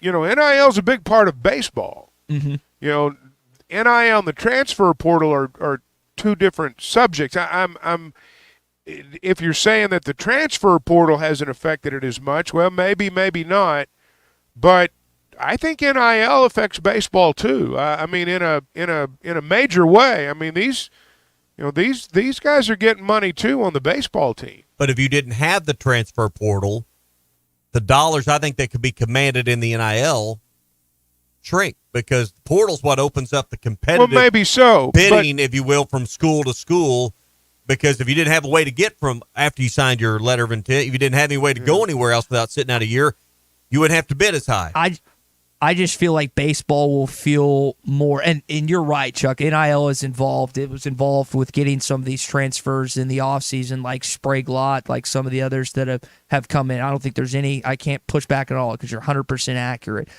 NIL is a big part of baseball. Mm-hmm. NIL and the transfer portal are two different subjects. I'm if you're saying that the transfer portal hasn't affected it as much, well, maybe not, but I think NIL affects baseball too. I mean, in a major way. I mean, these guys are getting money too on the baseball team. But if you didn't have the transfer portal, the dollars I think that could be commanded in the NIL shrink, because the portal's what opens up the competitive maybe so, bidding, if you will, from school to school. Because if you didn't have a way to get from after you signed your letter of intent, if you didn't have any way to go anywhere else without sitting out a year, you wouldn't have to bid as high. I just feel like baseball will feel more, and you're right, Chuck, NIL is involved. It was involved with getting some of these transfers in the offseason, like Sprague-Lott, like some of the others that have come in. I don't think there's any, I can't push back at all because you're 100% accurate.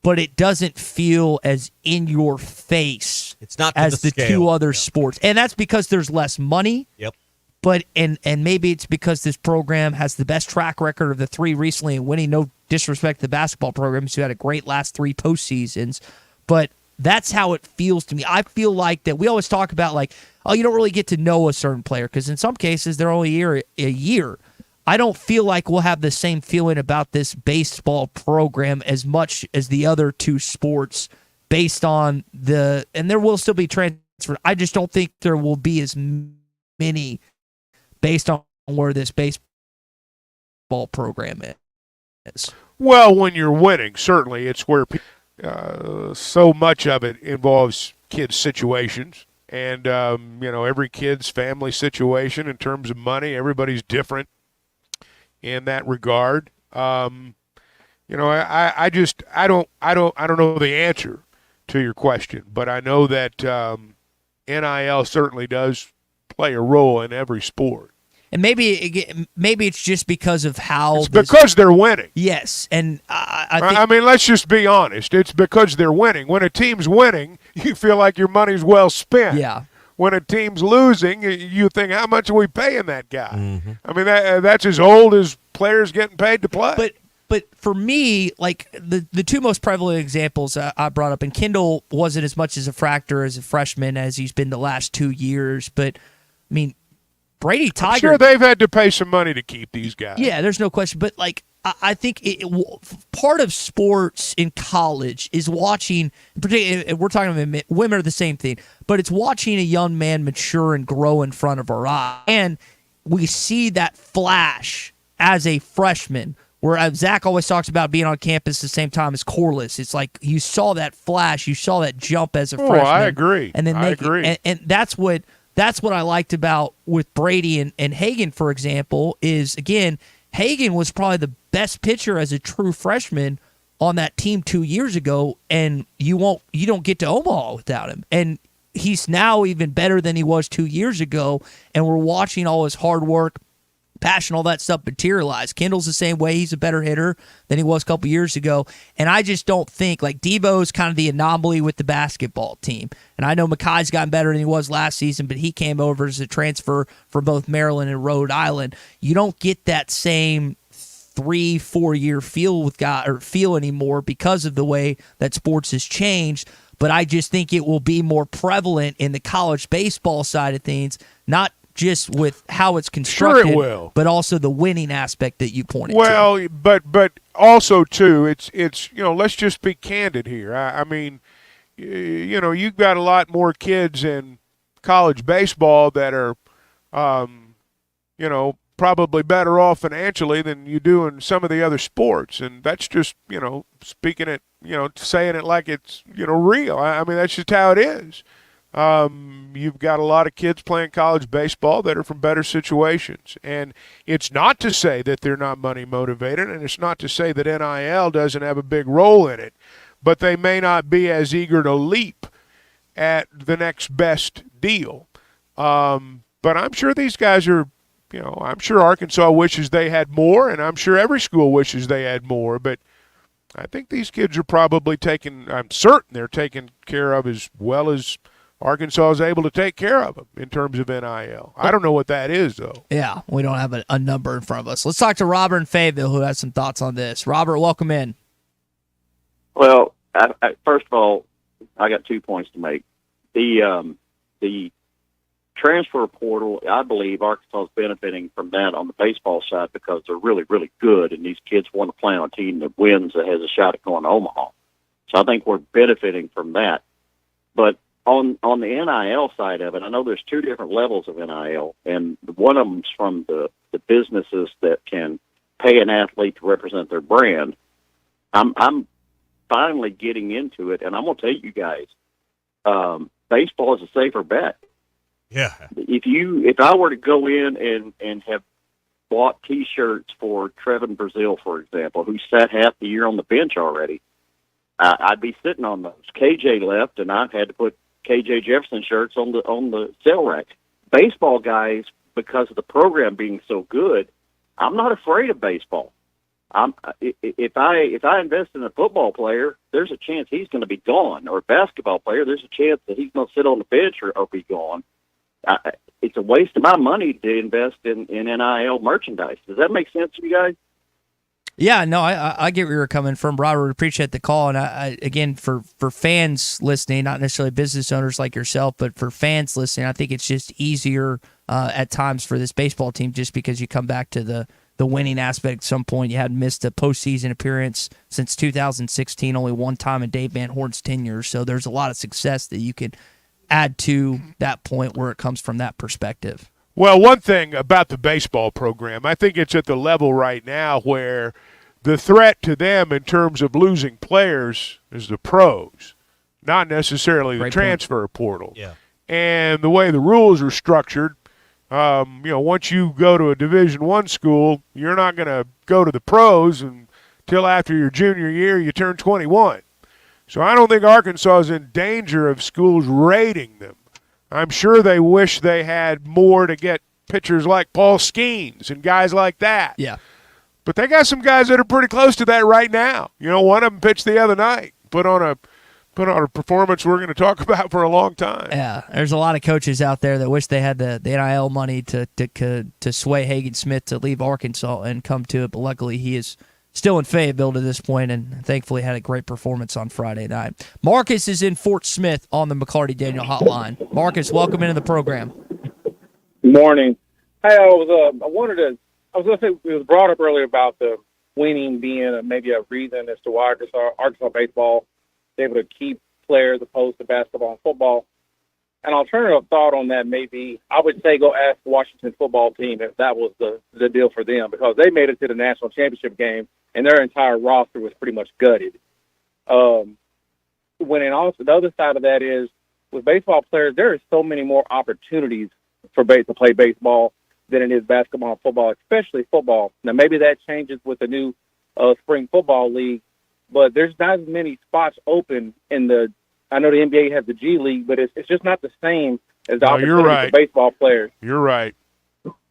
But it doesn't feel as in your face as the two other sports. And that's because there's less money. Yep. But and maybe it's because this program has the best track record of the three recently in winning. No disrespect to the basketball programs who had a great last three postseasons, but that's how it feels to me. I feel like that we always talk about like, oh, you don't really get to know a certain player because in some cases they're only a year. I don't feel like we'll have the same feeling about this baseball program as much as the other two sports based on and there will still be transfers. I just don't think there will be as many based on where this baseball program is. Well, when you're winning, certainly it's where so much of it involves kids' situations. And, every kid's family situation in terms of money, everybody's different in that regard. I don't know the answer to your question, but I know that NIL certainly does play a role in every sport. And maybe it's just because of how because they're winning. Yes, and I mean, let's just be honest. It's because they're winning. When a team's winning, you feel like your money's well spent. Yeah. When a team's losing, you think, how much are we paying that guy? Mm-hmm. I mean, that's as old as players getting paid to play. But for me, like the two most prevalent examples I brought up, and Kendall wasn't as much as a factor as a freshman as he's been the last 2 years. But I mean, Brady Tiger. I'm sure they've had to pay some money to keep these guys. Yeah, there's no question. But like, I think part of sports in college is watching. Particularly, we're talking about women are the same thing, but it's watching a young man mature and grow in front of our eyes, and we see that flash as a freshman. Where Zach always talks about being on campus at the same time as Corliss. It's like you saw that flash, you saw that jump as a freshman. I agree. And then I agree. And that's what I liked about with Brady and Hagen, for example, is again, Hagen was probably the best pitcher as a true freshman on that team 2 years ago, and you don't get to Omaha without him. And he's now even better than he was 2 years ago, and we're watching all his hard work, passion, all that stuff materialize. Kendall's the same way. He's a better hitter than he was a couple years ago. And I just don't think, like, Debo's kind of the anomaly with the basketball team. And I know Makai's gotten better than he was last season, but he came over as a transfer from both Maryland and Rhode Island. You don't get that same 3-4 year feel anymore because of the way that sports has changed. But I just think it will be more prevalent in the college baseball side of things, not just with how it's constructed, Sure it will. but also the winning aspect that you pointed to. Well, but also too, it's let's just be candid here. I mean, you've got a lot more kids in college baseball that are, probably better off financially than you do in some of the other sports, and that's just speaking it, saying it like it's real. I mean, that's just how it is. You've got a lot of kids playing college baseball that are from better situations. And it's not to say that they're not money motivated, and it's not to say that NIL doesn't have a big role in it, but they may not be as eager to leap at the next best deal. But I'm sure these guys are, I'm sure Arkansas wishes they had more, and I'm sure every school wishes they had more, but I think these kids are probably I'm certain they're taken care of as well as Arkansas is able to take care of them in terms of NIL. I don't know what that is, though. Yeah, we don't have a number in front of us. Let's talk to Robert in Fayetteville, who has some thoughts on this. Robert, welcome in. Well, first of all, I got 2 points to make. The transfer portal, I believe Arkansas is benefiting from that on the baseball side because they're really, really good, and these kids want to play on a team that wins, that has a shot at going to Omaha. So I think we're benefiting from that. But on the NIL side of it, I know there's 2 different levels of NIL, and one of them's from the businesses that can pay an athlete to represent their brand. I'm finally getting into it, and I'm going to tell you guys, baseball is a safer bet. Yeah. If I were to go in and have bought T-shirts for Trevin Brazil, for example, who sat half the year on the bench already, I'd be sitting on those. KJ left, and I've had to put KJ Jefferson shirts on the sale rack. Baseball guys, because of the program being so good, I'm not afraid of baseball. If I invest in a football player, there's a chance he's going to be gone, or a basketball player, there's a chance that he's going to sit on the bench or be gone. It's a waste of my money to invest in NIL merchandise. Does that make sense to you guys? Yeah, no, I get where you're coming from, Robert. Appreciate the call. And I again, for fans listening, not necessarily business owners like yourself, but for fans listening, I think it's just easier at times for this baseball team just because you come back to the winning aspect at some point. You hadn't missed a postseason appearance since 2016, only one time in Dave Van Horn's tenure. So there's a lot of success that you can add to that point where it comes from that perspective. Well, one thing about the baseball program, I think it's at the level right now where the threat to them in terms of losing players is the pros, not necessarily the transfer portal. Yeah. And the way the rules are structured, once you go to a Division I school, you're not going to go to the pros until after your junior year you turn 21. So I don't think Arkansas is in danger of schools raiding them. I'm sure they wish they had more to get pitchers like Paul Skeens and guys like that. Yeah. But they got some guys that are pretty close to that right now. One of them pitched the other night, put on a performance we're going to talk about for a long time. Yeah, there's a lot of coaches out there that wish they had the NIL money to sway Hagen Smith to leave Arkansas and come to it, but luckily he is still in Fayetteville to this point, and thankfully had a great performance on Friday night. Marcus is in Fort Smith on the McCarty-Daniel hotline. Marcus, welcome into the program. Good morning. Hey, I was going to say, it was brought up earlier about the winning being maybe a reason as to why Arkansas baseball is able to keep players opposed to basketball and football. An alternative thought on that may be, I would say go ask the Washington football team if that was the deal for them, because they made it to the national championship game and their entire roster was pretty much gutted. Also the other side of that is, with baseball players, there are so many more opportunities to play baseball than it is basketball and football, especially football. Now, maybe that changes with the new spring football league, but there's not as many spots open I know the NBA has the G League, but it's just not the same as the opportunity for baseball players. You're right.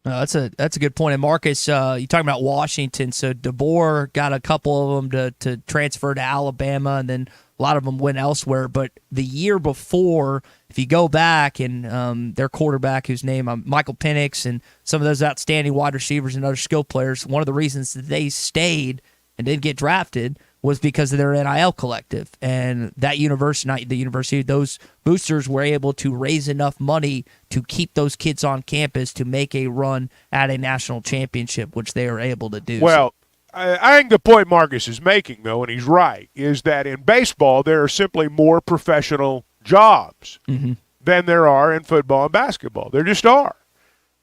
That's a good point. And Marcus, you talking about Washington? So DeBoer got a couple of them to transfer to Alabama, and then a lot of them went elsewhere. But the year before, if you go back and their quarterback, whose name Michael Penix, and some of those outstanding wide receivers and other skill players, one of the reasons that they stayed and didn't get drafted was because of their NIL collective. And that university, not the university, those boosters were able to raise enough money to keep those kids on campus to make a run at a national championship, which they were able to do. Well, I think the point Marcus is making, though, and he's right, is that in baseball there are simply more professional jobs than there are in football and basketball. There just are.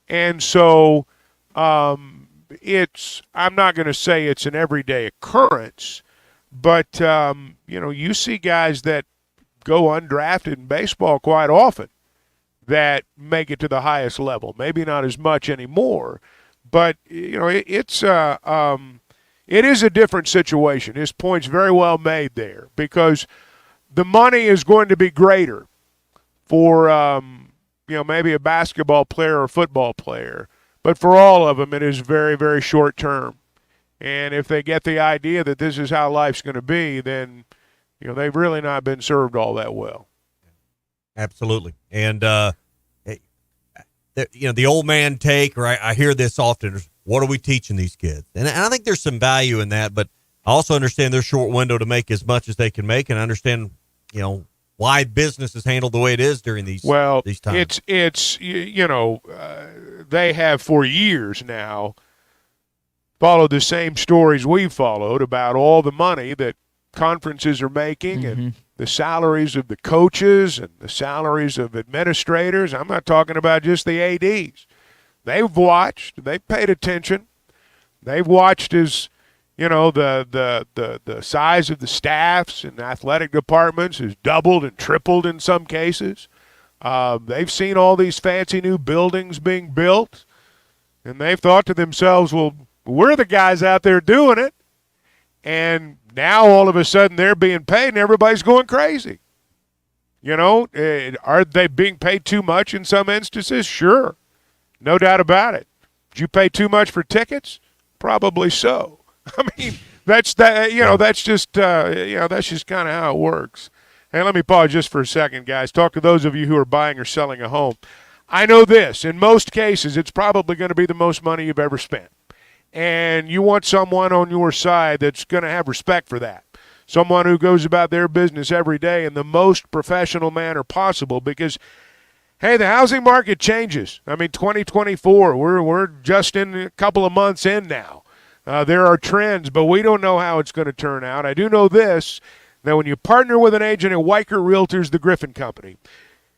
And so I'm not going to say it's an everyday occurrence, but, you see guys that go undrafted in baseball quite often that make it to the highest level. Maybe not as much anymore, but, it is a different situation. His point's very well made there because the money is going to be greater for, maybe a basketball player or football player. But for all of them, it is very, very short term. And if they get the idea that this is how life's going to be, then, they've really not been served all that well. Absolutely. And, the old man take, or I hear this often, is, what are we teaching these kids? And I think there's some value in that, but I also understand their short window to make as much as they can make, and I understand, why business is handled the way it is during these times. It's they have for years now followed the same stories we've followed about all the money that conferences are making and the salaries of the coaches and the salaries of administrators. I'm not talking about just the ADs. They've watched. They've paid attention. They've watched as, the size of the staffs and athletic departments has doubled and tripled in some cases. They've seen all these fancy new buildings being built, and they've thought to themselves, well, we're the guys out there doing it. And now all of a sudden they're being paid and everybody's going crazy. Are they being paid too much in some instances? Sure. No doubt about it. Did you pay too much for tickets? Probably so. I mean, that's just kind of how it works. Hey, let me pause just for a second, guys. Talk to those of you who are buying or selling a home. I know this. In most cases, it's probably going to be the most money you've ever spent. And you want someone on your side that's going to have respect for that. Someone who goes about their business every day in the most professional manner possible because, hey, the housing market changes. I mean, 2024, we're just in a couple of months in now. There are trends, but we don't know how it's going to turn out. I do know this, that when you partner with an agent at Weicker Realtors, the Griffin Company,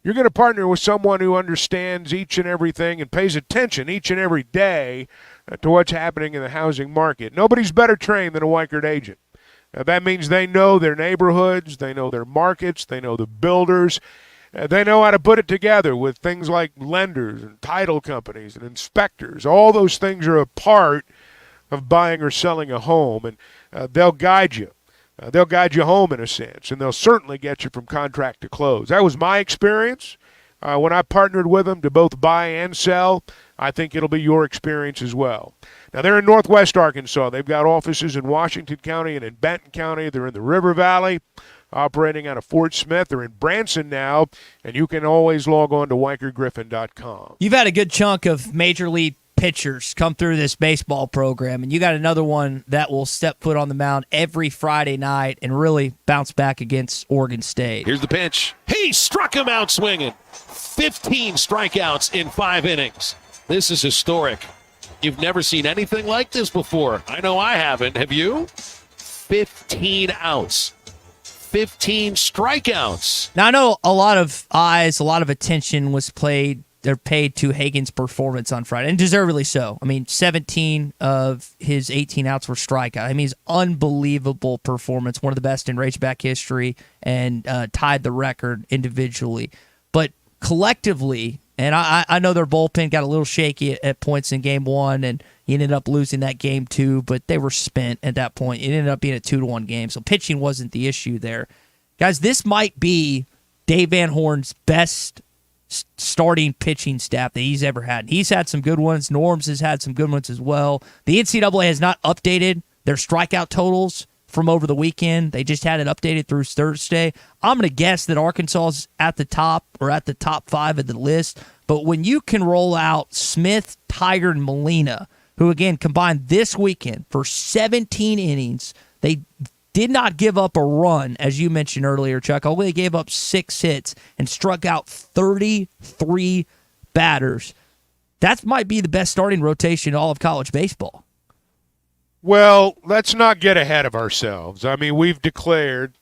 you're going to partner with someone who understands each and everything and pays attention each and every day to what's happening in the housing market. Nobody's better trained than a Weicker agent. That means they know their neighborhoods, they know their markets, they know the builders. They know how to put it together with things like lenders and title companies and inspectors. All those things are a part of buying or selling a home, and they'll guide you. They'll guide you home in a sense, and they'll certainly get you from contract to close. That was my experience when I partnered with them to both buy and sell. I think it'll be your experience as well. Now, they're in Northwest Arkansas. They've got offices in Washington County and in Benton County. They're in the River Valley, operating out of Fort Smith. They're in Branson now, and you can always log on to WeicherGriffin.com. You've had a good chunk of major league pitchers come through this baseball program, and you got another one that will step foot on the mound every Friday night and really bounce back against Oregon State. Here's the pitch. He struck him out swinging. 15 strikeouts in 5 innings. This is historic. You've never seen anything like this before. I know I haven't. Have you? 15 outs. 15 strikeouts. Now, I know a lot of eyes, a lot of attention was paid to Hagen's performance on Friday, and deservedly so. I mean, 17 of his 18 outs were strikeout. I mean, his unbelievable performance, one of the best in Razorback history, and tied the record individually. But collectively, and I know their bullpen got a little shaky at points in Game 1, and he ended up losing that Game 2, but they were spent at that point. It ended up being a 2-1 game, so pitching wasn't the issue there. Guys, this might be Dave Van Horn's best starting pitching staff that he's ever had. He's had some good ones. Norms has had some good ones as well. The NCAA has not updated their strikeout totals from over the weekend. They just had it updated through Thursday. I'm going to guess that Arkansas is at the top or at the top 5 of the list. But when you can roll out Smith, Tiger, and Molina, who, again, combined this weekend for 17 innings, they did not give up a run, as you mentioned earlier, Chuck. Only gave up 6 hits and struck out 33 batters. That might be the best starting rotation in all of college baseball. Well, let's not get ahead of ourselves. I mean, you've declared,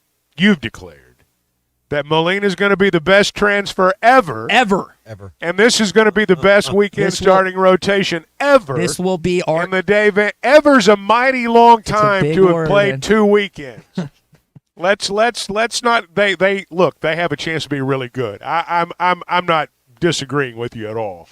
that Molina's going to be the best transfer ever. Ever. And this is going to be the best weekend starting rotation ever. This will be in the day. Ever's a mighty long time to have played 2 weekends. let's not. They look. They have a chance to be really good. I'm not disagreeing with you at all.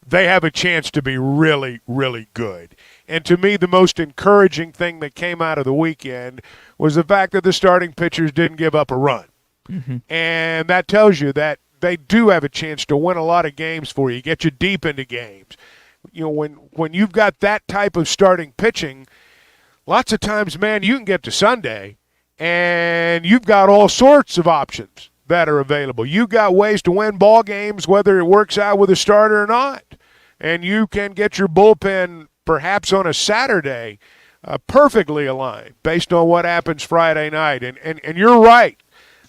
They have a chance to be really, really good. And to me, the most encouraging thing that came out of the weekend was the fact that the starting pitchers didn't give up a run. Mm-hmm. And that tells you that they do have a chance to win a lot of games for you, get you deep into games. You know, when you've got that type of starting pitching, lots of times, man, you can get to Sunday and you've got all sorts of options that are available. You've got ways to win ball games, whether it works out with a starter or not. And you can get your bullpen perhaps on a Saturday perfectly aligned based on what happens Friday night. And you're right.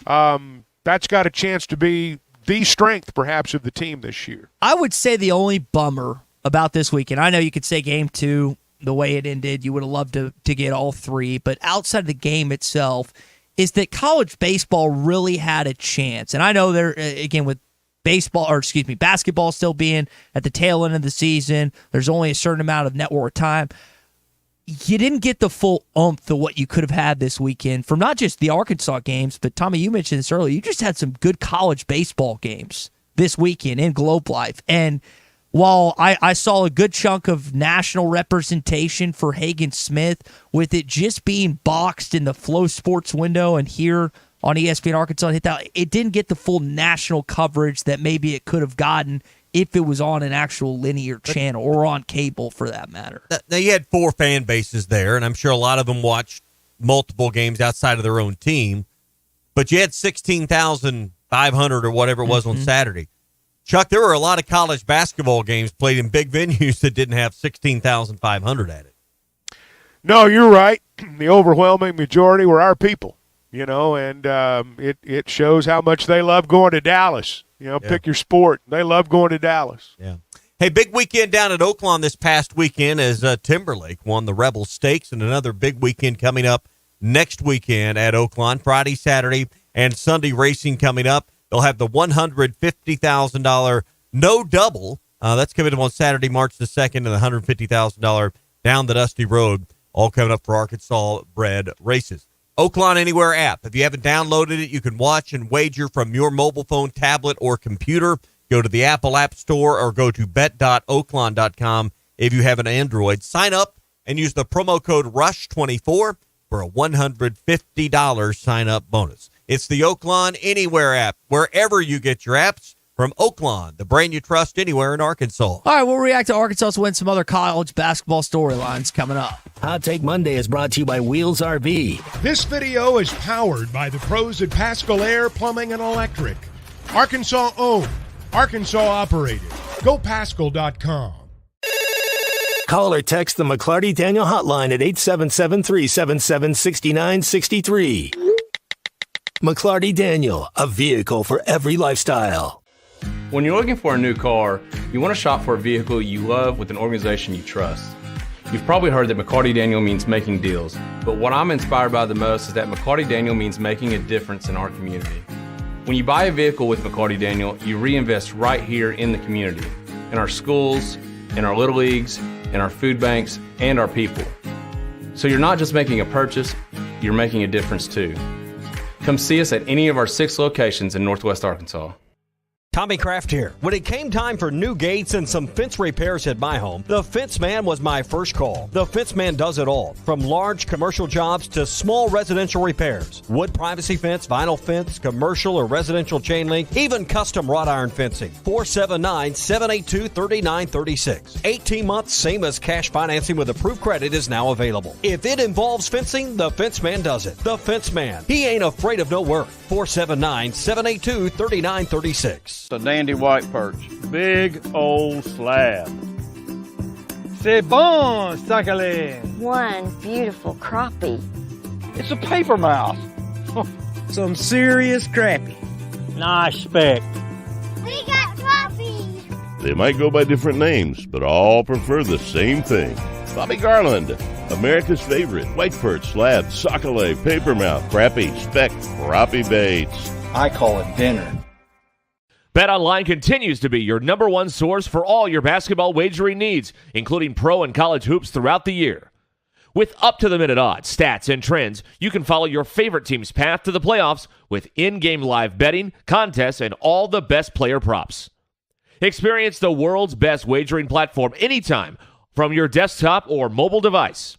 That's got a chance to be the strength, perhaps, of the team this year. I would say the only bummer about this weekend, I know you could say Game 2, the way it ended, you would have loved to get all 3, but outside of the game itself, is that college baseball really had a chance. And I know there, again, with basketball still being at the tail end of the season, there's only a certain amount of network time. You didn't get the full oomph of what you could have had this weekend from not just the Arkansas games, but Tommy, you mentioned this earlier. You just had some good college baseball games this weekend in Globe Life. And while I saw a good chunk of national representation for Hagen Smith, with it just being boxed in the Flow Sports window and here on ESPN Arkansas, it didn't get the full national coverage that maybe it could have gotten if it was on an actual linear channel or on cable, for that matter. Now, you had 4 fan bases there, and I'm sure a lot of them watched multiple games outside of their own team, but you had 16,500 or whatever it was on Saturday. Chuck, there were a lot of college basketball games played in big venues that didn't have 16,500 at it. No, you're right. The overwhelming majority were our people, and it shows how much they love going to Dallas. Pick your sport. They love going to Dallas. Yeah. Hey, big weekend down at Oaklawn this past weekend as Timberlake won the Rebel Stakes, and another big weekend coming up next weekend at Oaklawn, Friday, Saturday, and Sunday racing coming up. They'll have the $150,000 no double. That's coming up on Saturday, March the 2nd, and the $150,000 down the Dusty Road, all coming up for Arkansas bred races. Oaklawn Anywhere app. If you haven't downloaded it, you can watch and wager from your mobile phone, tablet, or computer. Go to the Apple App Store or go to bet.oaklawn.com if you have an Android. Sign up and use the promo code RUSH24 for a $150 sign-up bonus. It's the Oaklawn Anywhere app, wherever you get your apps. From Oaklawn, the brand you trust anywhere in Arkansas. All right, we'll react to Arkansas win some other college basketball storylines coming up. Hot Take Monday is brought to you by Wheels RV. This video is powered by the pros at Pascal Air Plumbing and Electric. Arkansas owned, Arkansas operated. GoPascal.com. Call or text the McClarty Daniel hotline at 877-377-6963. McClarty Daniel, a vehicle for every lifestyle. When you're looking for a new car, you want to shop for a vehicle you love with an organization you trust. You've probably heard that McClarty Daniel means making deals, but what I'm inspired by the most is that McClarty Daniel means making a difference in our community. When you buy a vehicle with McClarty Daniel, you reinvest right here in the community, in our schools, in our little leagues, in our food banks, and our people. So you're not just making a purchase, you're making a difference too. Come see us at any of our 6 locations in Northwest Arkansas. Tommy Kraft here. When it came time for new gates and some fence repairs at my home, the Fence Man was my first call. The Fence Man does it all, from large commercial jobs to small residential repairs. Wood privacy fence, vinyl fence, commercial or residential chain link, even custom wrought iron fencing. 479-782-3936. 18 months, same as cash financing with approved credit is now available. If it involves fencing, the Fence Man does it. The Fence Man. He ain't afraid of no work. 479-782-3936. A dandy white perch. Big old slab. C'est bon, sacale. One beautiful crappie. It's a paper mouse. Some serious crappie. Nice speck. We got crappie. They might go by different names, but all prefer the same thing. Bobby Garland, America's favorite white perch, slab, sockeye, papermouth, crappie, speck, crappie baits. I call it dinner. BetOnline continues to be your number one source for all your basketball wagering needs, including pro and college hoops throughout the year. With up-to-the-minute odds, stats, and trends, you can follow your favorite team's path to the playoffs with in-game live betting, contests, and all the best player props. Experience the world's best wagering platform anytime from your desktop or mobile device.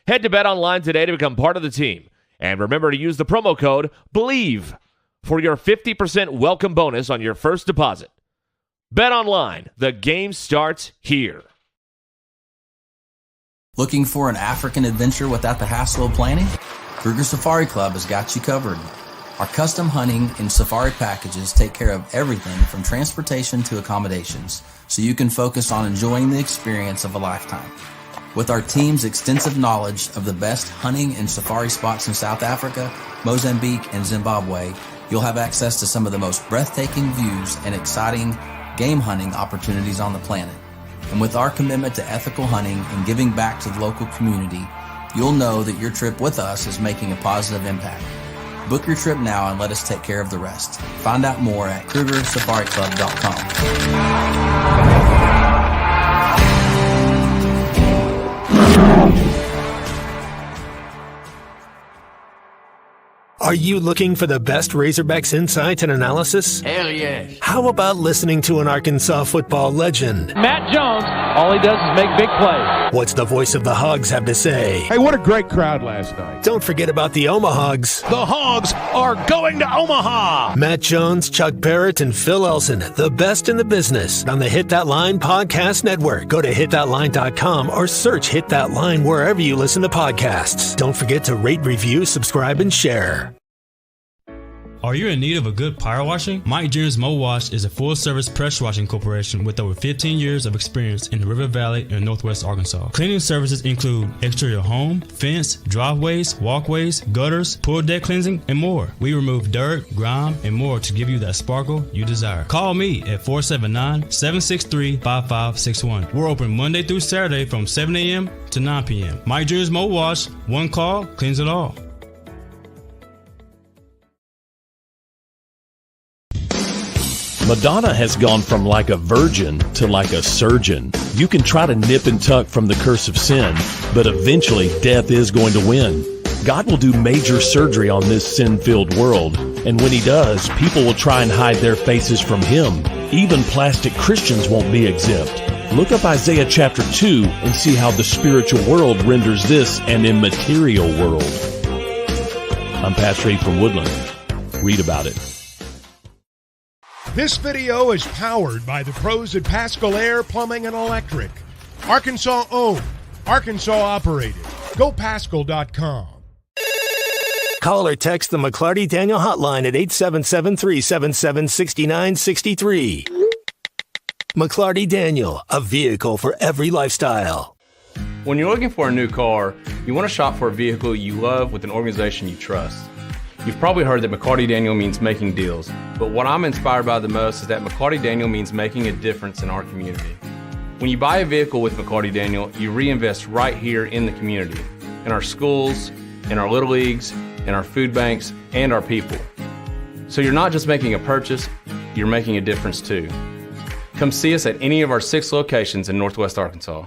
Head to BetOnline today to become part of the team. And remember to use the promo code BELIEVE for your 50% welcome bonus on your first deposit. BetOnline, the game starts here. Looking for an African adventure without the hassle of planning? Kruger Safari Club has got you covered. Our custom hunting and safari packages take care of everything from transportation to accommodations, so you can focus on enjoying the experience of a lifetime. With our team's extensive knowledge of the best hunting and safari spots in South Africa, Mozambique, and Zimbabwe, you'll have access to some of the most breathtaking views and exciting game hunting opportunities on the planet. And with our commitment to ethical hunting and giving back to the local community, you'll know that your trip with us is making a positive impact. Book your trip now and let us take care of the rest. Find out more at KrugerSafariClub.com. Are you looking for the best Razorbacks insight and analysis? Hell yes. How about listening to an Arkansas football legend? Matt Jones, all he does is make big plays. What's the voice of the Hogs have to say? Hey, what a great crowd last night. Don't forget about the Omahogs. The Hogs are going to Omaha. Matt Jones, Chuck Barrett, and Phil Elson, the best in the business on the Hit That Line Podcast Network. Go to hitthatline.com or search Hit That Line wherever you listen to podcasts. Don't forget to rate, review, subscribe, and share. Are you in need of a good power washing? Mike Jr.'s Mo Wash is a full-service pressure washing corporation with over 15 years of experience in the River Valley and Northwest Arkansas. Cleaning services include exterior home, fence, driveways, walkways, gutters, pool deck cleansing, and more. We remove dirt, grime, and more to give you that sparkle you desire. Call me at 479-763-5561. We're open Monday through Saturday from 7 a.m. to 9 p.m. Mike Jr.'s Mo Wash, one call, cleans it all. Madonna has gone from like a virgin to like a surgeon. You can try to nip and tuck from the curse of sin, but eventually death is going to win. God will do major surgery on this sin-filled world, and when he does, people will try and hide their faces from him. Even plastic Christians won't be exempt. Look up Isaiah chapter 2 and see how the spiritual world renders this an immaterial world. I'm Pastor A from Woodland. Read about it. This video is powered by the pros at Pascal Air Plumbing and Electric. Arkansas owned, Arkansas operated. GoPascal.com. Call or text the McClarty Daniel hotline at 877-377-6963. McClarty Daniel, a vehicle for every lifestyle. When you're looking for a new car, you want to shop for a vehicle you love with an organization you trust. You've probably heard that McCarty Daniel means making deals, but what I'm inspired by the most is that McCarty Daniel means making a difference in our community. When you buy a vehicle with McCarty Daniel, you reinvest right here in the community, in our schools, in our little leagues, in our food banks, and our people. So you're not just making a purchase, you're making a difference too. Come see us at any of our 6 locations in Northwest Arkansas.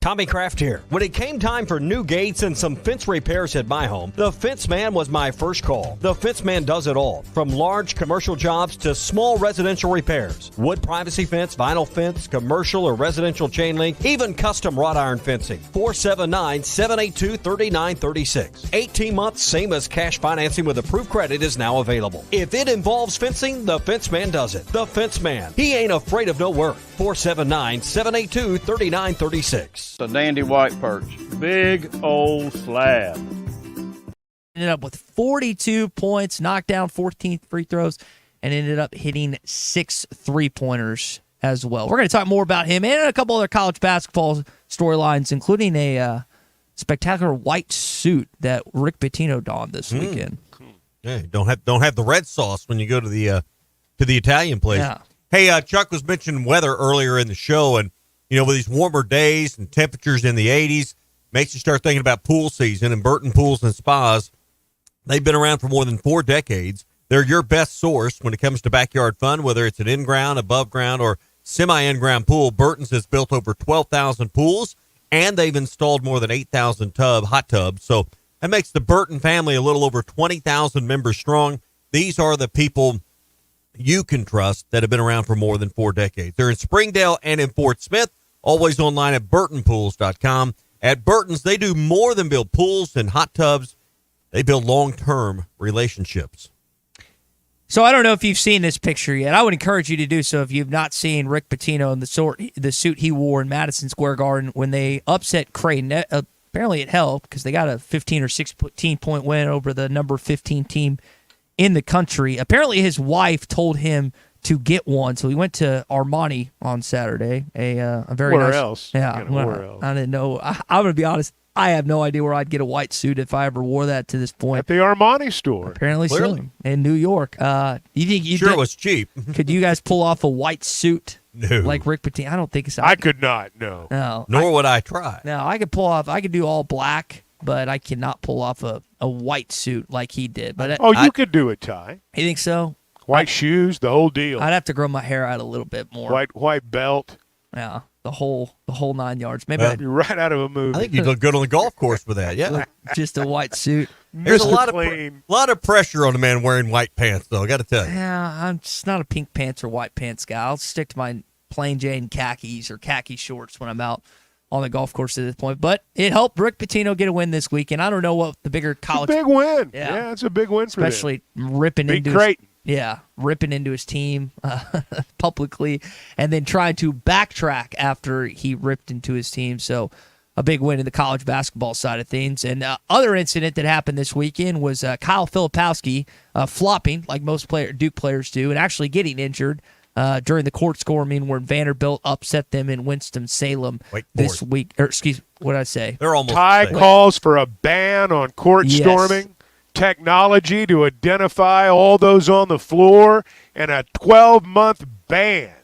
Tommy Kraft here. When it came time for new gates and some fence repairs at my home, the Fence Man was my first call. The Fence Man does it all, from large commercial jobs to small residential repairs. Wood privacy fence, vinyl fence, commercial or residential chain link, even custom wrought iron fencing. 479-782-3936. 18 months, same as cash financing with approved credit is now available. If it involves fencing, the Fence Man does it. The Fence Man. He ain't afraid of no work. 479-782-3936. A dandy white perch. Big old slab. Ended up with 42 points, knocked down 14 free throws, and ended up hitting 6 3-pointers as well. We're going to talk more about him and a couple other college basketball storylines, including a spectacular white suit that Rick Pitino donned this weekend. Yeah, don't have the red sauce when you go to the Italian place. Yeah. Hey, Chuck was mentioning weather earlier in the show, and with these warmer days and temperatures in the 80s, makes you start thinking about pool season. And Burton Pools and Spas, they've been around for more than 4 decades. They're your best source when it comes to backyard fun, whether it's an in-ground, above-ground, or semi-in-ground pool. Burton's has built over 12,000 pools, and they've installed more than 8,000 hot tubs. So that makes the Burton family a little over 20,000 members strong. These are the people you can trust that have been around for more than 4 decades. They're in Springdale and in Fort Smith, always online at burtonpools.com. At Burton's, they do more than build pools and hot tubs. They build long-term relationships. So I don't know if you've seen this picture yet. I would encourage you to do so if you've not seen Rick Pitino in the suit he wore in Madison Square Garden when they upset Creighton. Apparently it helped because they got a 15 or 16-point win over the number 15 team in the country. Apparently his wife told him to get one, so he went to Armani on Saturday. A very where nice. Else? Yeah, Where else? I didn't know. I'm gonna be honest. I have no idea where I'd get a white suit if I ever wore that to this point. At the Armani store. Apparently so. In New York. You think you sure it was cheap? Could you guys pull off a white suit? No. Like Rick Pitino? I don't think so. I could not. No. No. Nor would I try. No, I could pull off. I could do all black, but I cannot pull off a white suit like he did. But you could do a tie. You think so? White shoes, the whole deal. I'd have to grow my hair out a little bit more. White belt. Yeah, the whole 9 yards. Maybe You're right out of a movie. I think you'd look good on the golf course with that. Yeah, just a white suit. There's a lot of pressure on a man wearing white pants, though. I got to tell you. Yeah, I'm just not a pink pants or white pants guy. I'll stick to my plain Jane khakis or khaki shorts when I'm out on the golf course at this point. But it helped Rick Pitino get a win this weekend. I don't know what the bigger college. It's a big win. Yeah, it's a big win for them. Especially ripping into Creighton. ripping into his team publicly and then trying to backtrack after he ripped into his team. So a big win in the college basketball side of things. And other incident that happened this weekend was Kyle Filipowski flopping like most Duke players do and actually getting injured during the court storming where Vanderbilt upset them in Winston-Salem this week. Or excuse me, what did I say? They're almost Ty calls for a ban on court storming. Technology to identify all those on the floor, and a 12-month ban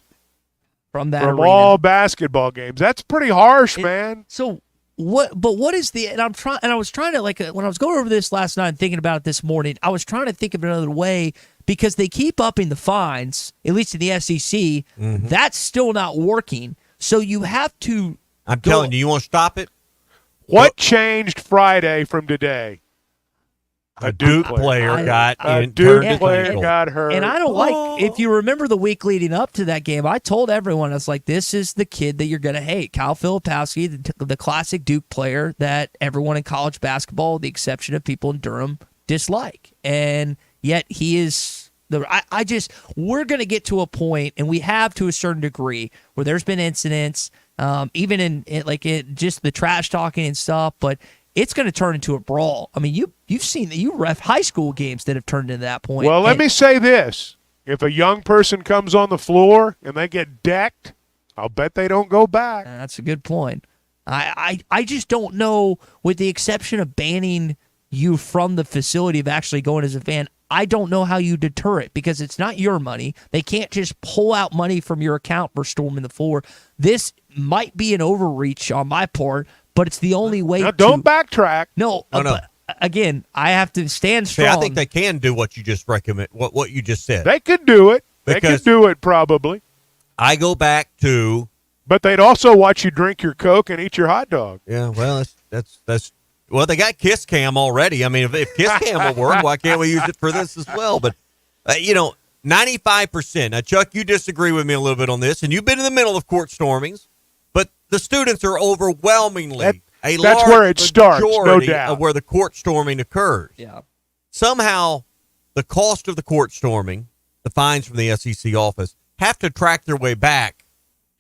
from all basketball games. That's pretty harsh, man. So what? But what is the? And I was trying to when I was going over this last night and thinking about it this morning. I was trying to think of another way because they keep upping the fines, at least in the SEC. Mm-hmm. That's still not working. So you have to. I'm telling you, you want to stop it? What changed Friday from today? A Duke player got hurt. And I don't if you remember the week leading up to that game, I told everyone, I was like, this is the kid that you're going to hate. Kyle Filipowski, the classic Duke player that everyone in college basketball, with the exception of people in Durham, dislike. And yet he is we're going to get to a point, and we have to a certain degree, where there's been incidents, even in just the trash talking and stuff, but it's going to turn into a brawl. I mean, you've seen that. You ref high school games that have turned into that point. Well, let me say this. If a young person comes on the floor and they get decked, I'll bet they don't go back. That's a good point. I just don't know, with the exception of banning you from the facility of actually going as a fan, I don't know how you deter it because it's not your money. They can't just pull out money from your account for storming the floor. This might be an overreach on my part, but it's the only way. Now, don't backtrack. No. But again, I have to stand strong. I think they can do what you just recommend. What you just said. They could do it. They could do it probably. I go back to But they'd also watch you drink your Coke and eat your hot dog. Yeah, well, that's well, they got Kiss Cam already. I mean, if Kiss Cam will work, why can't we use it for this as well? But 95%. Now, Chuck, you disagree with me a little bit on this, and you've been in the middle of court stormings, but the students are overwhelmingly that's where it starts, no doubt, of where the court storming occurs. Yeah. Somehow, The cost of the court storming, the fines from the SEC office, have to track their way back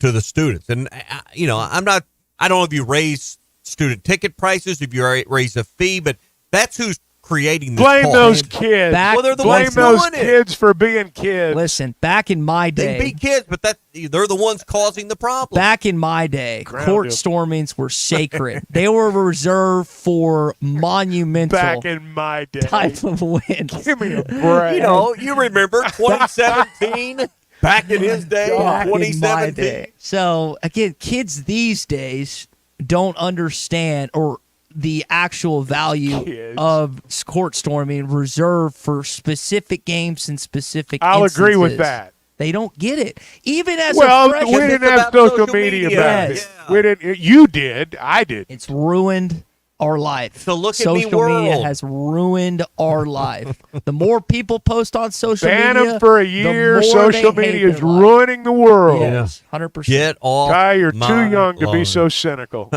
to the students. And, I don't know if you raise student ticket prices, if you raise a fee, but that's who's creating this Blame cost. those kids. They're the Blame ones those doing kids for being kids. Listen, back in my day. They be kids, but they're the ones causing the problem. Back in my day, court stormings were sacred. They were reserved for monumental Back in my day. type of wins. Give me a break. You remember 2017? Back in his day, Back in my 2017. day. So, again, kids these days don't understand or the actual value of court storming reserved for specific games and specific I'll agree with instances. that. They don't get it. Even as well, a freshman. we didn't have social media back then. We didn't. You did. I did. It's ruined our life. So look at social me, world. media has ruined our life. The more people post on social Ban media, them for a year. the more Social they hate media is their life. ruining the world. Yes, 100%. Get off Guy, you're my too young to be lawn. so cynical.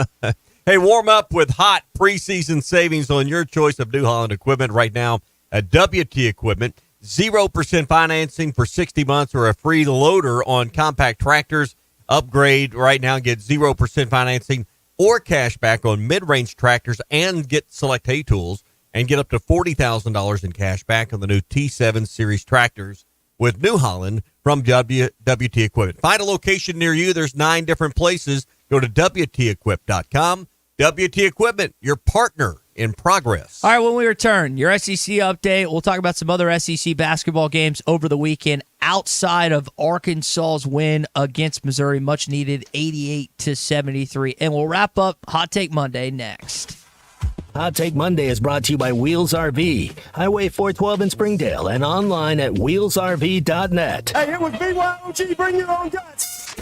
Hey, warm up with hot preseason savings on your choice of New Holland equipment right now at WT Equipment. 0% financing for 60 months or a free loader on compact tractors. Upgrade right now, get 0% financing or cash back on mid-range tractors and get select hay tools and get up to $40,000 in cash back on the new T7 series tractors with New Holland from WT Equipment. Find a location near you. There's 9 different places. Go to WTEquip.com. WT Equipment, your partner in progress. All right, when we return, your SEC update. We'll talk about some other SEC basketball games over the weekend outside of Arkansas's win against Missouri, much needed 88-73. And we'll wrap up Hot Take Monday next. Hot Take Monday is brought to you by Wheels RV, Highway 412 in Springdale, and online at wheelsrv.net. Hey, it was BYOG. Bring your own guts.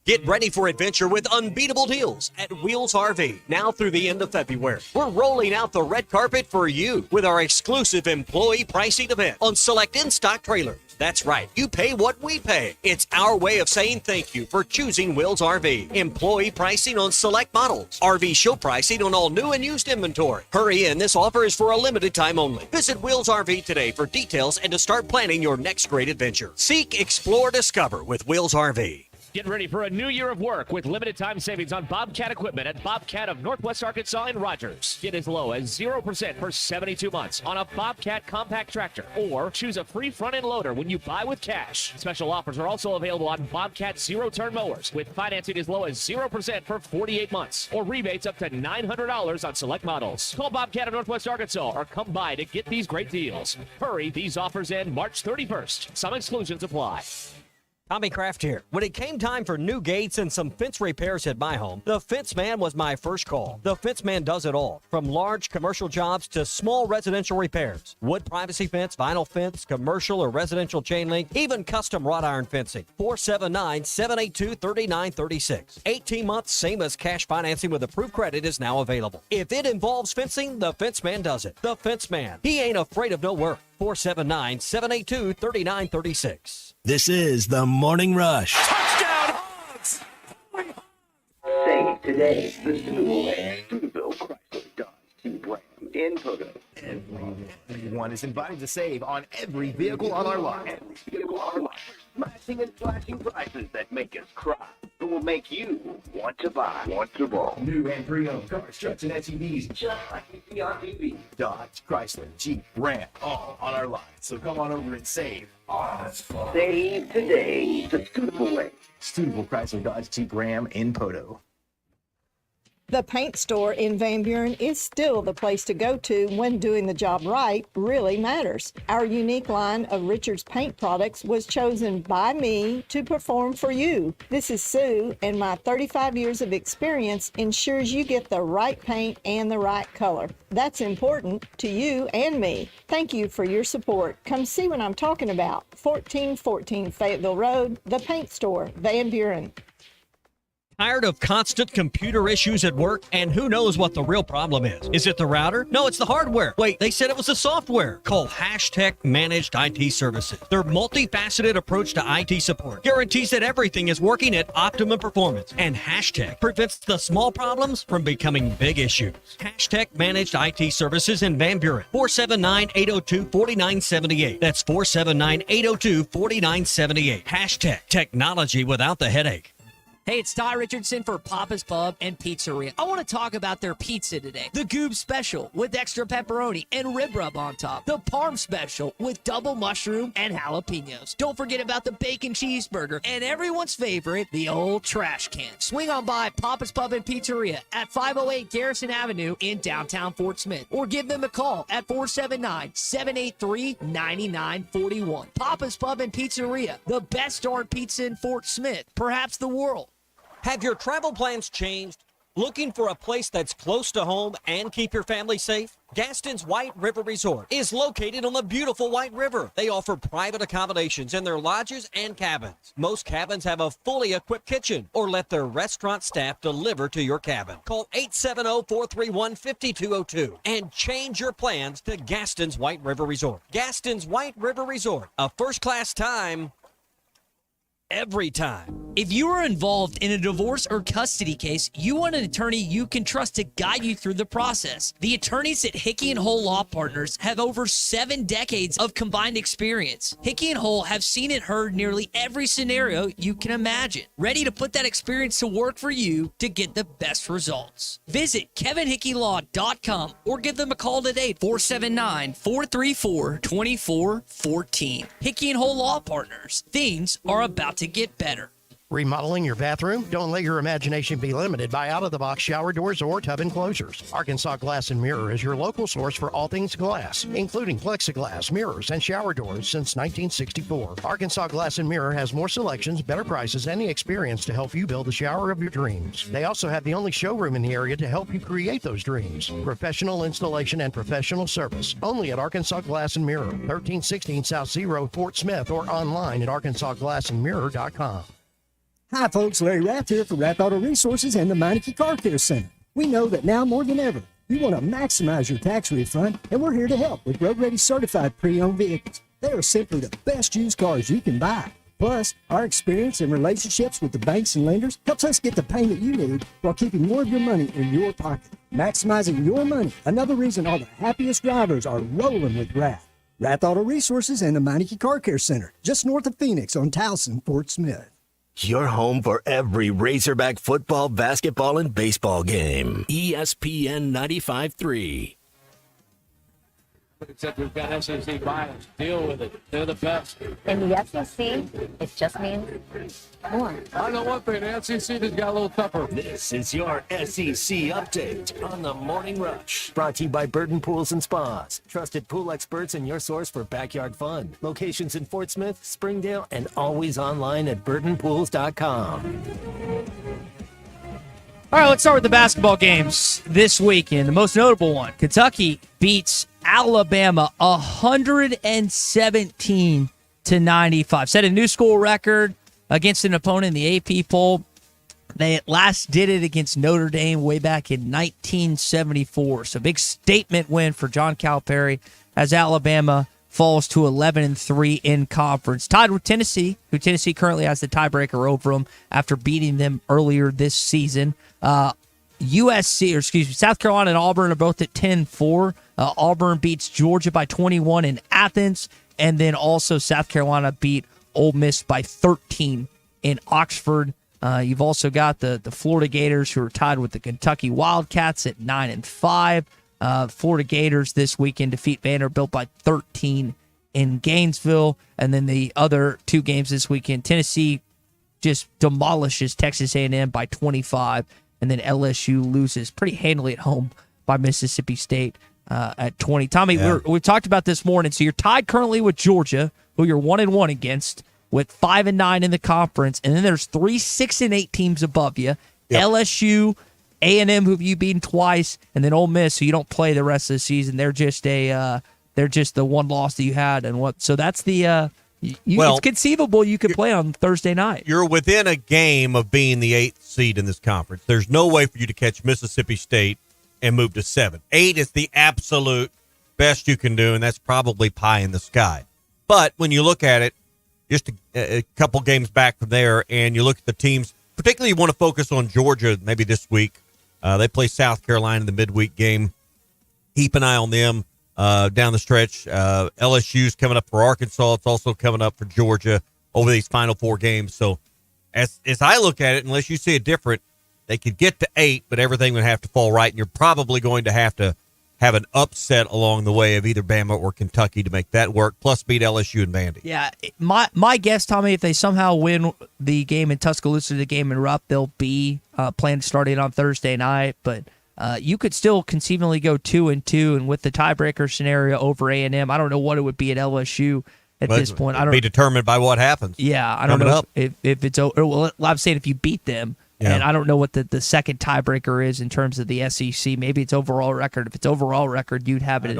Get ready for adventure with unbeatable deals at Wheels RV now through the end of February. We're rolling out the red carpet for you with our exclusive employee pricing event on select in-stock trailers. That's right, you pay what we pay. It's our way of saying thank you for choosing Wheels RV. Employee pricing on select models. RV show pricing on all new and used inventory. Hurry in, this offer is for a limited time only. Visit Wheels RV today for details and to start planning your next great adventure. Seek, explore, discover with Wheels RV. Get ready for a new year of work with limited time savings on Bobcat equipment at Bobcat of Northwest Arkansas and Rogers. Get as low as 0% for 72 months on a Bobcat compact tractor, or choose a free front-end loader when you buy with cash. Special offers are also available on Bobcat zero-turn mowers with financing as low as 0% for 48 months, or rebates up to $900 on select models. Call Bobcat of Northwest Arkansas or come by to get these great deals. Hurry, these offers end March 31st. Some exclusions apply. Tommy Kraft here. When it came time for new gates and some fence repairs at my home, the Fence Man was my first call. The Fence Man does it all, from large commercial jobs to small residential repairs. Wood privacy fence, vinyl fence, commercial or residential chain link, even custom wrought iron fencing. 479-782-3936. 18 months, same as cash financing with approved credit is now available. If it involves fencing, the Fence Man does it. The Fence Man. He ain't afraid of no work. 479-782-3936. This is the Morning Rush. Touchdown, Hogs! Save today the Sewell and Steubenville Chrysler Dodge Jeep Ram in Pogo. Everyone is invited to save on every vehicle on our lot. Every vehicle on our lot. Smashing and flashing prices that make us cry, but will make you want to buy. New and pre-owned cars, trucks, and SUVs, Just like you see on TV. Dodge, Chrysler, Jeep, Ram, all on our lot. So come on over and save. Save today the Steubenville way. Steubenville Chrysler Dodge Jeep Ram in Podo. The paint store in Van Buren is still the place to go to when doing the job right really matters. Our unique line of Richards paint products was chosen by me to perform for you. This is Sue, and my 35 years of experience ensures you get the right paint and the right color. That's important to you and me. Thank you for your support. Come see what I'm talking about. 1414 Fayetteville Road, the paint store, Van Buren. Tired of constant computer issues at work? And who knows what the real problem is? Is it the router? No, it's the hardware. Wait, they said it was the software. Call Hashtag Managed IT Services. Their multifaceted approach to IT support guarantees that everything is working at optimum performance. And Hashtag prevents the small problems from becoming big issues. Hashtag Managed IT Services in Van Buren. 479-802-4978. That's 479-802-4978. Hashtag technology without the headache. Hey, it's Ty Richardson for Papa's Pub and Pizzeria. I want to talk about their pizza today. The Goob Special with extra pepperoni and rib rub on top. The Parm Special with double mushroom and jalapenos. Don't forget about the bacon cheeseburger and everyone's favorite, the old trash can. Swing on by Papa's Pub and Pizzeria at 508 Garrison Avenue in downtown Fort Smith. Or give them a call at 479-783-9941. Papa's Pub and Pizzeria, the best darn pizza in Fort Smith, perhaps the world. Have your travel plans changed? Looking for a place that's close to home and keep your family safe? Gaston's White River Resort is located on the beautiful White River. They offer private accommodations in their lodges and cabins. Most cabins have a fully equipped kitchen or let their restaurant staff deliver to your cabin. Call 870-431-5202 and change your plans to Gaston's White River Resort. Gaston's White River Resort, a first-class time every time. If you are involved in a divorce or custody case, you want an attorney you can trust to guide you through the process. The attorneys at Hickey & Hole Law Partners have over 7 decades of combined experience. Hickey & Hole have seen and heard nearly every scenario you can imagine, ready to put that experience to work for you to get the best results. Visit kevinhickeylaw.com or give them a call today, 479-434-2414. Hickey & Hole Law Partners. Things are about to get better. Remodeling your bathroom? Don't let your imagination be limited by out-of-the-box shower doors or tub enclosures. Arkansas Glass and Mirror is your local source for all things glass, including plexiglass, mirrors, and shower doors since 1964. Arkansas Glass and Mirror has more selections, better prices, and the experience to help you build the shower of your dreams. They also have the only showroom in the area to help you create those dreams. Professional installation and professional service. Only at Arkansas Glass and Mirror, 1316 South Zero, Fort Smith, or online at arkansasglassandmirror.com. Hi, folks. Larry Rath here for Rath Auto Resources and the Meineke Car Care Center. We know that now more than ever, you want to maximize your tax refund, and we're here to help with road-ready certified pre-owned vehicles. They are simply the best used cars you can buy. Plus, our experience and relationships with the banks and lenders helps us get the payment you need while keeping more of your money in your pocket. Maximizing your money, another reason all the happiest drivers are rolling with Rath. Rath Auto Resources and the Meineke Car Care Center, just north of Phoenix on Towson, Fort Smith. Your home for every Razorback football, basketball, and baseball game. ESPN 95.3. Except we've got SEC bias. Deal with it. They're the best. In the SEC, it just means more. I know one thing. The SEC just got a little tougher. This is your SEC update on the Morning Rush. Brought to you by Burton Pools and Spas. Trusted pool experts and your source for backyard fun. Locations in Fort Smith, Springdale, and always online at burtonpools.com. All right, let's start with the basketball games this weekend. The most notable one, Kentucky beats Alabama 117-95. Set a new school record against an opponent in the AP poll. They last did it against Notre Dame way back in 1974. So big statement win for John Calipari as Alabama falls to 11-3 in conference. Tied with Tennessee, who Tennessee currently has the tiebreaker over them after beating them earlier this season. South Carolina and Auburn are both at 10-4. Auburn beats Georgia by 21 in Athens, and then also South Carolina beat Ole Miss by 13 in Oxford. You've also got the Florida Gators, who are tied with the Kentucky Wildcats at 9-5. Florida Gators this weekend defeat Vanderbilt by 13 in Gainesville. And then the other two games this weekend, Tennessee just demolishes Texas A&M by 25. And then LSU loses pretty handily at home by Mississippi State at 20. Tommy, we talked about this morning. So you're tied currently with Georgia, who you're 1-1 against, with 5-9 in the conference. And then there's 3 6-8 teams above you. Yep. LSU, A&M, who you beaten twice, and then Ole Miss, who you don't play the rest of the season. They're just the one loss that you had, and what? So that's the It's conceivable you could play on Thursday night. You're within a game of being the 8th seed in this conference. There's no way for you to catch Mississippi State and move to 7. 8 is the absolute best you can do, and that's probably pie in the sky. But when you look at it, just a couple games back from there, and you look at the teams, particularly you want to focus on Georgia maybe this week. They play South Carolina in the midweek game. Keep an eye on them down the stretch. LSU's coming up for Arkansas. It's also coming up for Georgia over these final 4 games. So as I look at it, unless you see it different, they could get to 8, but everything would have to fall right, and you're probably going to have an upset along the way of either Bama or Kentucky to make that work, plus beat LSU and Vandy. Yeah, my guess, Tommy, if they somehow win the game in Tuscaloosa, the game in Rupp, they'll be planned to start it on Thursday night. But you could still conceivably go 2-2, and with the tiebreaker scenario over A&M, I don't know what it would be at LSU at this point. I don't be determined by what happens. Yeah, I don't know if it's over. Well, I'm saying if you beat them. Yeah. And I don't know what the second tiebreaker is in terms of the SEC. Maybe it's overall record. If it's overall record, you'd have an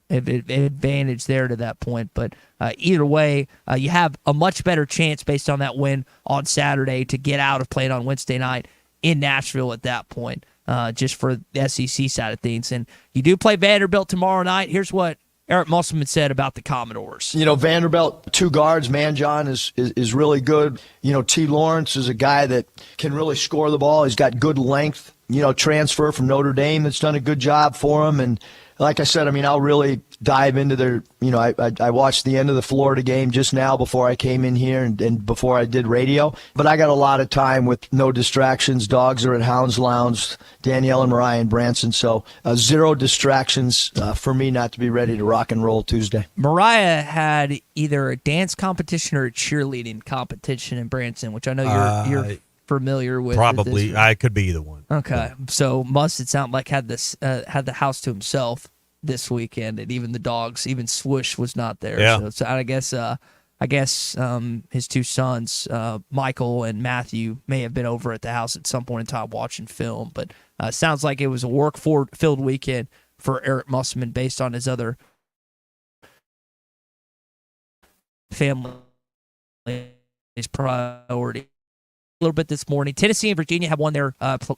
advantage there to that point. But either way, you have a much better chance based on that win on Saturday to get out of playing on Wednesday night in Nashville at that point, just for the SEC side of things. And you do play Vanderbilt tomorrow night. Here's what Eric Musselman said about the Commodores. Vanderbilt, 2 guards. Manjon is really good. T. Lawrence is a guy that can really score the ball. He's got good length. Transfer from Notre Dame that's done a good job for him. And like I said, I'll really dive into their, I watched the end of the Florida game just now before I came in here and before I did radio. But I got a lot of time with no distractions. Dogs are at Hounds Lounge, Danielle and Mariah and Branson. So 0 distractions for me not to be ready to rock and roll Tuesday. Mariah had either a dance competition or a cheerleading competition in Branson, which I know you're familiar with. Probably. I could be either one. Okay. So it sound like had the house to himself this weekend, and even the dogs, even Swoosh was not there. Yeah. So I guess his 2 sons, Michael and Matthew, may have been over at the house at some point in time watching film. But sounds like it was a work-filled weekend for Eric Musselman based on his other family priority. A little bit this morning. Tennessee and Virginia have won their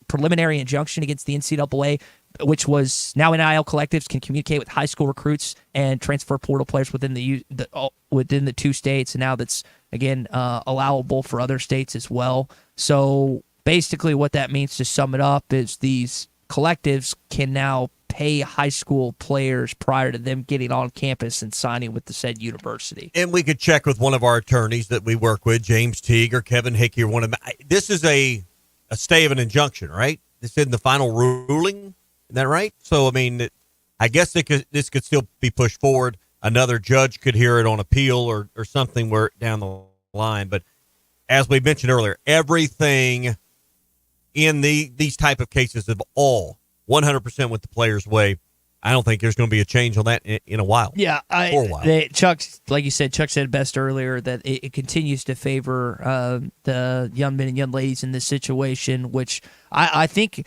preliminary injunction against the NCAA, which was now NIL collectives can communicate with high school recruits and transfer portal players within the 2 states, and now that's again allowable for other states as well. So basically, what that means, to sum it up, is these collectives can now pay high school players prior to them getting on campus and signing with the said university. And we could check with one of our attorneys that we work with, James Teague or Kevin Hickey or one of them. This is a stay of an injunction, right? This is in the final ruling. Isn't that right? So, I guess this could still be pushed forward. Another judge could hear it on appeal or something where down the line. But as we mentioned earlier, everything in these type of cases have all 100% with the player's way. I don't think there's going to be a change on that in a while. Yeah, for a while. Chuck, like you said, Chuck said best earlier that it continues to favor the young men and young ladies in this situation, which I think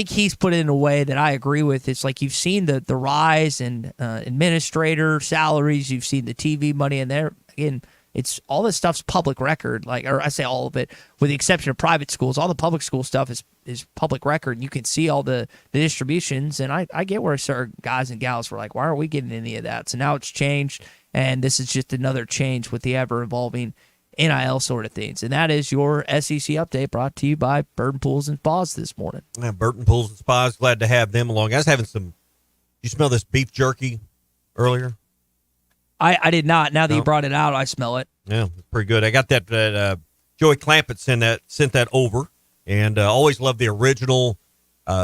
he's put it in a way that I agree with. It's like you've seen the rise in administrator salaries, you've seen the TV money, and there again, it's all this stuff's public record. Or I say all of it, with the exception of private schools. All the public school stuff is public record, and you can see all the distributions. And I get where certain guys and gals were like, why aren't we getting any of that? So now it's changed, and this is just another change with the ever-evolving NIL sort of things. And that is your SEC update, brought to you by Burton Pools and Spas this morning. Yeah, Burton Pools and Spas, glad to have them along. I was having you smell this beef jerky earlier? I did not. Now that you brought it out, I smell it. Yeah, it's pretty good. I got that Joey Clampett sent that over, and always love the original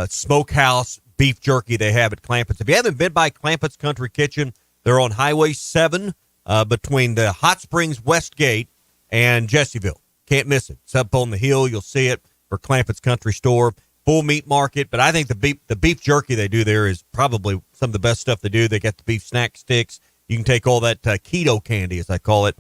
smokehouse beef jerky they have at Clampett's. If you haven't been by Clampett's Country Kitchen, they're on Highway 7 between the Hot Springs West Gate and Jessieville. Can't miss it. It's up on the hill. You'll see it for Clampett's Country Store. Full meat market, but I think the beef jerky they do there is probably some of the best stuff they do. They got the beef snack sticks. You can take all that keto candy, as I call it,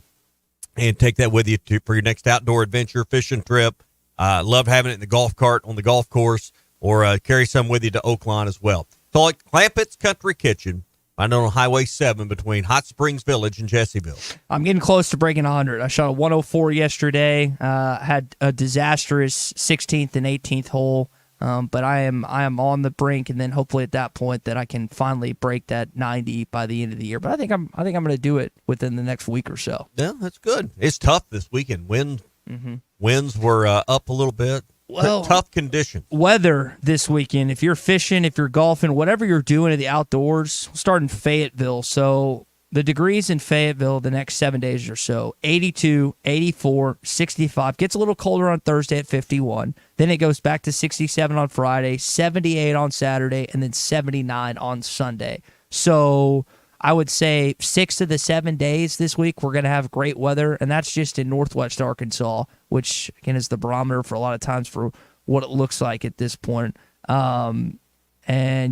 and take that with you for your next outdoor adventure, fishing trip. Love having it in the golf cart on the golf course, or carry some with you to Oaklawn as well. So at Clampett's Country Kitchen, Find it on Highway 7 between Hot Springs Village and Jessieville. I'm getting close to breaking 100. I shot a 104 yesterday. Had a disastrous 16th and 18th hole, but I am on the brink, and then hopefully at that point that I can finally break that 90 by the end of the year. But I think I'm going to do it within the next week or so. Yeah, that's good. It's tough this weekend. Winds were up a little bit. Well, tough conditions. Weather this weekend, if you're fishing, if you're golfing, whatever you're doing in the outdoors, start in Fayetteville. So the degrees in Fayetteville the next 7 days or so, 82, 84, 65. Gets a little colder on Thursday at 51. Then it goes back to 67 on Friday, 78 on Saturday, and then 79 on Sunday. So I would say 6 of the 7 days this week we're going to have great weather, and that's just in northwest Arkansas, which, again, is the barometer for a lot of times for what it looks like at this point. And,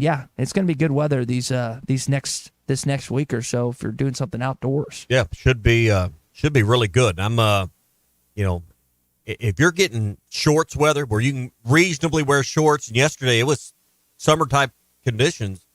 yeah, it's going to be good weather this next week or so if you're doing something outdoors. Yeah, should be really good. I'm, if you're getting shorts weather where you can reasonably wear shorts, and yesterday it was summer-type conditions,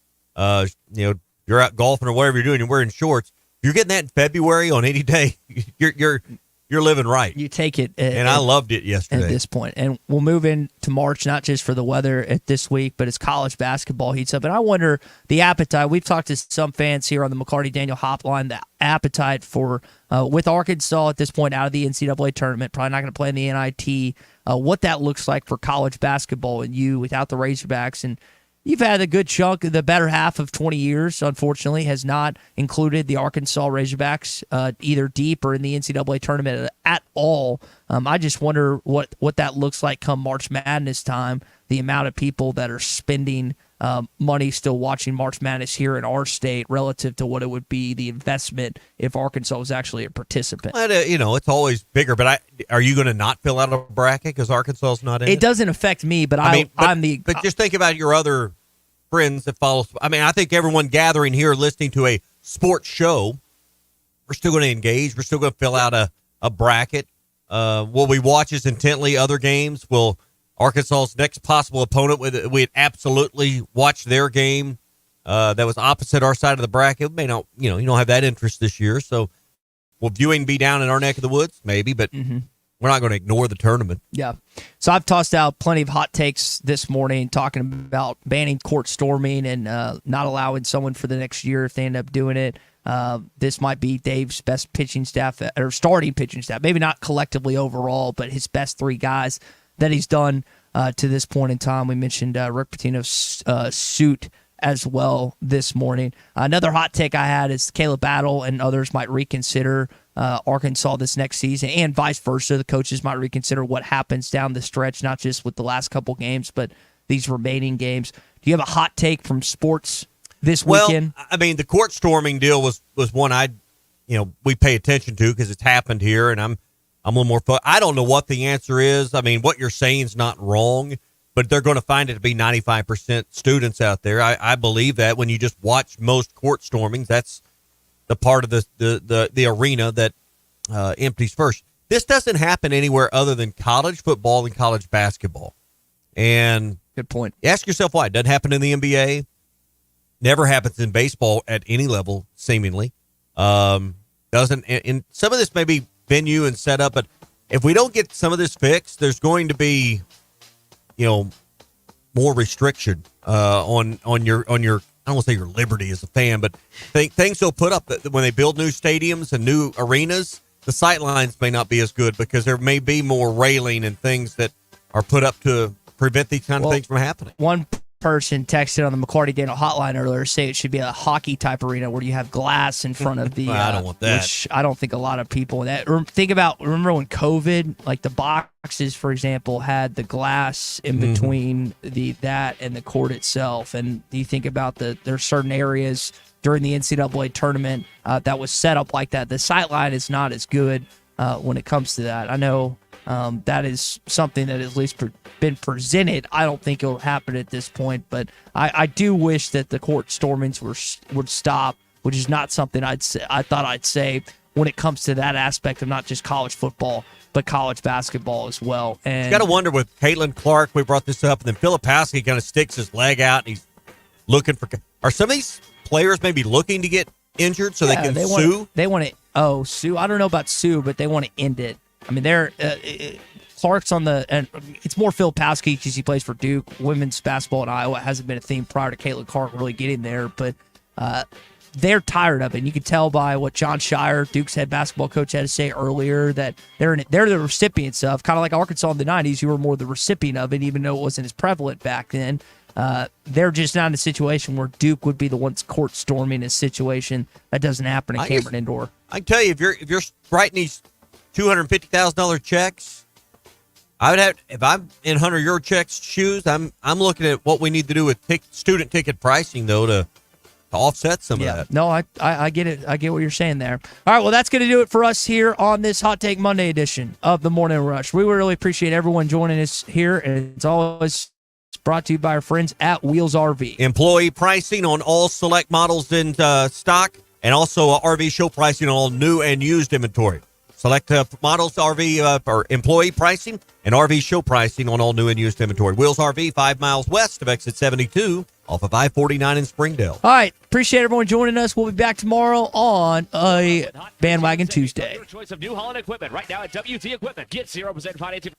you're out golfing or whatever you're doing, you're wearing shorts. If you're getting that in February on any day, you're living right. You take it. And I loved it yesterday. At this point. And we'll move into March, not just for the weather at this week, but as college basketball heats up. And I wonder the appetite. We've talked to some fans here on the McCarty-Daniel Hotline, the appetite for, with Arkansas at this point out of the NCAA tournament, probably not going to play in the NIT, what that looks like for college basketball and you without the Razorbacks. And you've had a good chunk, the better half of 20 years, unfortunately, has not included the Arkansas Razorbacks either deep or in the NCAA tournament at all. I just wonder what that looks like come March Madness time, the amount of people that are spending money still watching March Madness here in our state relative to what it would be the investment if Arkansas was actually a participant. But, it's always bigger, but are you going to not fill out a bracket because Arkansas is not in it? It doesn't affect me, but But just think about your other friends that follow. I mean, I think everyone gathering here listening to a sports show, we're still going to engage. We're still going to fill out a bracket. Will we watch as intently other games? Will Arkansas's next possible opponent, we'd absolutely watch their game that was opposite our side of the bracket? We may not, you don't have that interest this year. So will viewing be down in our neck of the woods? Maybe, but we're not going to ignore the tournament. Yeah. So I've tossed out plenty of hot takes this morning talking about banning court storming and not allowing someone for the next year if they end up doing it. This might be Dave's best pitching staff or starting pitching staff. Maybe not collectively overall, but his best 3 guys that he's done to this point in time. We mentioned Rick Pitino's suit as well this morning. Another hot take I had is Caleb Battle and others might reconsider Arkansas this next season, and vice versa. The coaches might reconsider what happens down the stretch, not just with the last couple games, but these remaining games. Do you have a hot take from sports this weekend? Well, I mean, the court storming deal was one we pay attention to because it's happened here, and I'm a little more. I don't know what the answer is. I mean, what you're saying is not wrong, but they're going to find it to be 95% students out there. I believe that when you just watch most court stormings, that's the part of the arena that empties first. This doesn't happen anywhere other than college football and college basketball. And good point. Ask yourself why. It doesn't happen in the NBA. Never happens in baseball at any level, seemingly. Doesn't. And some of this may be venue and setup, but if we don't get some of this fixed, there's going to be, more restriction on your. I don't want to say your liberty as a fan, but things they'll put up that when they build new stadiums and new arenas, the sight lines may not be as good because there may be more railing and things that are put up to prevent these kind of things from happening. One person texted on the McCarty-Daniel hotline earlier say it should be a hockey type arena where you have glass in front of the I don't want that. Which I don't think a lot of people remember when COVID, like the boxes for example had the glass in between that and the court itself, and you think about there's certain areas during the NCAA tournament that was set up like that. The sightline is not as good when it comes to that. I know that is something that has at least been presented. I don't think it'll happen at this point, but I do wish that the court stormings would stop, which is not something I thought I'd say when it comes to that aspect of not just college football, but college basketball as well. And you got to wonder with Caitlin Clark, we brought this up, and then Filipowski kind of sticks his leg out, and he's looking for. Are some of these players maybe looking to get injured so they can sue? They want to sue. I don't know about sue, but they want to end it. I mean, they're Clark's on the, and it's more Phil Paskey because he plays for Duke. Women's basketball in Iowa hasn't been a theme prior to Caitlin Clark really getting there, but they're tired of it. And you can tell by what John Shire, Duke's head basketball coach, had to say earlier that they're the recipients of, kind of like Arkansas in the 90s. You were more the recipient of it, even though it wasn't as prevalent back then. They're just not in a situation where Duke would be the ones court storming a situation. That doesn't happen at Cameron Indoor. I can tell you, if you're writing these $250,000 checks, I would have, if I'm in Hunter Yurchek's shoes, I'm looking at what we need to do with student ticket pricing though to offset some of that. No, I get it. I get what you're saying there. All right, well, that's going to do it for us here on this Hot Take Monday edition of the Morning Rush. We really appreciate everyone joining us here, and it's always brought to you by our friends at Wheels RV. Employee pricing on all select models in stock, and also RV show pricing on all new and used inventory. Select models RV or employee pricing and RV show pricing on all new and used inventory. Wheels RV, 5 miles west of exit 72 off of I-49 in Springdale. All right. Appreciate everyone joining us. We'll be back tomorrow on a Bandwagon Tuesday. Choice of New Holland equipment right now at WT Equipment. Get 0% financing.